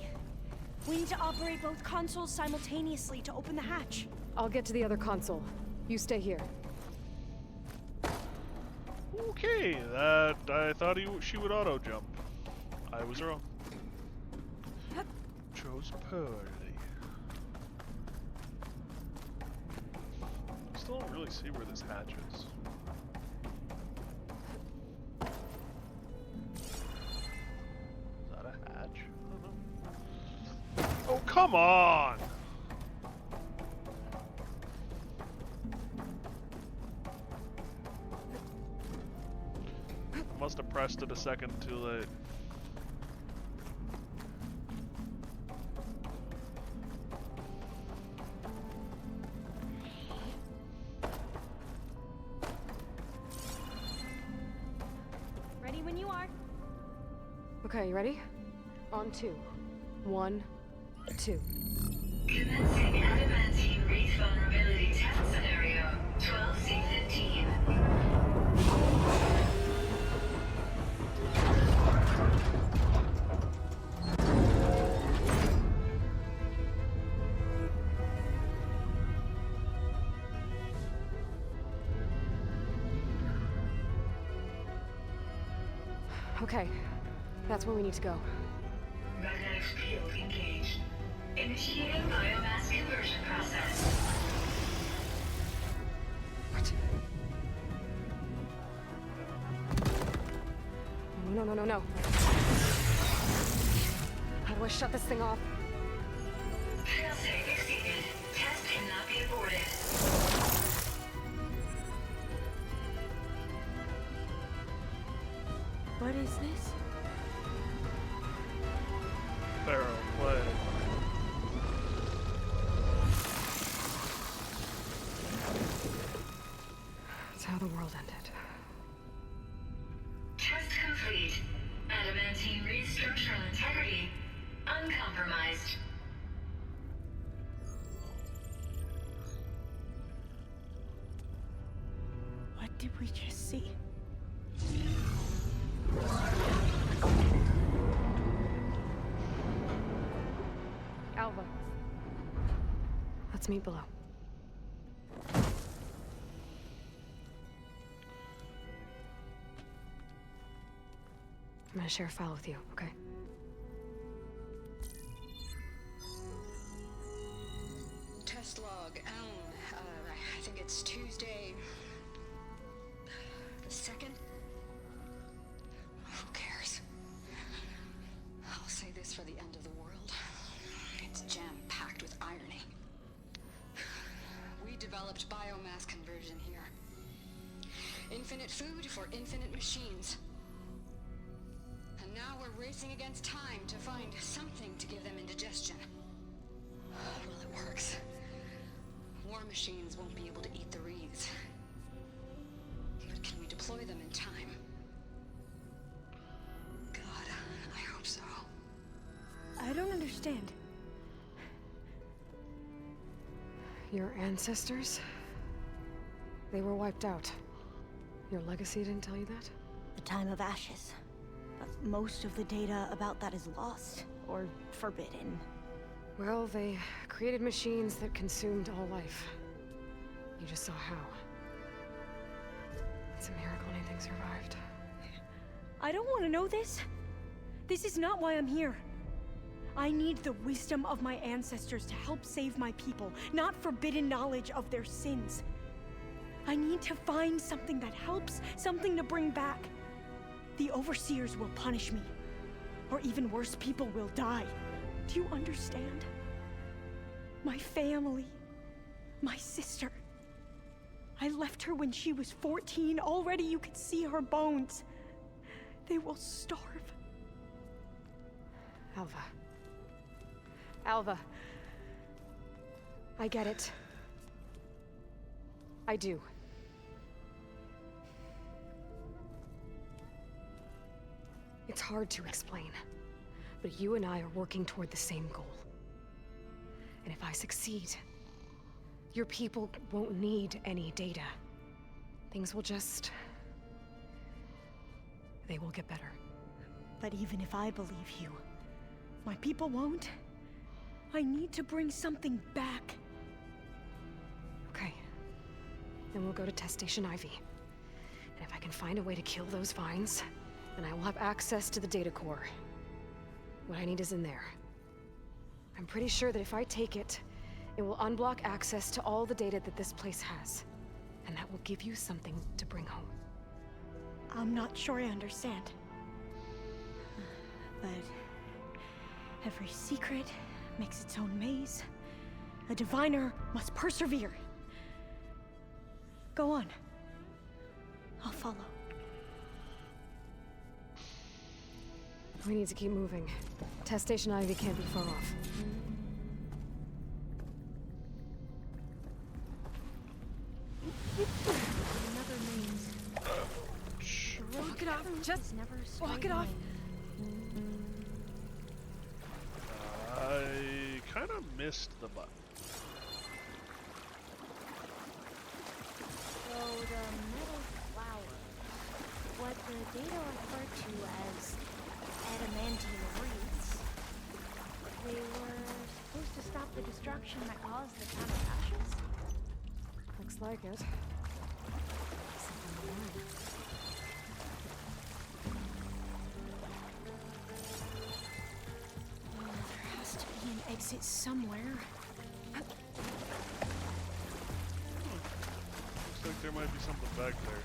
We need to operate both consoles simultaneously to open the hatch. I'll get to the other console. You stay here. Okay, that I thought she would auto jump. I was wrong. Chose poorly. Still don't really see where this hatch is. Is that a hatch? I don't know. Oh, come on! Must have pressed it a second too late. Ready when you are. Okay, you ready? On 2. 1, 2. Commencing adamantine wreath vulnerability test scenario 12C15. Okay, that's where we need to go. Magnetic field engaged. Initiating biomass conversion process. What? No, no, no, no, no. How do I shut this thing off? Failsafe exceeded. Test cannot be aborted. What is this? Barrel play. That's how the world ended. Test complete. Adamantine wreath structural integrity uncompromised. What did we just see? Alva. Let's meet below. I'm gonna share a file with you, okay? Test log, Elm. I think it's Tuesday the 2nd. Who cares? I'll say this for the end of the world. It's jam-packed with irony. We developed biomass conversion here. Infinite food for infinite machines. And now we're racing against time to find something to give them indigestion. Well, it works. War machines won't be able to eat the reeds. But can we deploy them in time? God, I hope so. I don't understand. Your ancestors? They were wiped out. Your legacy didn't tell you that? The time of ashes. But most of the data about that is lost or forbidden. Well, they created machines that consumed all life. You just saw how. It's a miracle anything survived. I don't want to know this. This is not why I'm here. I need the wisdom of my ancestors to help save my people, not forbidden knowledge of their sins. I need to find something that helps, something to bring back. The overseers will punish me. Or even worse, people will die. Do you understand? My family. My sister. I left her when she was 14. Already you could see her bones. They will starve. Alva. Alva. I get it. I do. It's hard to explain, but you and I are working toward the same goal. And if I succeed, your people won't need any data. Things will just... they will get better. But even if I believe you, my people won't. I need to bring something back. Okay. Then we'll go to Test Station Ivy. And if I can find a way to kill those vines, then I will have access to the data core. What I need is in there. I'm pretty sure that if I take it, it will unblock access to all the data that this place has. And that will give you something to bring home. I'm not sure I understand. But every secret makes its own maze. A diviner must persevere. Go on. I'll follow. We need to keep moving. Test Station Ivy can't be far off. Another maze. Walk it off. Just walk it off. I kind of missed the button. So the metal flower, what the data refer to as adamantine wreaths, they were supposed to stop the destruction that caused the time of ashes? Looks like it. There has to be an exit somewhere. Looks like there might be something back there.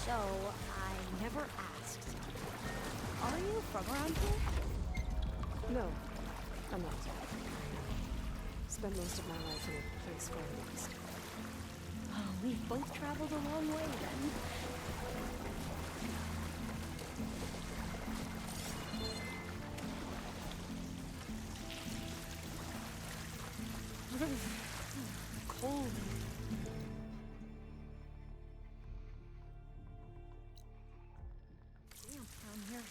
So, I never asked. Are you from around here? No, I'm not. Spent most of my life in a place far west. Oh, we've both traveled a long way then. Cold. Damn, down here.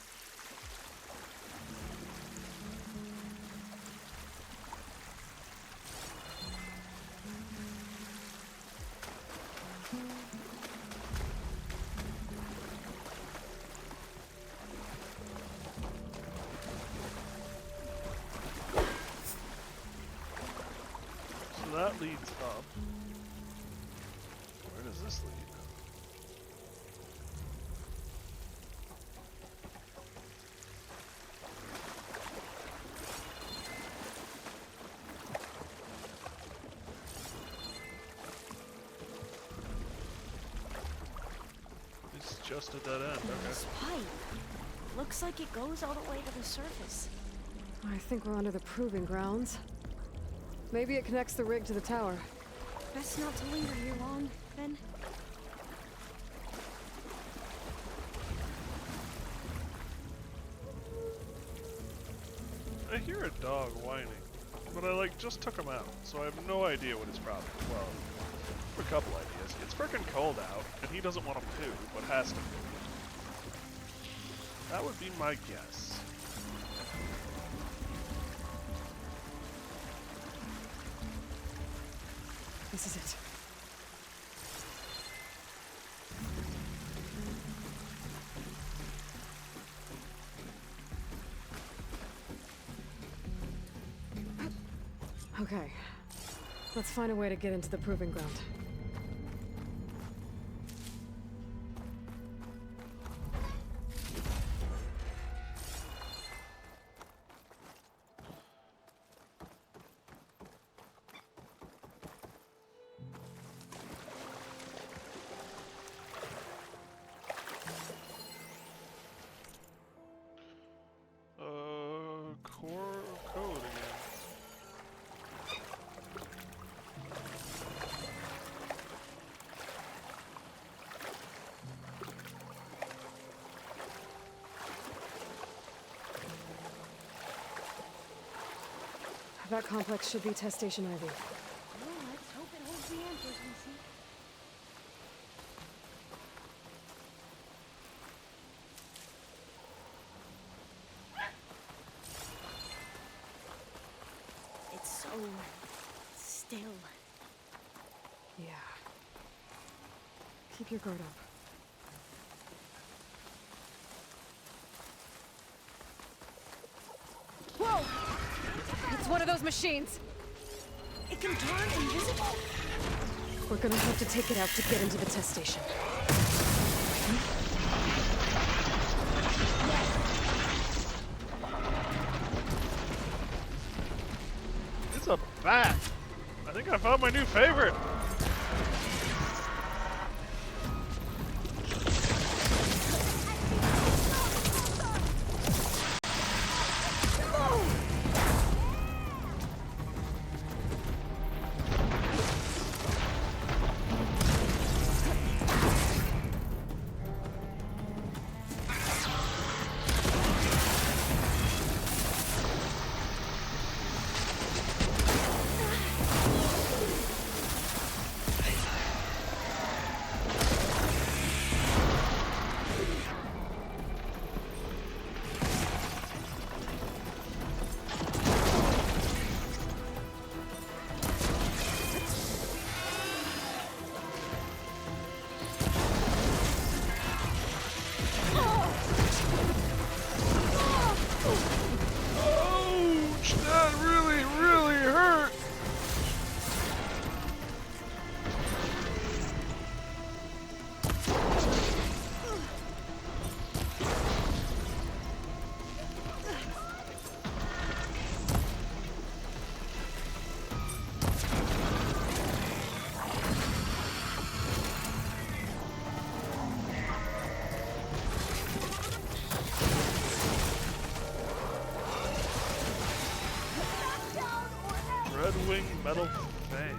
So that leads up. Where does this lead? It's just a dead end, okay. This pipe. Looks like it goes all the way to the surface. I think we're under the proving grounds. Maybe it connects the rig to the tower. Best not to linger here long, then. I hear a dog whining, but I just took him out, so I have no idea what his problem is. Well, I have a couple ideas. It's frickin' cold out, and he doesn't want to poo, but has to poo. That would be my guess. This is it. Okay. Let's find a way to get into the proving ground. Core code again. That complex should be test station Ivy. Well, let's hope it holds the answers we seek. It's so still. Yeah. Keep your guard up. Whoa! It's one of those machines! It can turn invisible? We're gonna have to take it out to get into the test station. It's a bat! I think I found my new favorite! Ouch! That really, really hurt! Red Wing Metal Fang.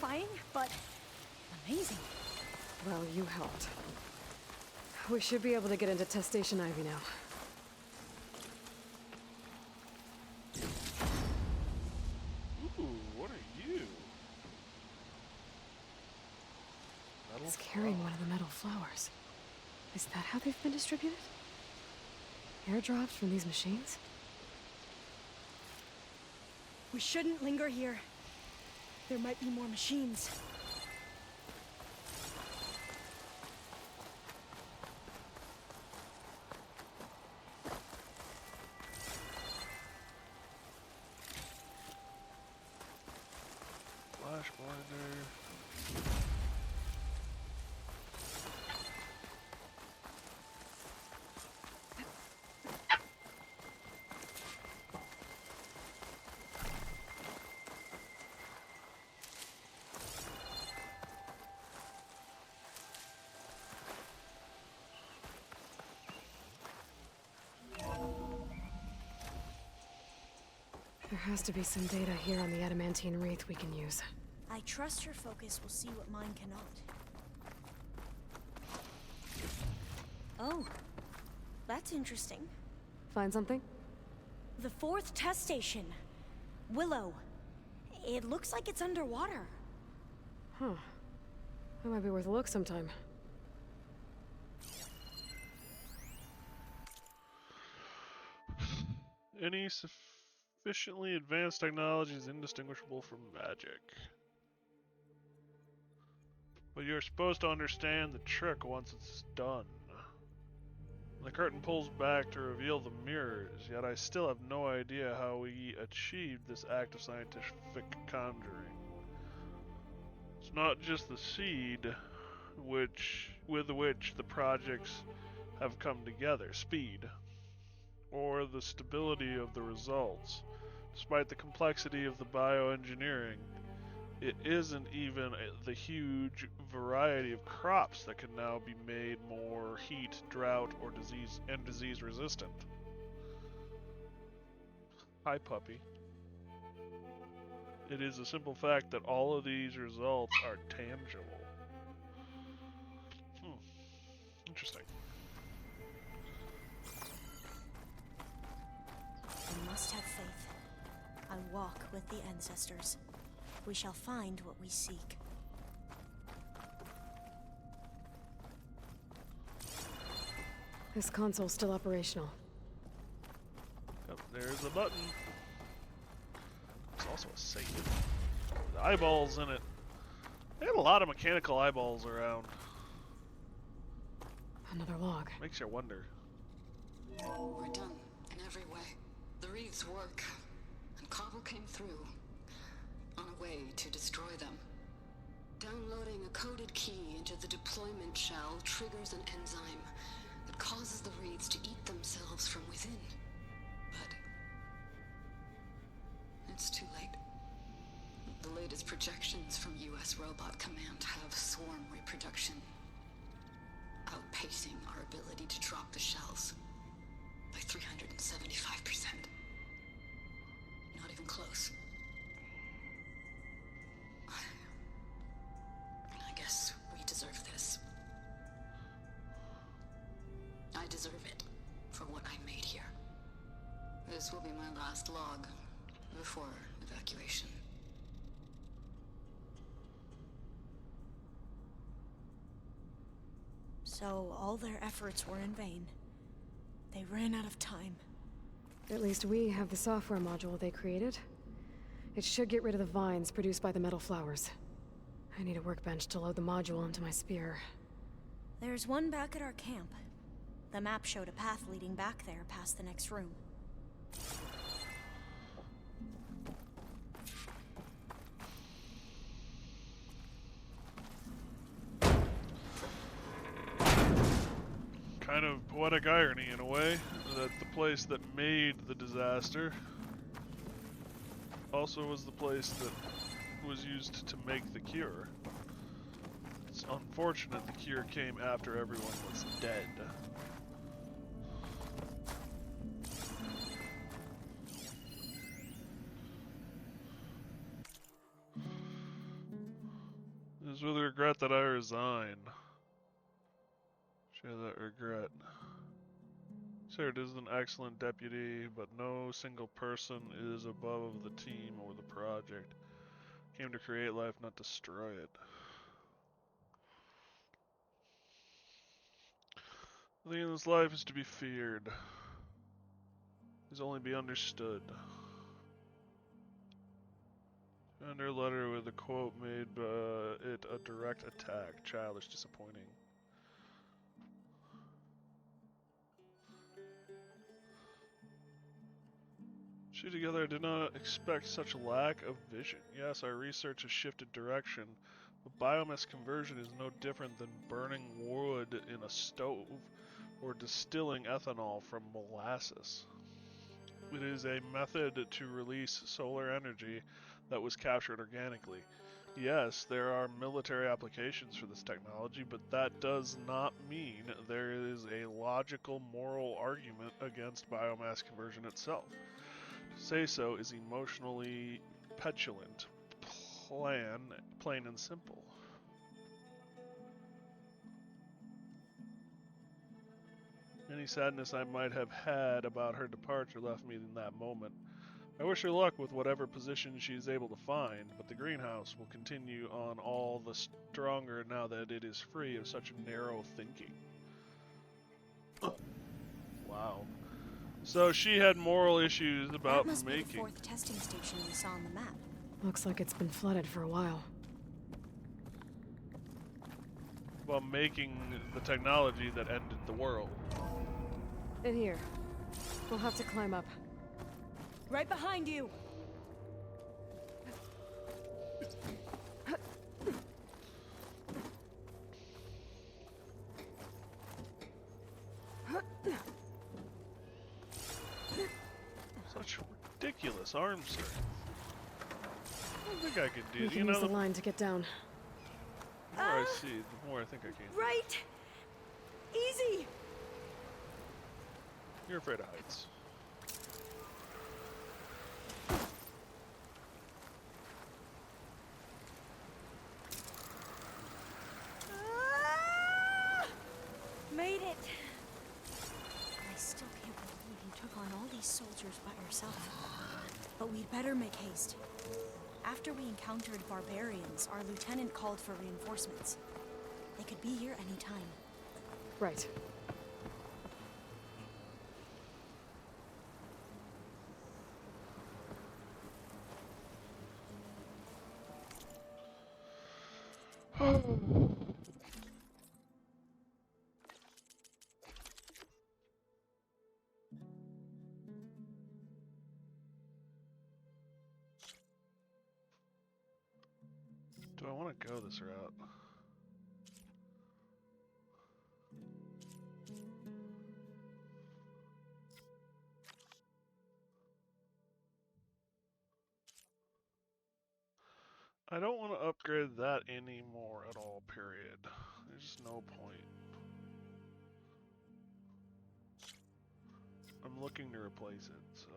terrifying, but amazing. Well, you helped. We should be able to get into Test Station Ivy now. Ooh, what are you? Metal It's carrying one of the metal flowers. Is that how they've been distributed? Airdrops from these machines? We shouldn't linger here. There might be more machines. Flash blinder. There has to be some data here on the adamantine wreath we can use. I trust your focus will see what mine cannot. Oh, that's interesting. Find something? The 4th test station. Willow. It looks like it's underwater. Huh. That might be worth a look sometime. Any sufficiently advanced technology is indistinguishable from magic. But you're supposed to understand the trick once it's done. The curtain pulls back to reveal the mirrors, yet I still have no idea how we achieved this act of scientific conjuring. It's not just the seed with which the projects have come together, speed, or the stability of the results. Despite the complexity of the bioengineering, it isn't even the huge variety of crops that can now be made more heat, drought, or disease resistant. Hi, puppy. It is a simple fact that all of these results are tangible. Interesting. We must have faith. I walk with the ancestors. We shall find what we seek. This console's still operational. Yep, there's a button. There's also a save. The eyeballs in it. They had a lot of mechanical eyeballs around. Another log. Makes you wonder. We're done in every way. The wreaths work, and Cobble came through on a way to destroy them. Downloading a coded key into the deployment shell triggers an enzyme that causes the wreaths to eat themselves from within. But it's too late. The latest projections from US Robot Command have swarm reproduction, outpacing our ability to drop the shells by 375%. Not even close. I guess we deserve this. I deserve it for what I made here. This will be my last log before evacuation. So all their efforts were in vain. They ran out of time. At least we have the software module they created. It should get rid of the vines produced by the metal flowers. I need a workbench to load the module onto my spear. There's one back at our camp. The map showed a path leading back there past the next room. Kind of poetic irony in a way, that the place that made the disaster also was the place that was used to make the cure. It's unfortunate the cure came after everyone was dead. It is with regret that I resign. Share that regret. Sarah is an excellent deputy, but no single person is above the team or the project. Came to create life, not destroy it. Nothing in this life is to be feared. Is only be understood. And her letter with a quote made it a direct attack. Childish, disappointing. She together, I did not expect such lack of vision. Yes, our research has shifted direction, but biomass conversion is no different than burning wood in a stove or distilling ethanol from molasses. It is a method to release solar energy that was captured organically. Yes, there are military applications for this technology, but that does not mean there is a logical moral argument against biomass conversion itself. To say so is emotionally petulant, plain and simple. Any sadness I might have had about her departure left me in that moment. I wish her luck with whatever position she is able to find, but the greenhouse will continue on all the stronger now that it is free of such narrow thinking. Wow. So she had moral issues about That must be the making... fourth testing station we saw on the map. Looks like it's been flooded for a while. About making the technology that ended the world. In here. We'll have to climb up. Right behind you! Such ridiculous arm strength. I don't think I can do You it. can use the line to get down. The more I see, the more I think I can. Right! Easy! You're afraid of heights. Made it! I still can't believe you took on all these soldiers by yourself. But we'd better make haste. After we encountered barbarians, our lieutenant called for reinforcements. They could be here any time. Right. Do I want to go this route? I don't want to upgrade that anymore at all, period. There's just no point. I'm looking to replace it, so...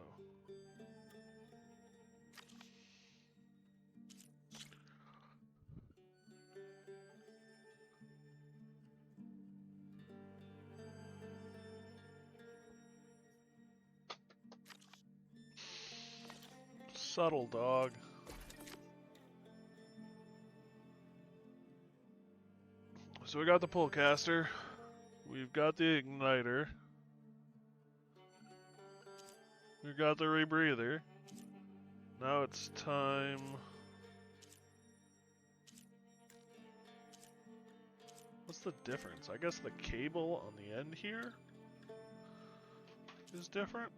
Subtle, dog. So we got the pullcaster. We've got the igniter. We've got the rebreather. Now it's time... What's the difference? I guess the cable on the end here is different.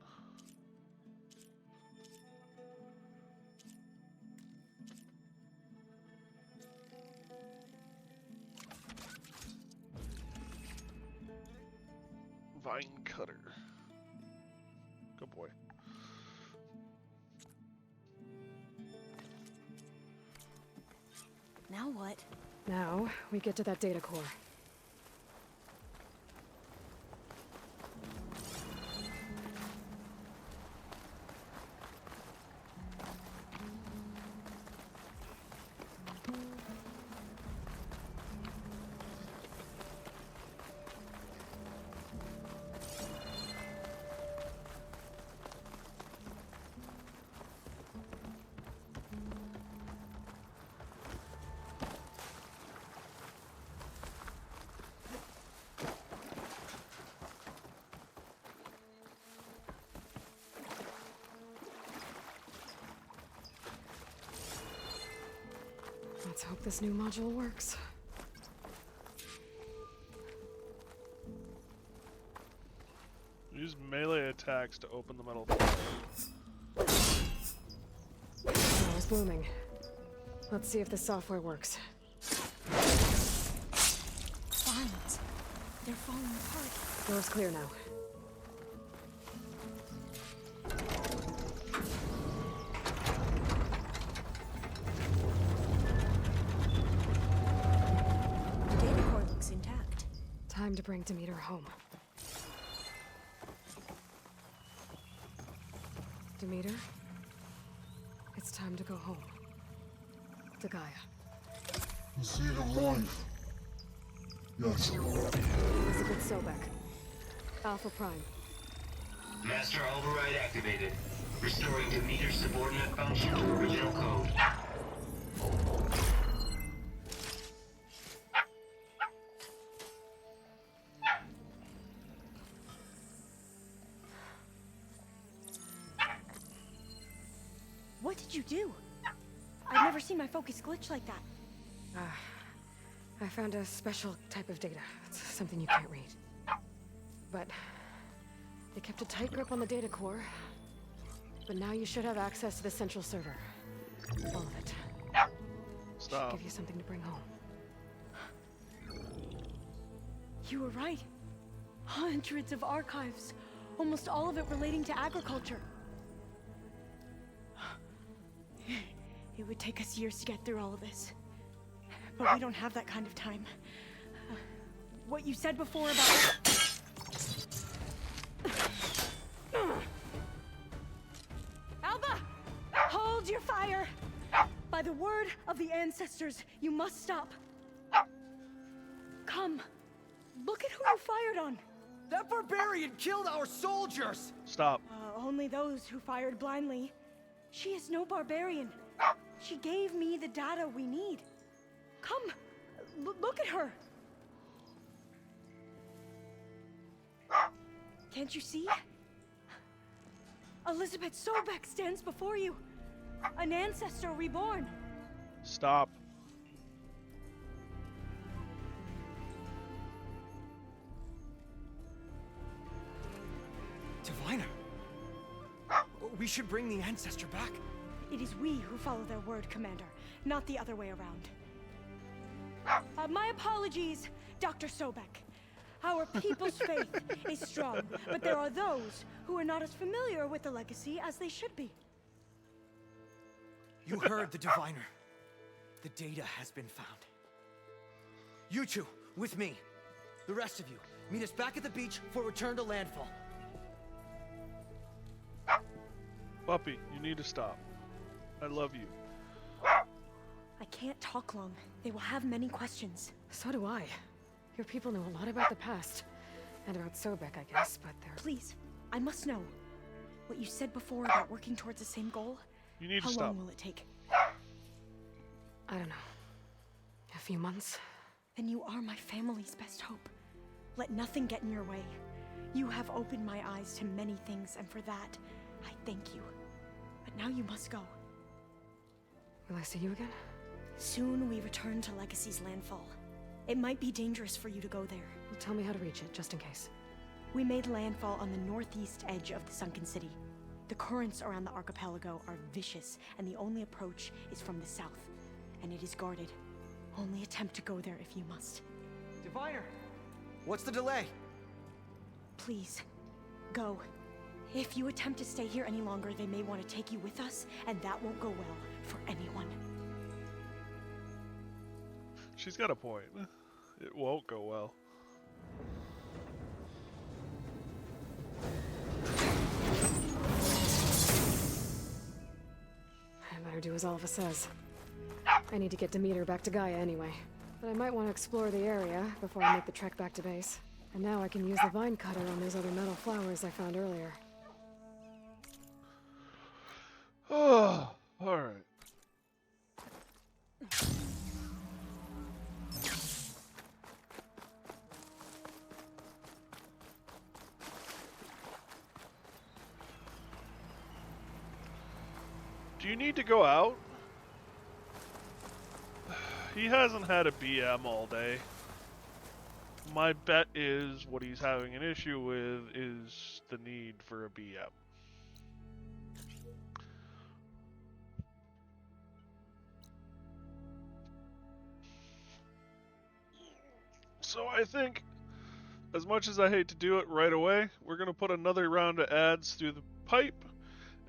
Vine cutter. Good boy. Now what? Now, we get to that data core. hope this new module works. Use melee attacks to open the metal. Power's blooming. Let's see if the software works. Vines. They're falling apart. Door's clear now. The data core looks intact. Time to bring Demeter home. Demeter, it's time to go home. To Gaia. The seed of life. Yes. Elizabeth Sobek. Alpha Prime. Master override activated. Restoring Demeter's subordinate function to original code. What did you do? I've never seen my focus glitch like that. I found a special type of data. It's something you can't read. But they kept a tight grip on the data core. But now you should have access to the central server. All of it. Stop. Should give you something to bring home. You were right. Hundreds of archives. Almost all of it relating to agriculture. It would take us years to get through all of this. But we don't have that kind of time. What you said before about... Alba! Hold your fire! By the word of the ancestors, you must stop. Come. Look at who you fired on. That barbarian killed our soldiers! Stop. Only those who fired blindly. She is no barbarian. She gave me the data we need. Come, look at her. Can't you see? Elizabeth Sobek stands before you. An ancestor reborn. Stop. Diviner. We should bring the ancestor back. It is we who follow their word, Commander, not the other way around. My apologies, Dr. Sobek. Our people's faith is strong, but there are those who are not as familiar with the legacy as they should be. You heard the diviner. The data has been found. You two, with me. The rest of you, meet us back at the beach for return to landfall. Puppy, you need to stop. I love you. I can't talk long. They will have many questions. So do I. Your people know a lot about the past. And about Sobek, I guess, but they're... Please, I must know. What you said before about working towards the same goal? You need to How stop. long will it take? I don't know. A few months? Then you are my family's best hope. Let nothing get in your way. You have opened my eyes to many things, and for that, I thank you. But now you must go. Will I see you again? Soon we return to Legacy's landfall. It might be dangerous for you to go there. Well, tell me how to reach it, just in case. We made landfall on the northeast edge of the sunken city. The currents around the archipelago are vicious, and the only approach is from the south. And it is guarded. Only attempt to go there if you must. Diviner! What's the delay? Please, go. If you attempt to stay here any longer, they may want to take you with us, and that won't go well for anyone. She's got a point. It won't go well. I better do as Alva says. I need to get Demeter back to Gaia anyway. But I might want to explore the area before I make the trek back to base. And now I can use the vine cutter on those other metal flowers I found earlier. Oh, alright. Do you need to go out? he hasn't had a BM all day. My bet is what he's having an issue with is the need for a BM. So I think, as much as I hate to do it right away, we're going to put another round of ads through the pipe,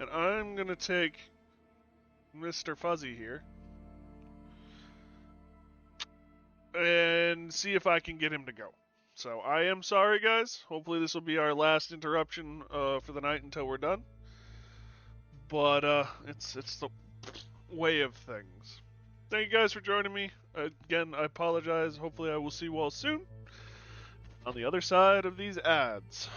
and I'm going to take Mr. Fuzzy here and see if I can get him to go. So I am sorry, guys. Hopefully this will be our last interruption for the night until we're done. But it's the way of things. Thank you guys for joining me. Again, I apologize. Hopefully I will see you all soon on the other side of these ads.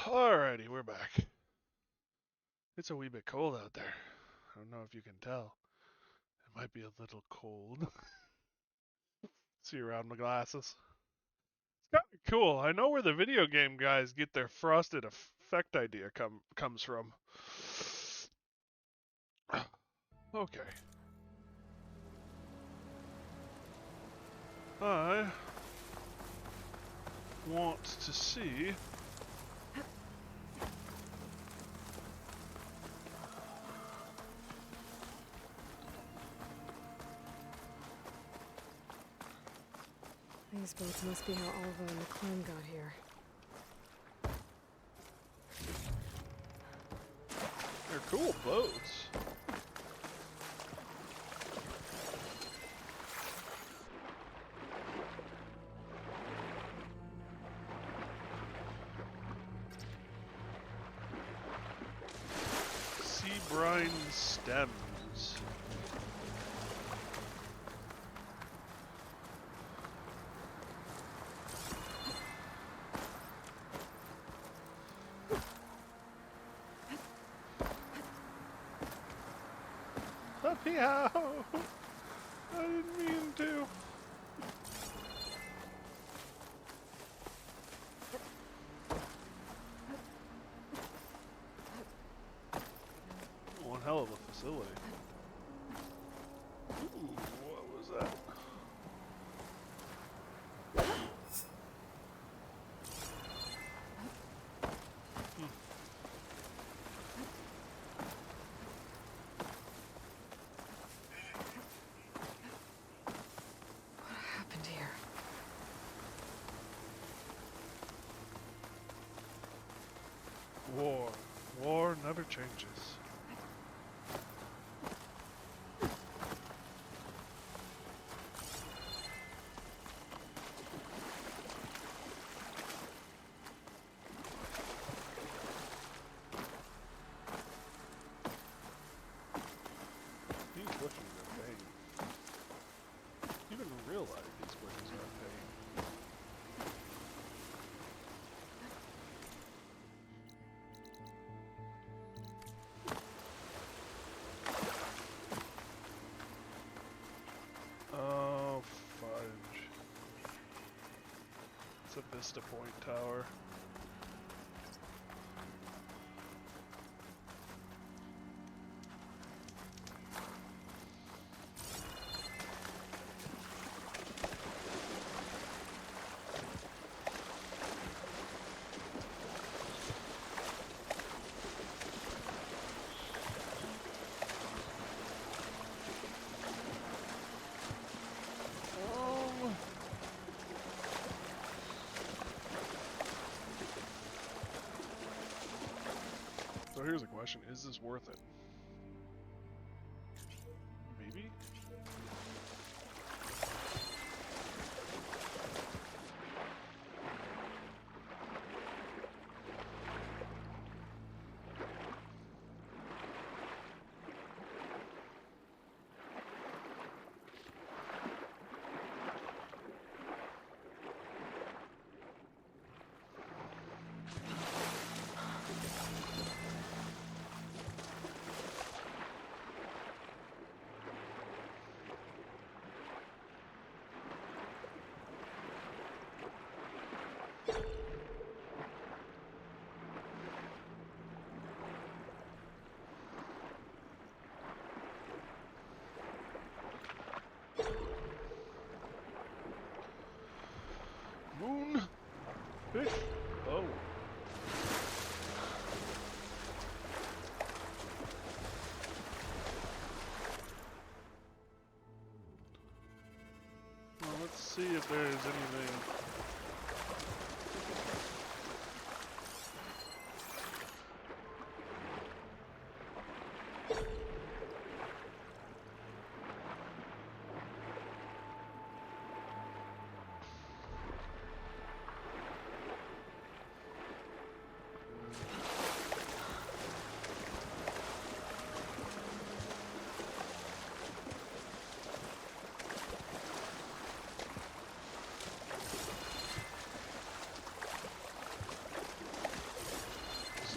Alrighty, we're back. It's a wee bit cold out there. I don't know if you can tell. It might be a little cold. See around my glasses. It's kind of cool. I know where the video game guys get their frosted effect idea comes from. Okay. I want to see These boats must be how Alva and the clone got here. they're cool boats. Sea brine stems. Meow! I didn't mean to. One hell of a facility. Ooh, what was that? What happened here? War. War never changes. These bushes are pain. Even in real life, these bushes are pain. Oh, fudge. It's a Vista Point tower. So here's a question, is this worth it? Maybe? Moon? Fish? Oh. Well, let's see if there's anything.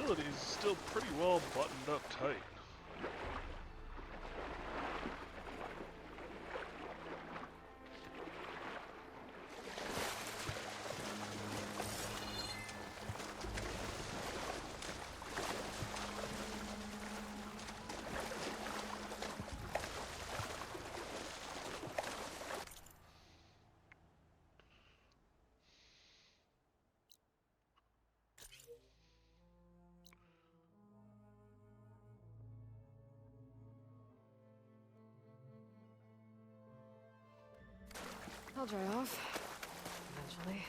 facility is still pretty well buttoned up tight. I'll dry off. Eventually.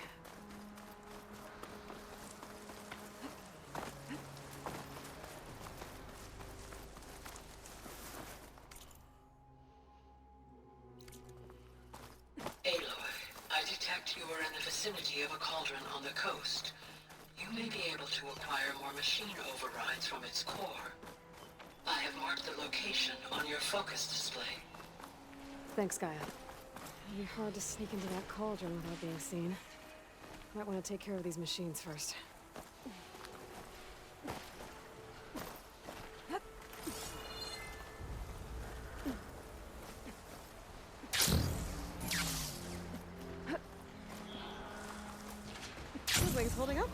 Aloy, I detect you are in the vicinity of a cauldron on the coast. You may be able to acquire more machine overrides from its core. I have marked the location on your focus display. Thanks, Gaia. It'll be hard to sneak into that cauldron without being seen. Might want to take care of these machines first. Those wings holding up?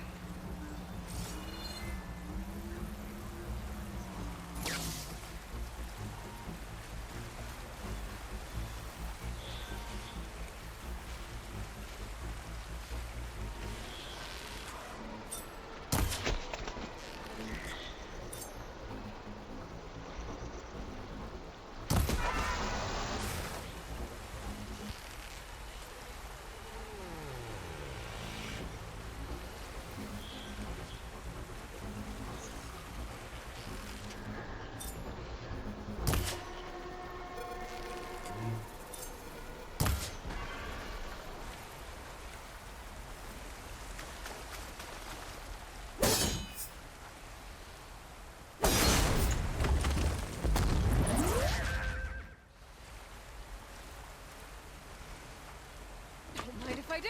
Don't mind if I do.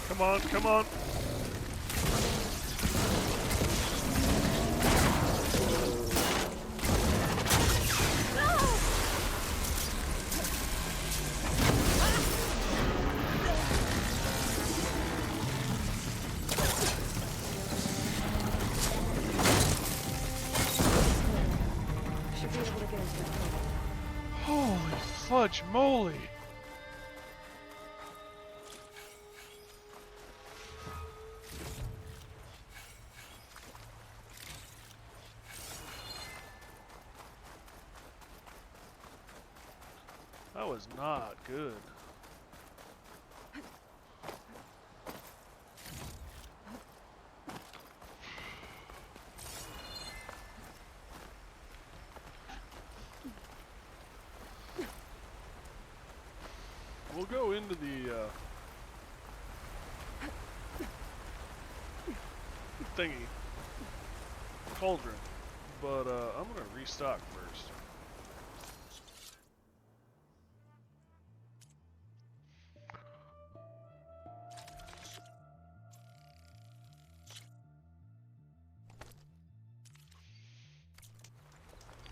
Come on, come on. Holy fudge moly! That was not good. We'll go into the thingy, cauldron, but I'm gonna restock first.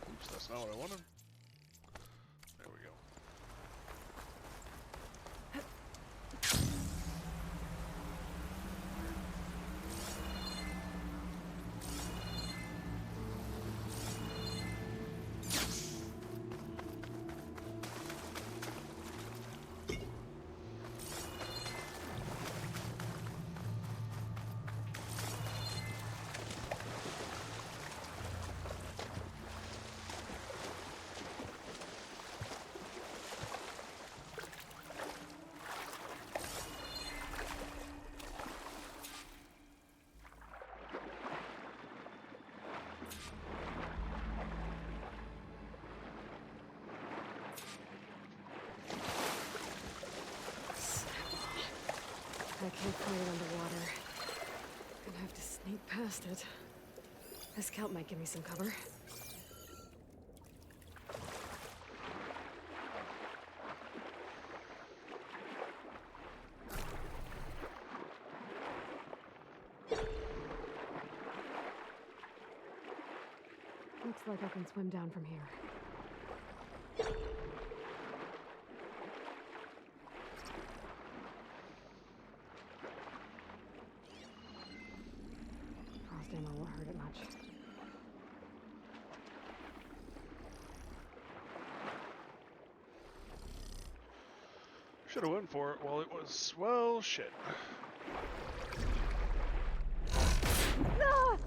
Oops, that's not what I wanted. There we go. I can't clear it underwater. Gonna have to sneak past it. This kelp might give me some cover. Looks like I can swim down from here. Frost ammo won't hurt it much. Should have went for it while it was, well, shit. Ah!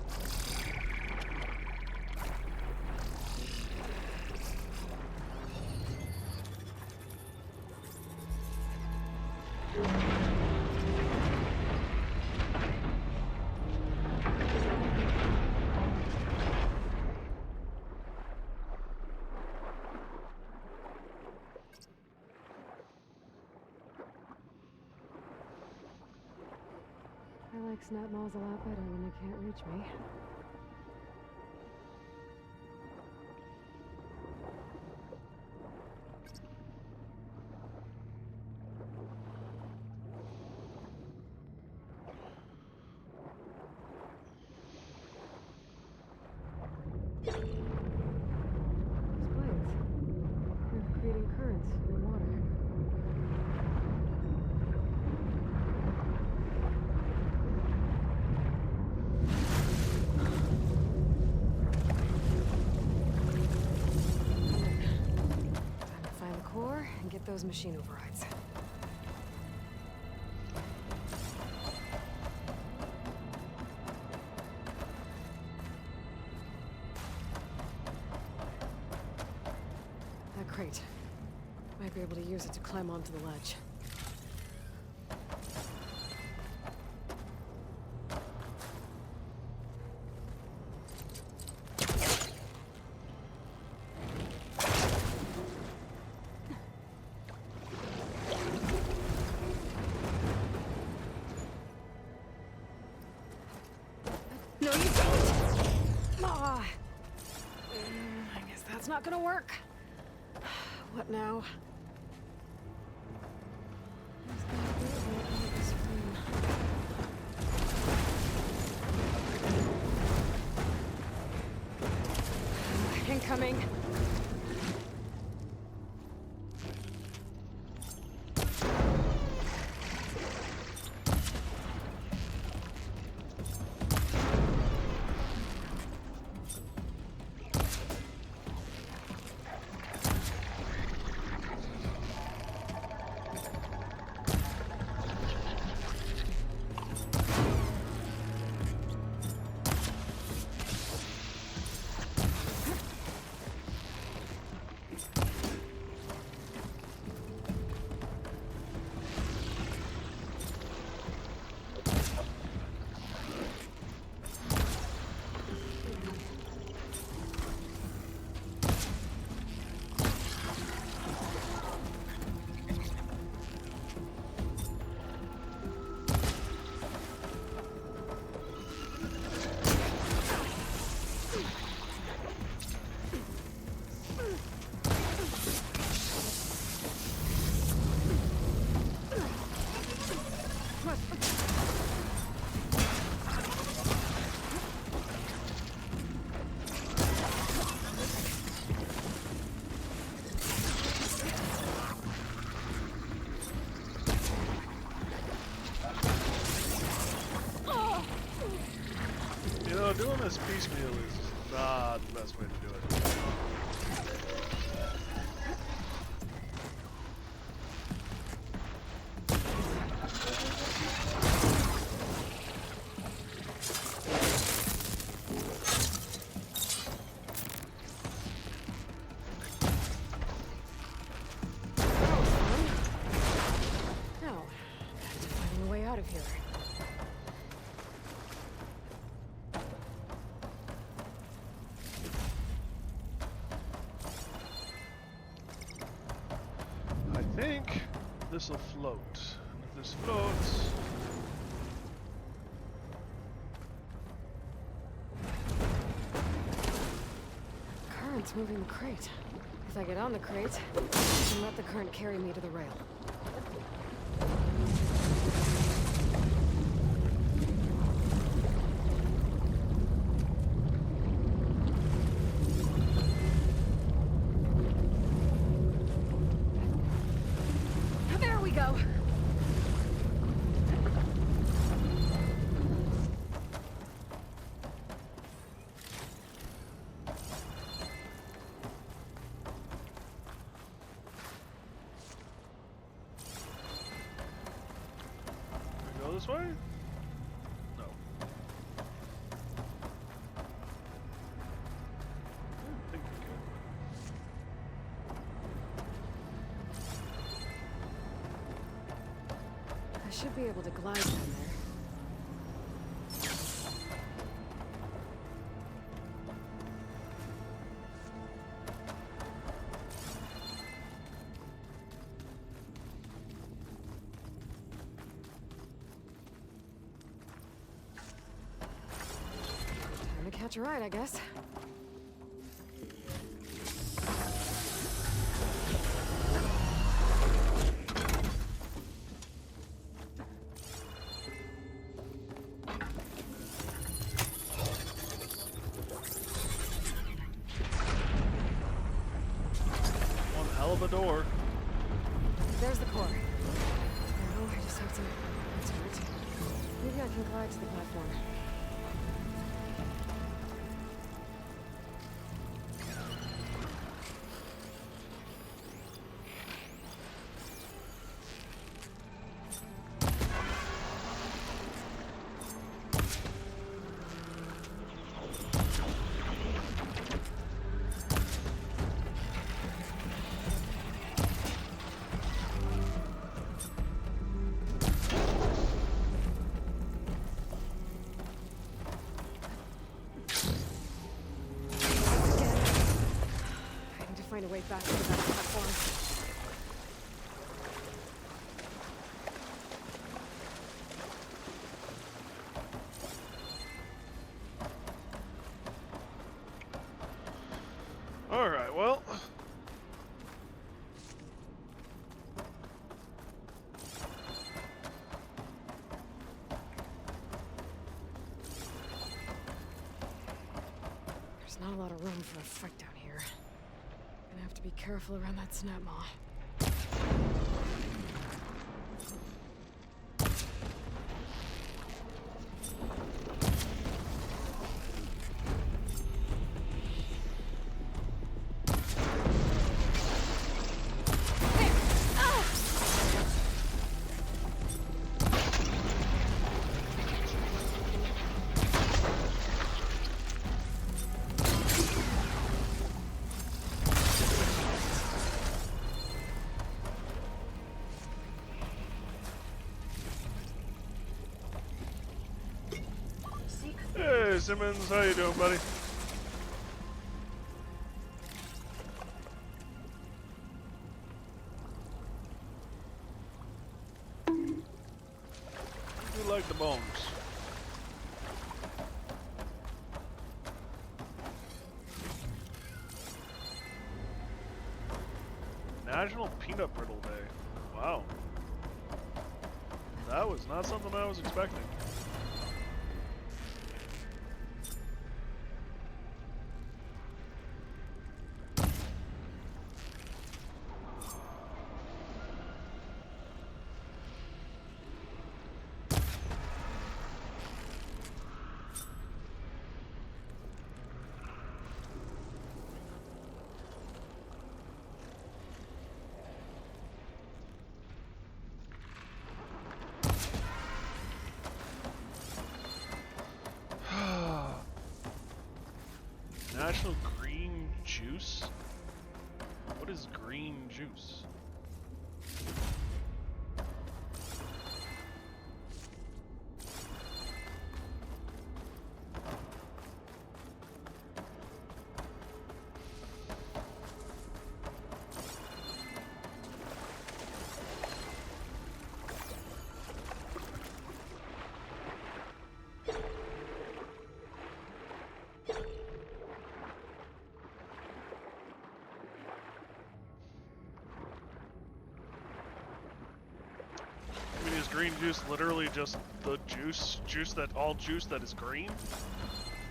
I like snap maws a lot better when they can't reach me. those machine overrides. That crate. Might be able to use it to climb onto the ledge. No, you don't! Ah. I guess that's not gonna work. What now? Incoming. You know, doing this piecemeal is not the best way to do it. Now, back to finding a way out of here. I think this will float. And if this floats, Current's moving the crate. If I get on the crate, I can let the current carry me to the rail. There we go! can we go this way? No. I didn't think we could. I should be able to glide down there. Time to catch a ride, I guess. One hell of a door. There's the core. Now I just have to enter it. Maybe I can glide to the platform. way back to that platform. Alright, well. There's not a lot of room for a fight down here. Gonna have to be careful around that snap maw. Hey, Simmons, how you doing, buddy? You like the bones? National Peanut Brittle Day. Wow. That was not something I was expecting. National Green Juice? What is green juice? Green juice literally just the juice that is green?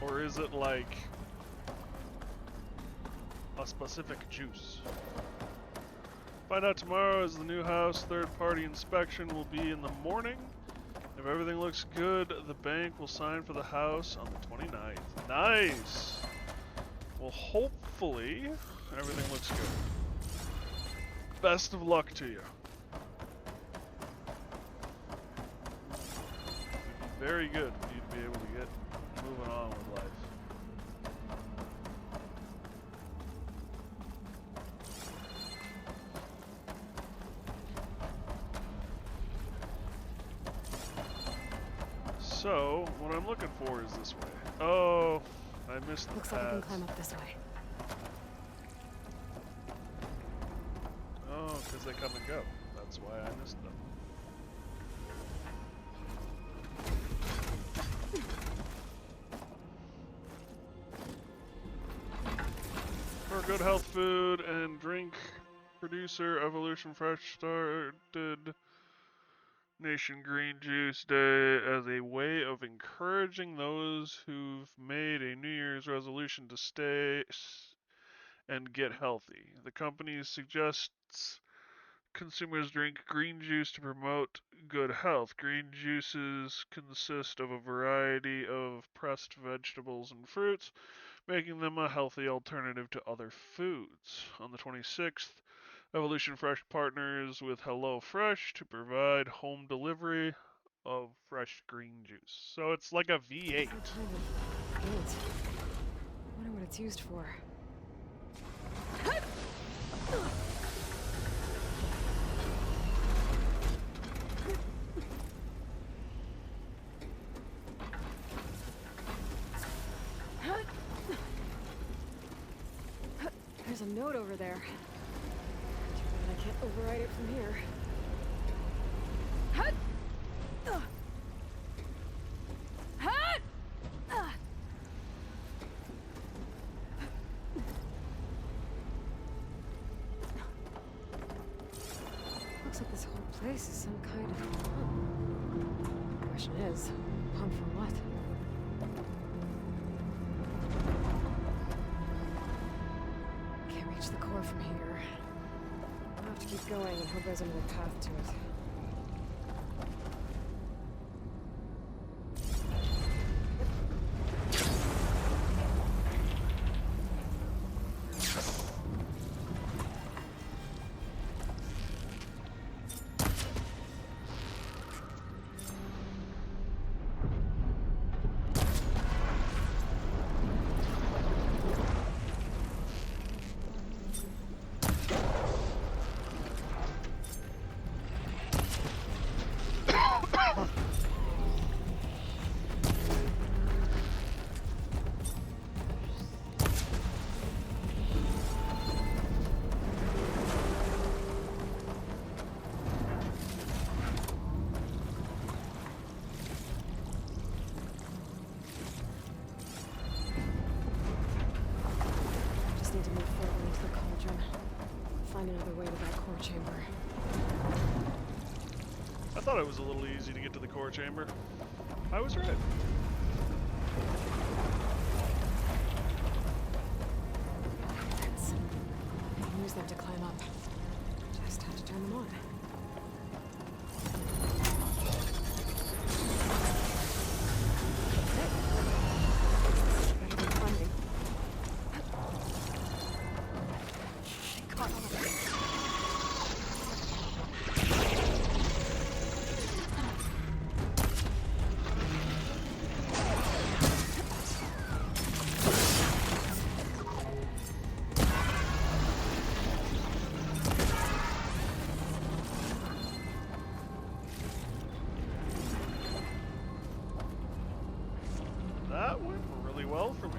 Or is it like a specific juice? Find out tomorrow as the new house third-party inspection will be in the morning. If everything looks good, the bank will sign for the house on the 29th. Nice! Well, hopefully everything looks good. Best of luck to you. Very good for you to be able to get moving on with life. So, what I'm looking for is this way. Oh, I missed the Looks paths. like I can climb up this way. Oh, because they come and go. That's why I missed them. For good health food and drink producer, Evolution Fresh started Nation Green Juice Day as a way of encouraging those who've made a New Year's resolution to stay and get healthy. The company suggests consumers drink green juice to promote good health. Green juices consist of a variety of pressed vegetables and fruits, making them a healthy alternative to other foods. On the 26th, Evolution Fresh partners with HelloFresh to provide home delivery of fresh green juice. So it's like a V8. I wonder what it's used for. There's a note over there. Too bad I can't override it from here. Hut! Hut! Looks like this whole place is some kind of hunt. The question is, hunt for what? Can't reach the core from here. I'll have to keep going and hope there's another path to it. Need to move further into the cauldron. Find another way to that core chamber. I thought it was a little easy to get to the core chamber. I was right. Vents. I can use them to climb up. Just have to turn them on. Better than climbing. That went really well for me.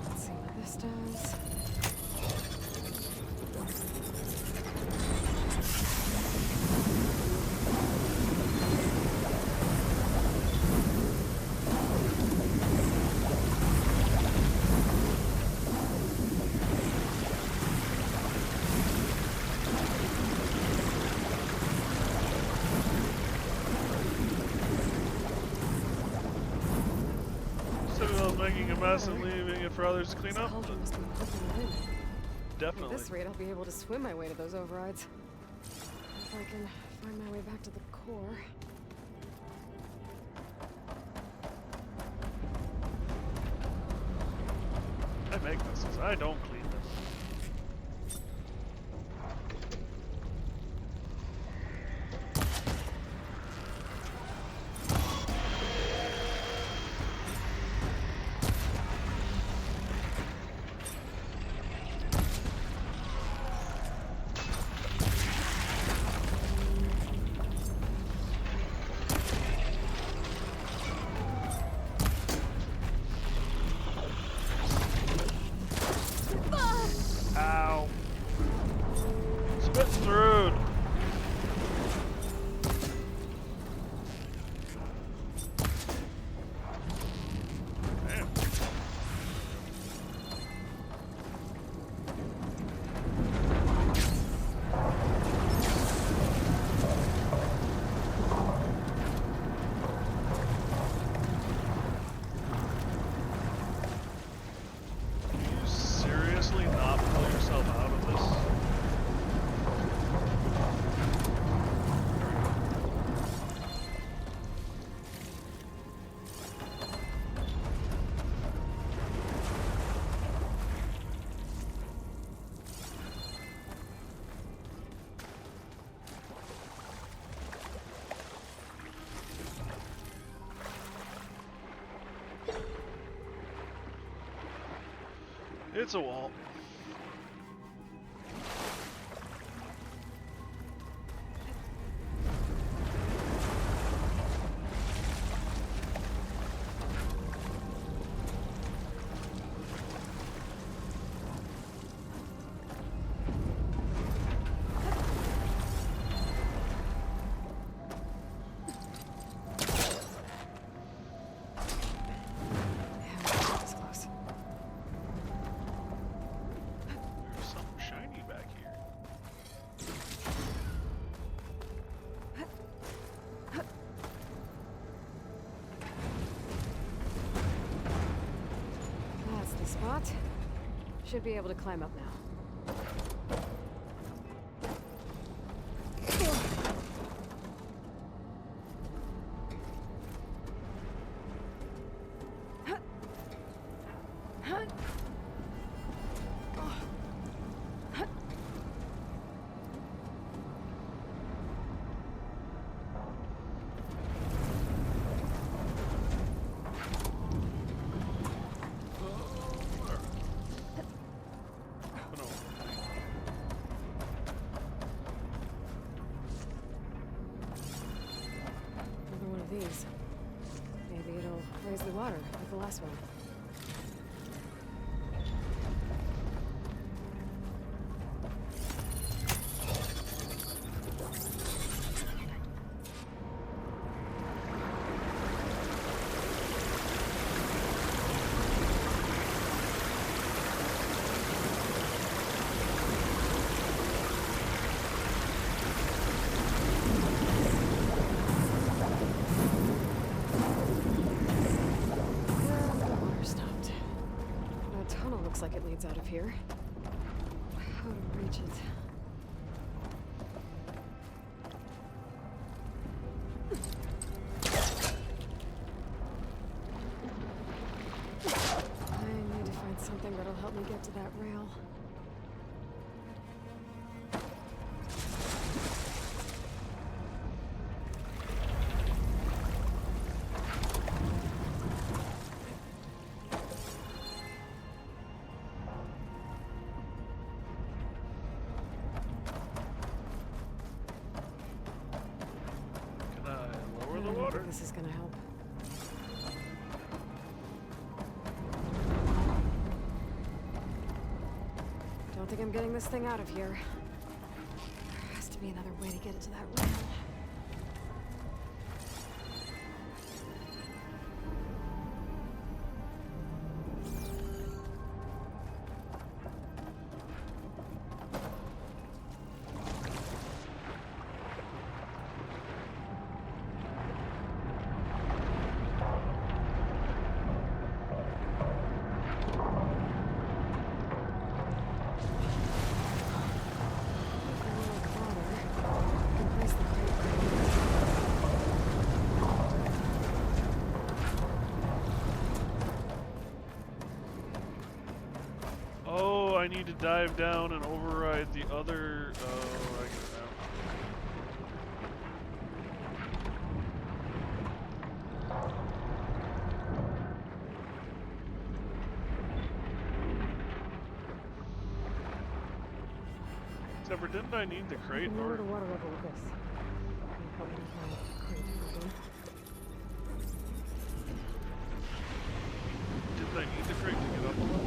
Let's see what this does. Citadel's making a mess and leaving it for others to clean up. Cauldron must be pumping it in. Definitely. At this rate, I'll be able to swim my way to those overrides. If I can find my way back to the core. I make messes. I don't clean them. Ow. Spit through. Damn. Can you seriously not pull yourself out of this? It's a wall. the spot. Should be able to climb up now. These. Maybe it'll raise the water like the last one. Looks like it leads out of here. How to reach it? I need to find something that'll help me get to that rail. This is gonna help. Don't think I'm getting this thing out of here. There has to be another way to get it to that rail. I need to dive down and override the other. Oh, I get it now. Except for, didn't I need the crate in order? The water level with this. Help me with my crate problem. Didn't I need the crate to get up a level?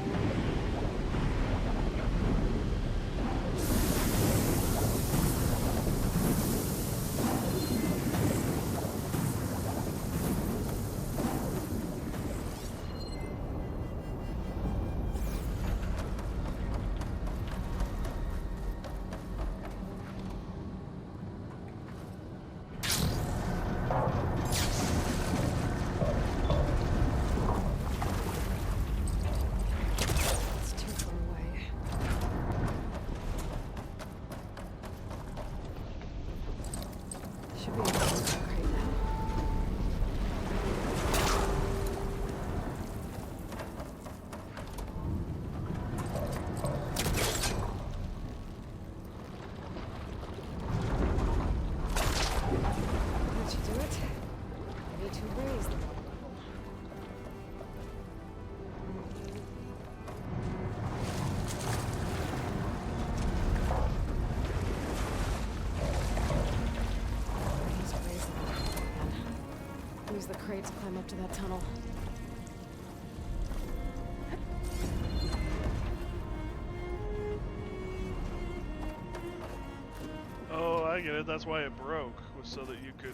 Use the crate to climb up to that tunnel. Oh, I get it. That's why it broke, was so that you could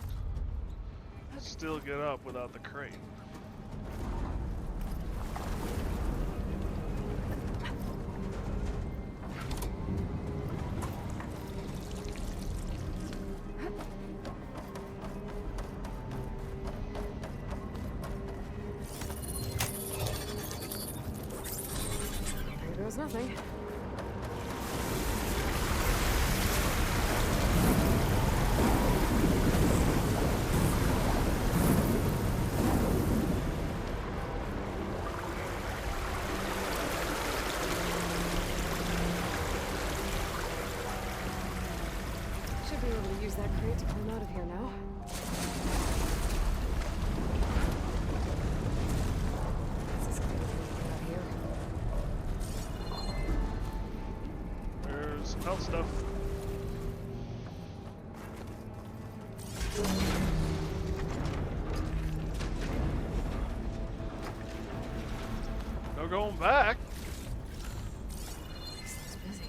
still get up without the crate. was nothing. Should be able to use that crate to climb out of here now. What's this crate doing out here? There's some health stuff. No going back. This looks busy.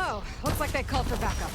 Oh, looks like they called for backup.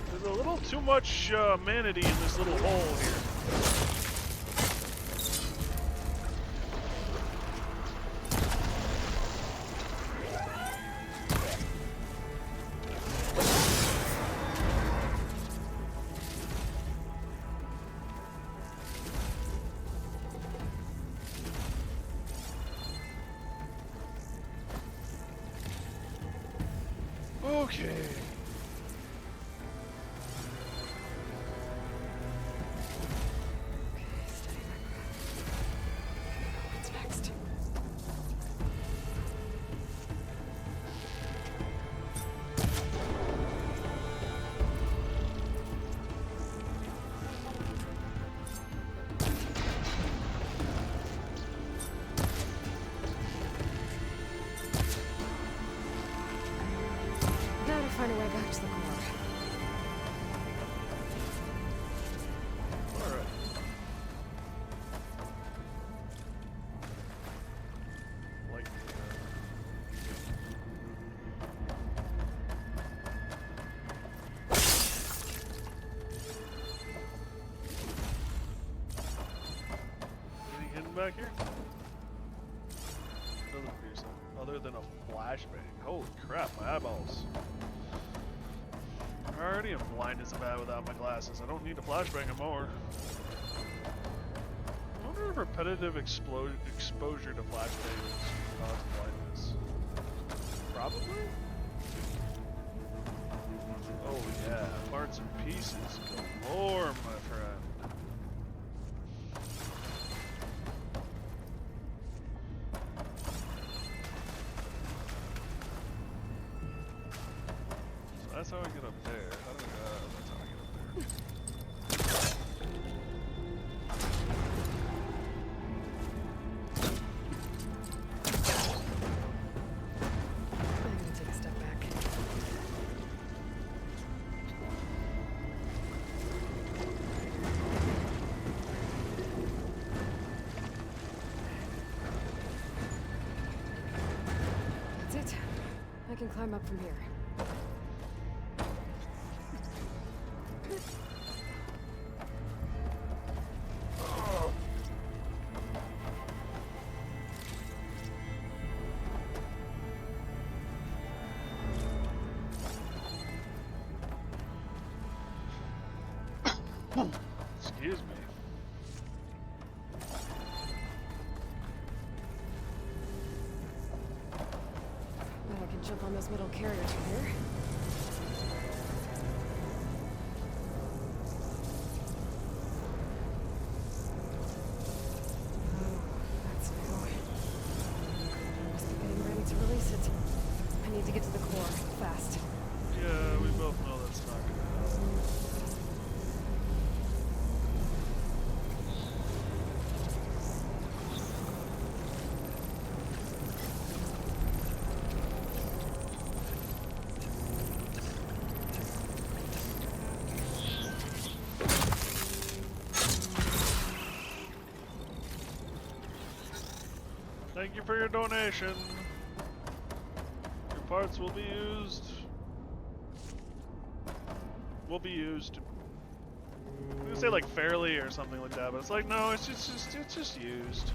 There's a little too much manatee in this little hole here. Okay. What's next? Now to find a way back to the core. Like back here? Doesn't appear so. Other than a flashbang. Holy crap, my eyeballs. I already am blind as a bat without my glasses. I don't need a flashbang anymore. I wonder if repetitive exposure to flashbangs causes blindness. Probably? Oh yeah, parts and pieces galore, my friend. So that's how I get up there. How do that's how I get up there. I'm gonna take a step back. That's it. I can climb up from here. Excuse me. Now I can jump on those metal carriers from here. Oh, that's new. I must be getting ready to release it. I need to get to the core, fast. Yeah, we both know that's not gonna happen. Thank you for your donation. Your parts will be used. Will be used. I'm gonna say like fairly or something like that, but it's like no, it's just used.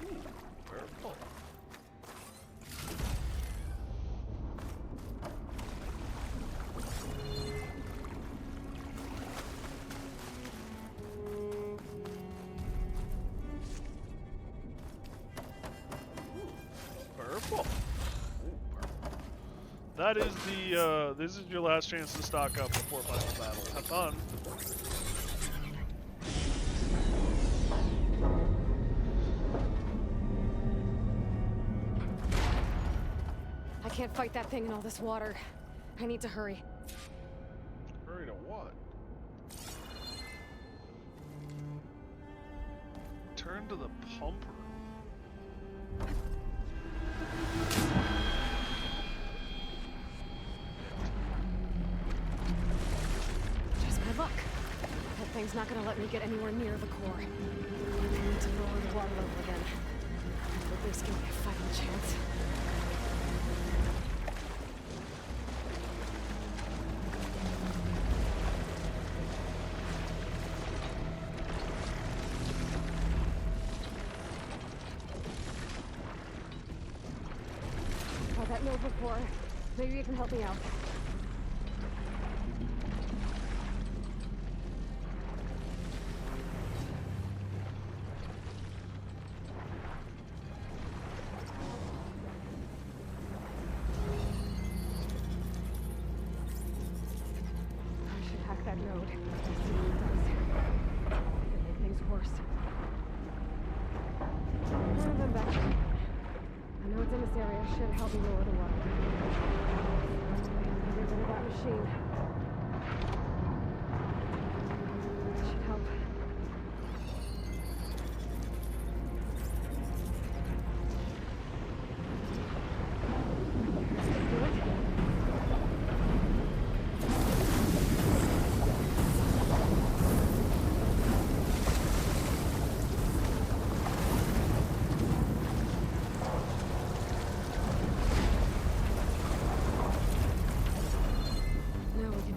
Ooh, purple. Purple. That is the, this is your last chance to stock up before final battle. Have fun. I can't fight that thing in all this water. I need to hurry. Hurry to what? Turn to the pump room. Just my luck. That thing's not gonna let me get anywhere near the core. I need to lower the water level again. At least give me a fighting chance. That Nova core. Maybe you can help me out. I should hack that node. See what it does. It could make things worse. I'm back. I know it's in this area. Should help me lower the water. Get rid of that machine. That should help. Do it.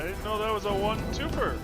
I didn't know that was a 1-2-per.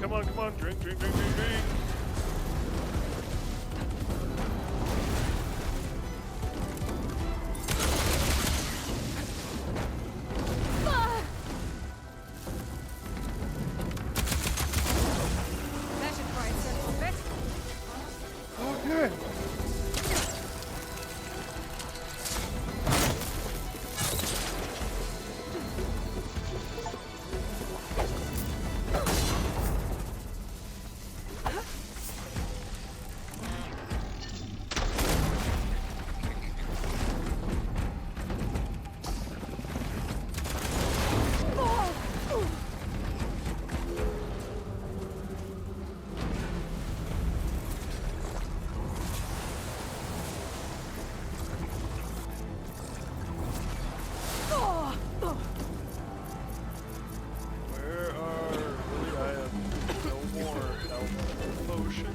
come on, come on. Drink, drink, drink, drink, drink. That should try and settle a bit. Okay. Where are really? I have no more health potion.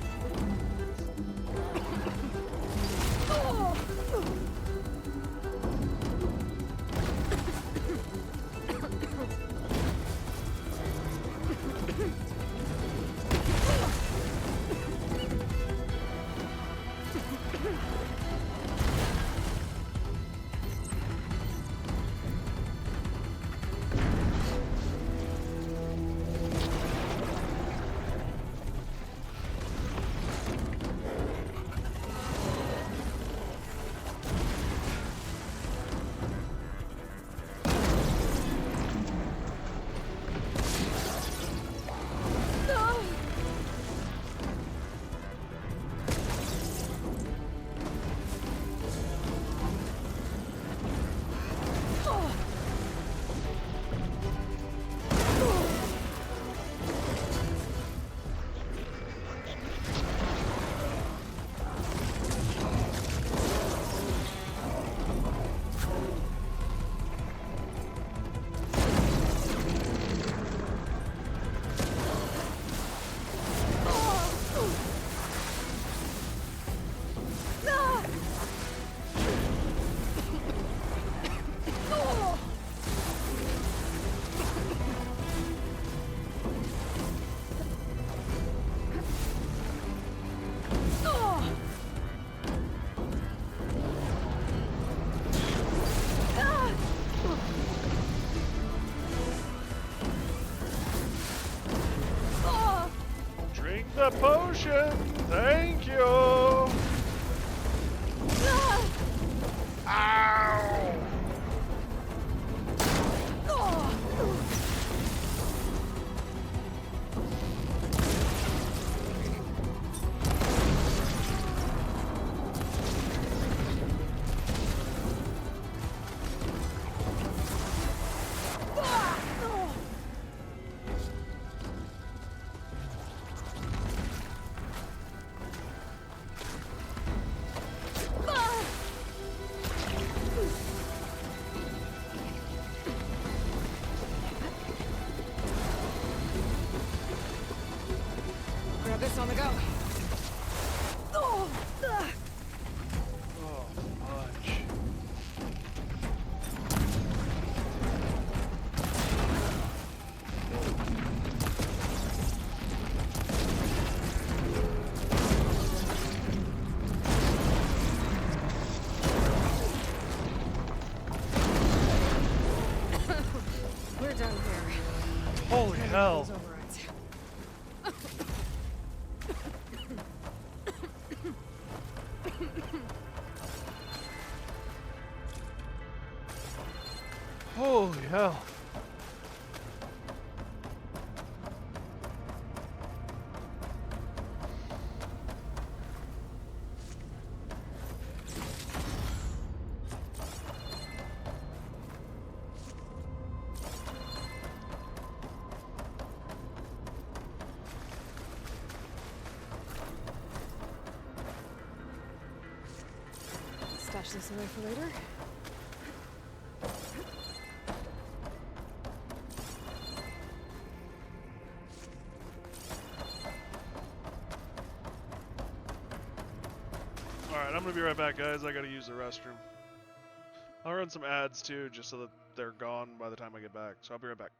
Drink the potion. Thank you. Ow! Grab this on the go. Oh, fudge. We're done here. Holy hell. Those overrides. Holy hell. Stash this away for later. Alright, I'm gonna be right back, guys. I gotta use the restroom. I'll run some ads too, just so that they're gone by the time I get back. So I'll be right back.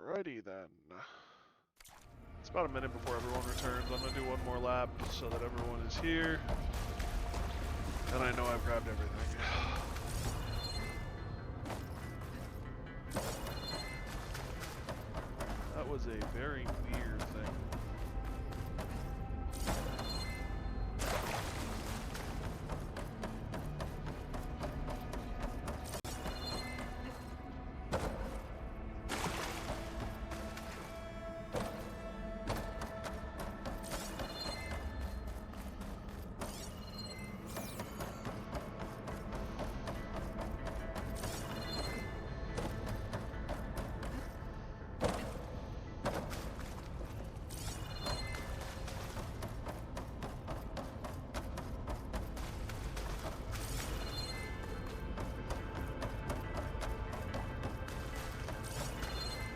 Alrighty then. It's about a minute before everyone returns. I'm gonna do one more lap so that everyone is here. And I know I've grabbed everything. That was a very weird thing.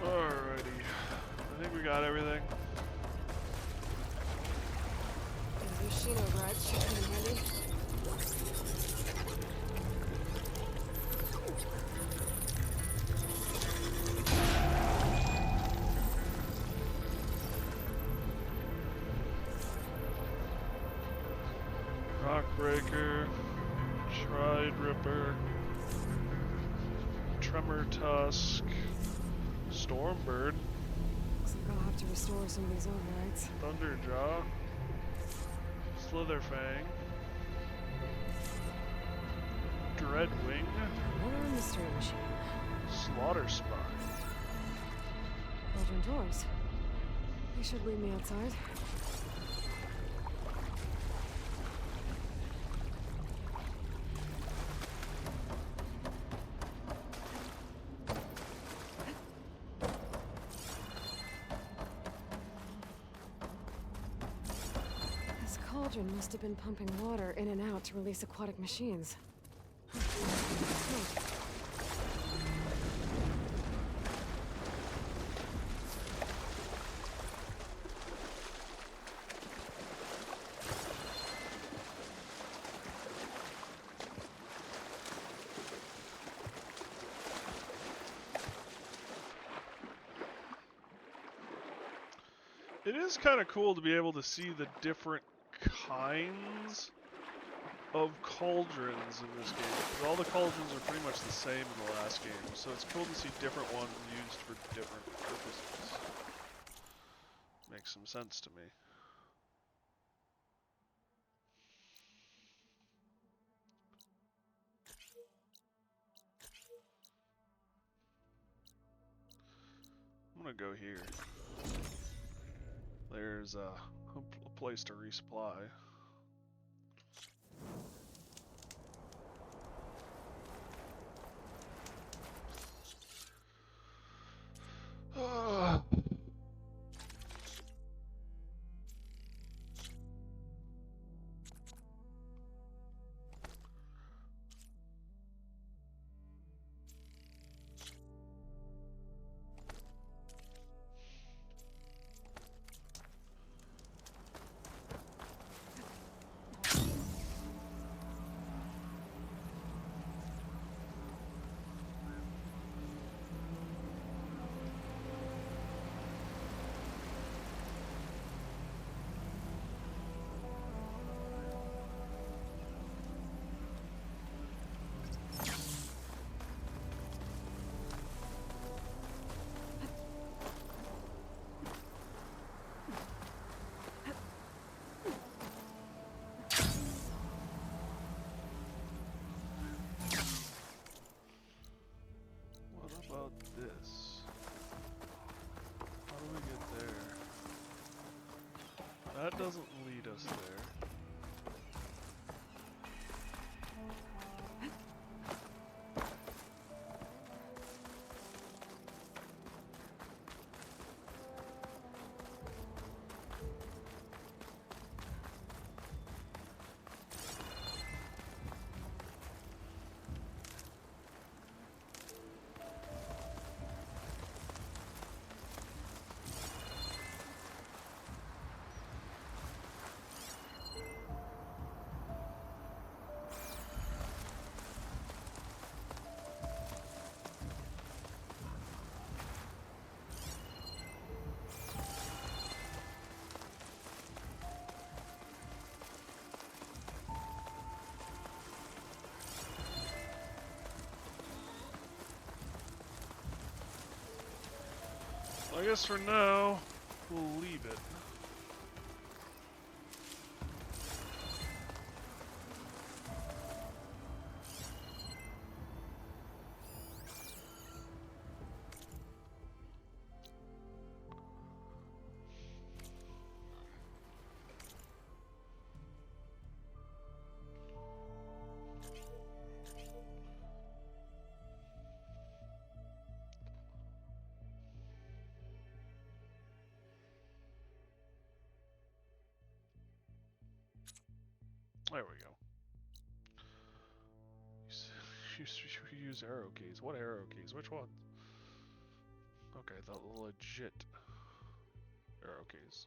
Alrighty. I think we got everything. These machine overrides should come in handy. Rockbreaker, Stride Ripper, Tremor Tusk, Stormbird, Looks like I'll have to restore some of these overrides. Thunderjaw, Slitherfang, Dreadwing, Another mystery machine. Slaughter Spine. Cauldron doors. They should lead me outside. This cauldron must have been pumping water in and out to release aquatic machines. Smoke. It is kind of cool to be able to see the different kinds of cauldrons in this game. Because all the cauldrons are pretty much the same in the last game, so it's cool to see different ones used for different purposes. Makes some sense to me. I'm gonna go here. There's a place to resupply. What about this? How do we get there? That doesn't lead us there. guess for now, we'll leave it. There we go. Use arrow keys. What arrow keys? Which ones? Okay, the legit arrow keys.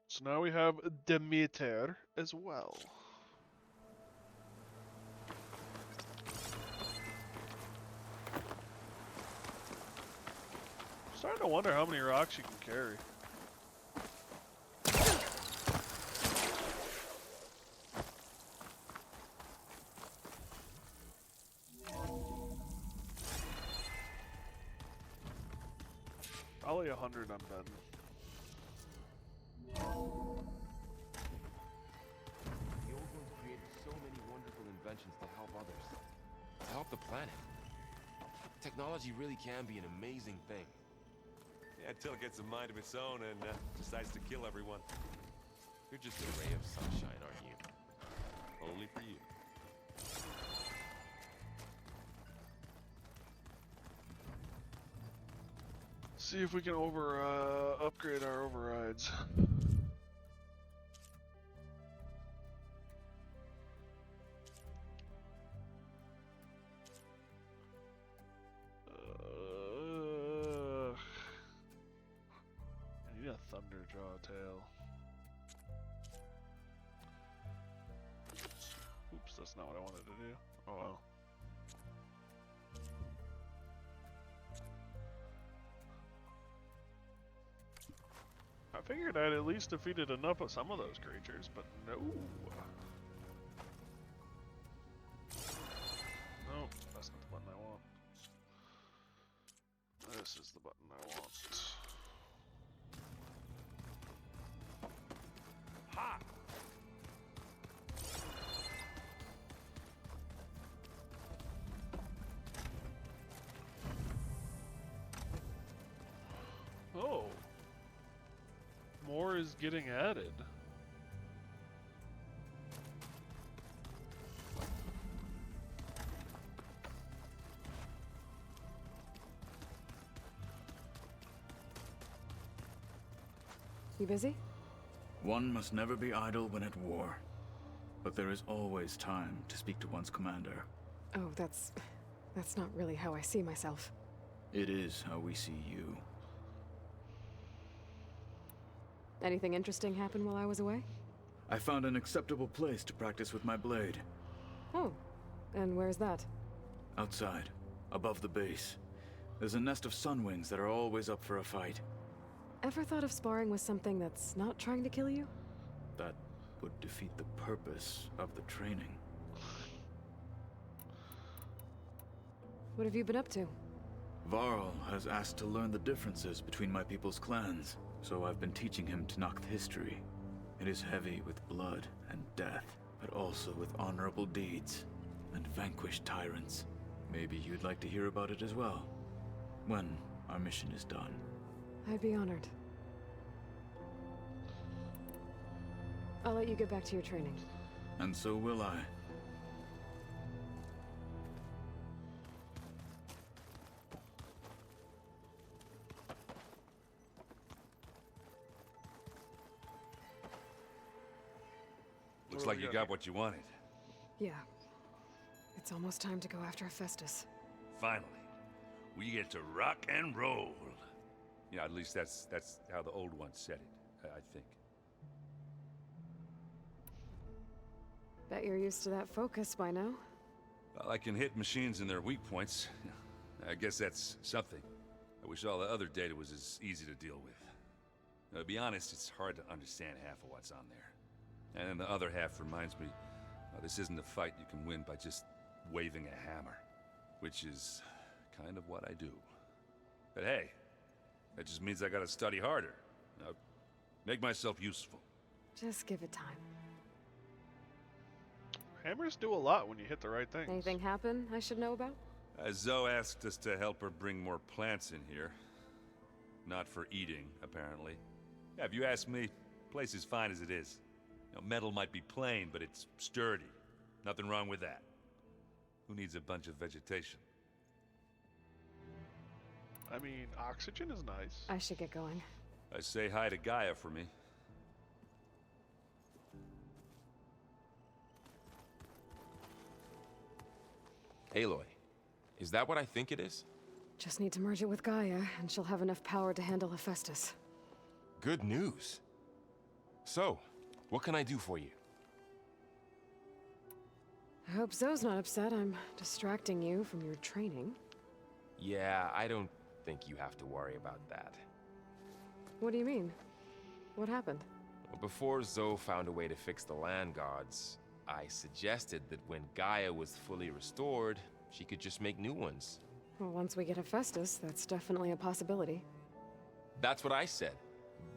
So now we have Demeter as well. Starting to wonder how many rocks you can carry. Probably 100 I'm done. The old ones created so many wonderful inventions to help others. To help the planet. Technology really can be an amazing thing. Yeah, until it gets a mind of its own and decides to kill everyone. You're just a ray of sunshine, aren't you? Only for you. See if we can upgrade our overrides. I need a thunder draw tail. Oops, that's not what I wanted to do. Oh well. I figured I'd at least defeated enough of some of those creatures, but no. Nope, that's not the button I want. This is the button I want. Ha! Oh. More is getting added. You busy? One must never be idle when at war. But there is always time to speak to one's commander. Oh, that's not really how I see myself. It is how we see you. Anything interesting happen while I was away? I found an acceptable place to practice with my blade. Oh, and where's that? Outside, above the base. There's a nest of sunwings that are always up for a fight. Ever thought of sparring with something that's not trying to kill you? That would defeat the purpose of the training. What have you been up to? Varl has asked to learn the differences between my people's clans, so I've been teaching him Tenakth history. It is heavy with blood and death, but also with honorable deeds and vanquished tyrants. Maybe you'd like to hear about it as well, when our mission is done. I'd be honored. I'll let you get back to your training. And so will I. Looks like you got what you wanted. Yeah. It's almost time to go after Hephaestus. Finally. We get to rock and roll. Yeah, at least that's how the old ones said it, I think. Bet you're used to that focus by now. Well, I can hit machines in their weak points. I guess that's something. I wish all the other data was as easy to deal with. To be honest, it's hard to understand half of what's on there. And then the other half reminds me, this isn't a fight you can win by just waving a hammer. Which is kind of what I do. But hey, that just means I gotta study harder. Make myself useful. Just give it time. Hammers do a lot when you hit the right things. Anything happen I should know about? Zoe asked us to help her bring more plants in here. Not for eating, apparently. Yeah, if you ask me, the place is fine as it is. Metal might be plain, but it's sturdy. Nothing wrong with that. Who needs a bunch of vegetation? I mean, oxygen is nice. I should get going. Say hi to Gaia for me. Aloy, is that what I think it is? Just need to merge it with Gaia, and she'll have enough power to handle Hephaestus. Good news. So, what can I do for you? I hope Zoe's not upset I'm distracting you from your training. Yeah, I don't think you have to worry about that. What do you mean? What happened? Well, before Zoe found a way to fix the land gods, I suggested that when Gaia was fully restored, she could just make new ones. Well, once we get Hephaestus, that's definitely a possibility. That's what I said.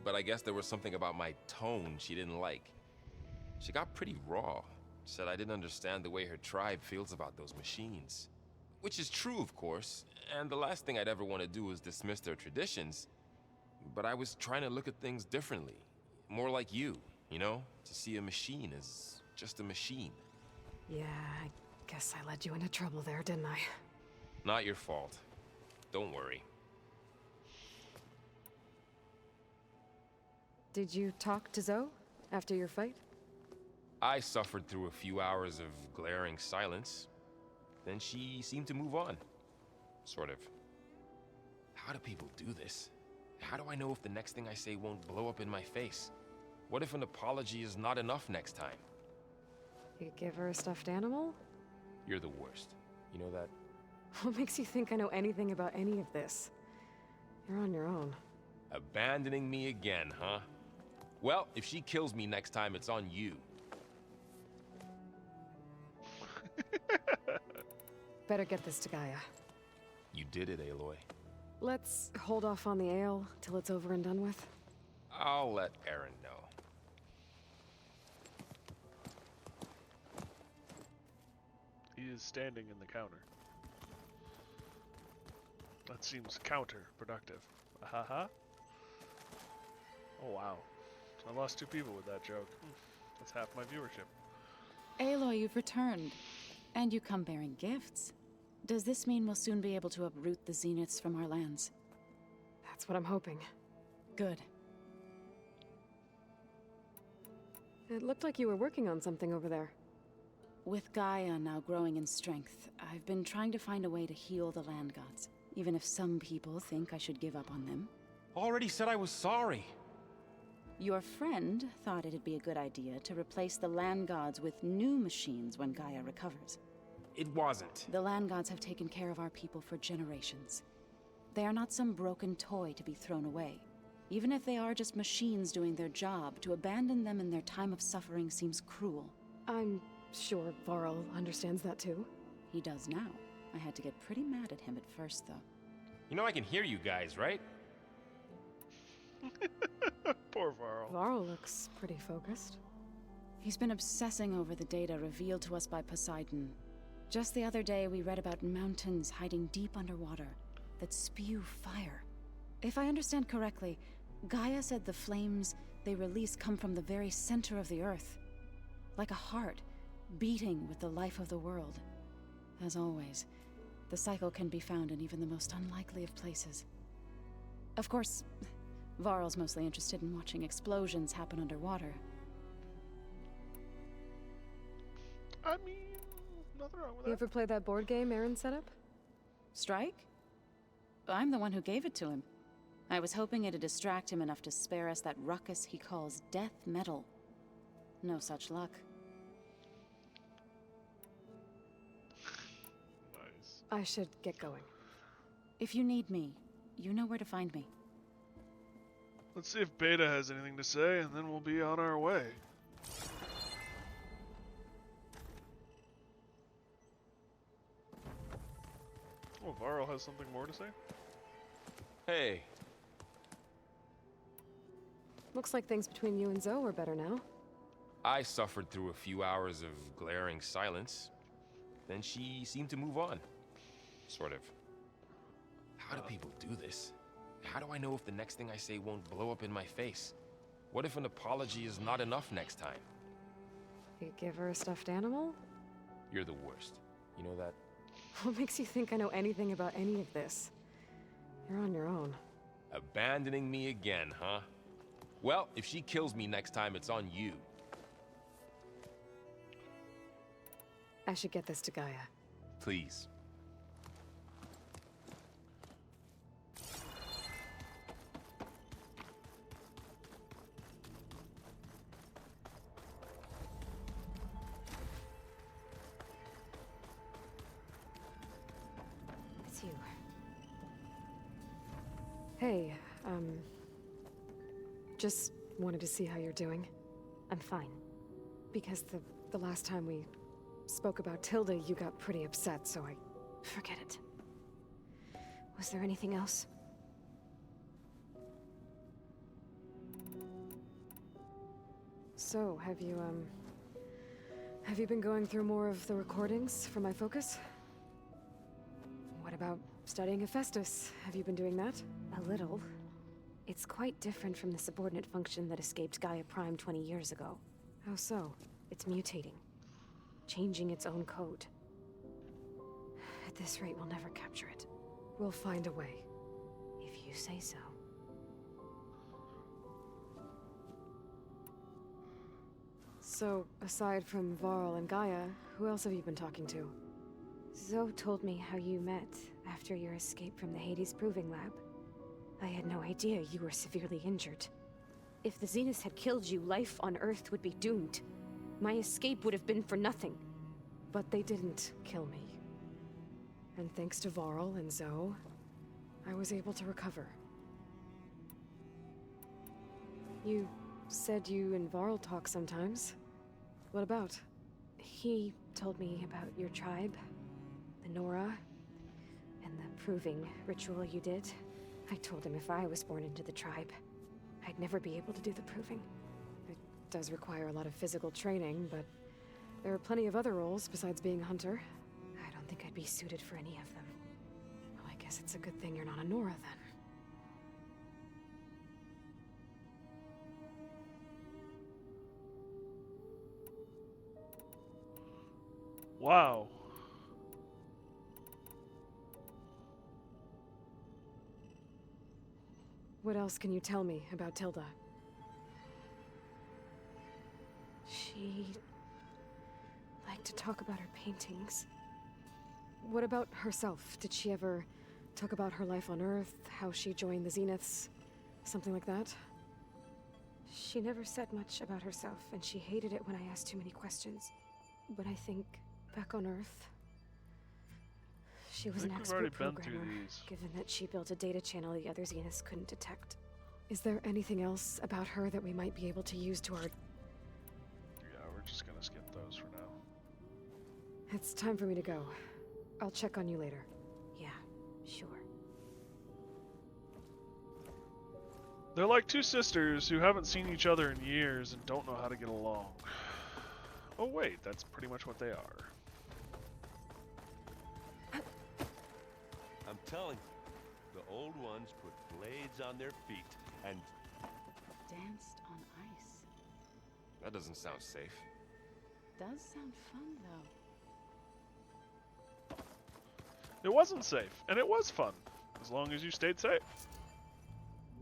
But I guess there was something about my tone she didn't like. She got pretty raw. Said I didn't understand the way her tribe feels about those machines. Which is true, of course, and the last thing I'd ever want to do is dismiss their traditions. But I was trying to look at things differently. More like you, you know? To see a machine as just a machine. Yeah, I guess I led you into trouble there, didn't I? Not your fault. Don't worry. Did you talk to Zoe after your fight? I suffered through a few hours of glaring silence. Then she seemed to move on. Sort of. How do people do this? How do I know if the next thing I say won't blow up in my face? What if an apology is not enough next time? You give her a stuffed animal? You're the worst. You know that? What makes you think I know anything about any of this? You're on your own. Abandoning me again, huh? Well, if she kills me next time, it's on you. Better get this to Gaia. You did it, Aloy. Let's hold off on the ale till it's over and done with. I'll let Aaron know. He is standing in the counter. That seems counterproductive. Ahaha. Oh wow. I lost 2 people with that joke. That's half my viewership. Aloy, you've returned. And you come bearing gifts. Does this mean we'll soon be able to uproot the Zeniths from our lands? That's what I'm hoping. Good. It looked like you were working on something over there. With Gaia now growing in strength, I've been trying to find a way to heal the land gods, even if some people think I should give up on them. Already said I was sorry. Your friend thought it'd be a good idea to replace the land gods with new machines when Gaia recovers. It wasn't. The land gods have taken care of our people for generations. They are not some broken toy to be thrown away. Even if they are just machines doing their job, to abandon them in their time of suffering seems cruel. I'm sure Varl understands that too. He does now. I had to get pretty mad at him at first, though. You know I can hear you guys, right? Poor Varl. Varl looks pretty focused. He's been obsessing over the data revealed to us by Poseidon. Just the other day, we read about mountains hiding deep underwater that spew fire. If I understand correctly, Gaia said the flames they release come from the very center of the earth. Like a heart, beating with the life of the world. As always, the cycle can be found in even the most unlikely of places. Of course, Varl's mostly interested in watching explosions happen underwater. I mean, nothing wrong with You that. ever play that board game Aaron set up? Strike? I'm the one who gave it to him. I was hoping it'd distract him enough to spare us that ruckus he calls death metal. No such luck. Nice. I should get going. If you need me, you know where to find me. Let's see if Beta has anything to say, and then we'll be on our way. Oh, Varl has something more to say? Hey. Looks like things between you and Zoe are better now. I suffered through a few hours of glaring silence. Then she seemed to move on. Sort of. How do people do this? How do I know if the next thing I say won't blow up in my face? What if an apology is not enough next time? You give her a stuffed animal? You're the worst. You know that? What makes you think I know anything about any of this? You're on your own. Abandoning me again, huh? Well, if she kills me next time, it's on you. I should get this to GIAIA. Please. It's you. Hey, just wanted to see how you're doing. I'm fine. Because the last time we spoke about Tilda, you got pretty upset, so I... Forget it. Was there anything else? So, have you been going through more of the recordings for my focus? What about studying Hephaestus? Have you been doing that? A little. It's quite different from the subordinate function that escaped Gaia Prime 20 years ago. How so? It's mutating. Changing its own code. At this rate, we'll never capture it. We'll find a way. If you say so. So, aside from Varl and Gaia, who else have you been talking to? Zoe told me how you met after your escape from the Hades Proving Lab. I had no idea you were severely injured. If the Zeniths had killed you, life on Earth would be doomed. My escape would have been for nothing. But they didn't kill me. And thanks to Varl and Zoe, I was able to recover. You said you and Varl talk sometimes. What about? He told me about your tribe, the Nora, and the proving ritual you did. I told him if I was born into the tribe, I'd never be able to do the proving. It does require a lot of physical training, but there are plenty of other roles besides being a hunter. I don't think I'd be suited for any of them. Well, I guess it's a good thing you're not a Nora, then. Wow. What else can you tell me about Tilda? She liked to talk about her paintings. What about herself? Did she ever talk about her life on Earth, how she joined the Zeniths, something like that? She never said much about herself, and she hated it when I asked too many questions. But I think back on Earth, she was an expert programmer, given that she built a data channel the other Zeniths couldn't detect. Is there anything else about her that we might be able to use to our... Yeah, we're just gonna skip those for now. It's time for me to go. I'll check on you later. Yeah, sure. They're like two sisters who haven't seen each other in years and don't know how to get along. Oh wait, that's pretty much what they are. I'm telling you, the old ones put blades on their feet and... Danced on ice. That doesn't sound safe. Does sound fun, though. It wasn't safe, and it was fun, as long as you stayed safe.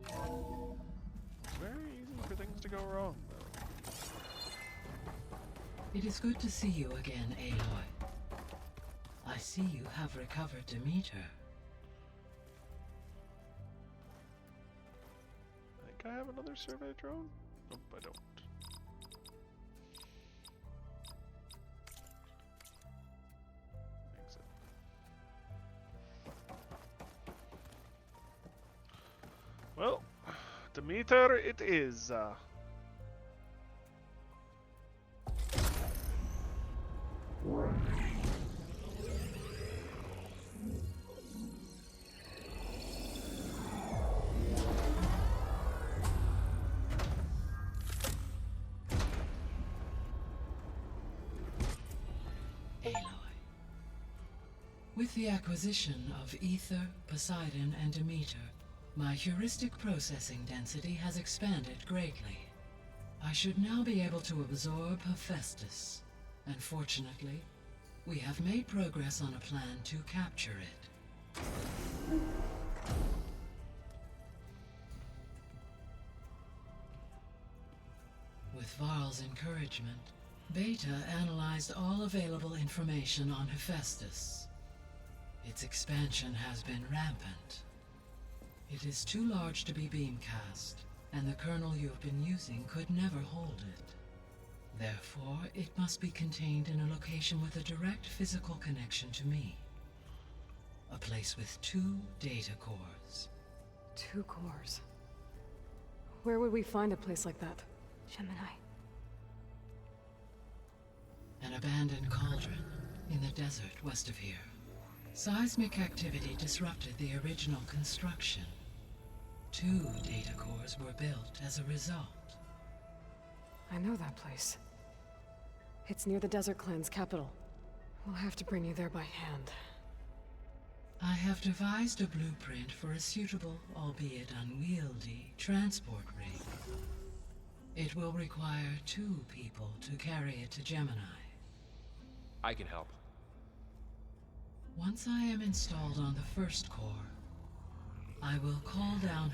It's very easy for things to go wrong, though. It is good to see you again, Aloy. I see you have recovered Demeter. I think I have another survey drone? Nope, I don't. Exit. Well, meter it is. With the acquisition of Ether, Poseidon, and Demeter, my heuristic processing density has expanded greatly. I should now be able to absorb Hephaestus, and fortunately, we have made progress on a plan to capture it. With Varl's encouragement, Beta analyzed all available information on Hephaestus. Its expansion has been rampant. It is too large to be beamcast, and the kernel you have been using could never hold it. Therefore, it must be contained in a location with a direct physical connection to me. A place with 2 data cores. 2 cores? Where would we find a place like that? Gemini. An abandoned cauldron in the desert west of here. Seismic activity disrupted the original construction. 2 data cores were built as a result. I know that place. It's near the Desert Clan's capital. We'll have to bring you there by hand. I have devised a blueprint for a suitable, albeit unwieldy, transport rig. It will require 2 people to carry it to Gemini. I can help. Once I am installed on the first core, I will call down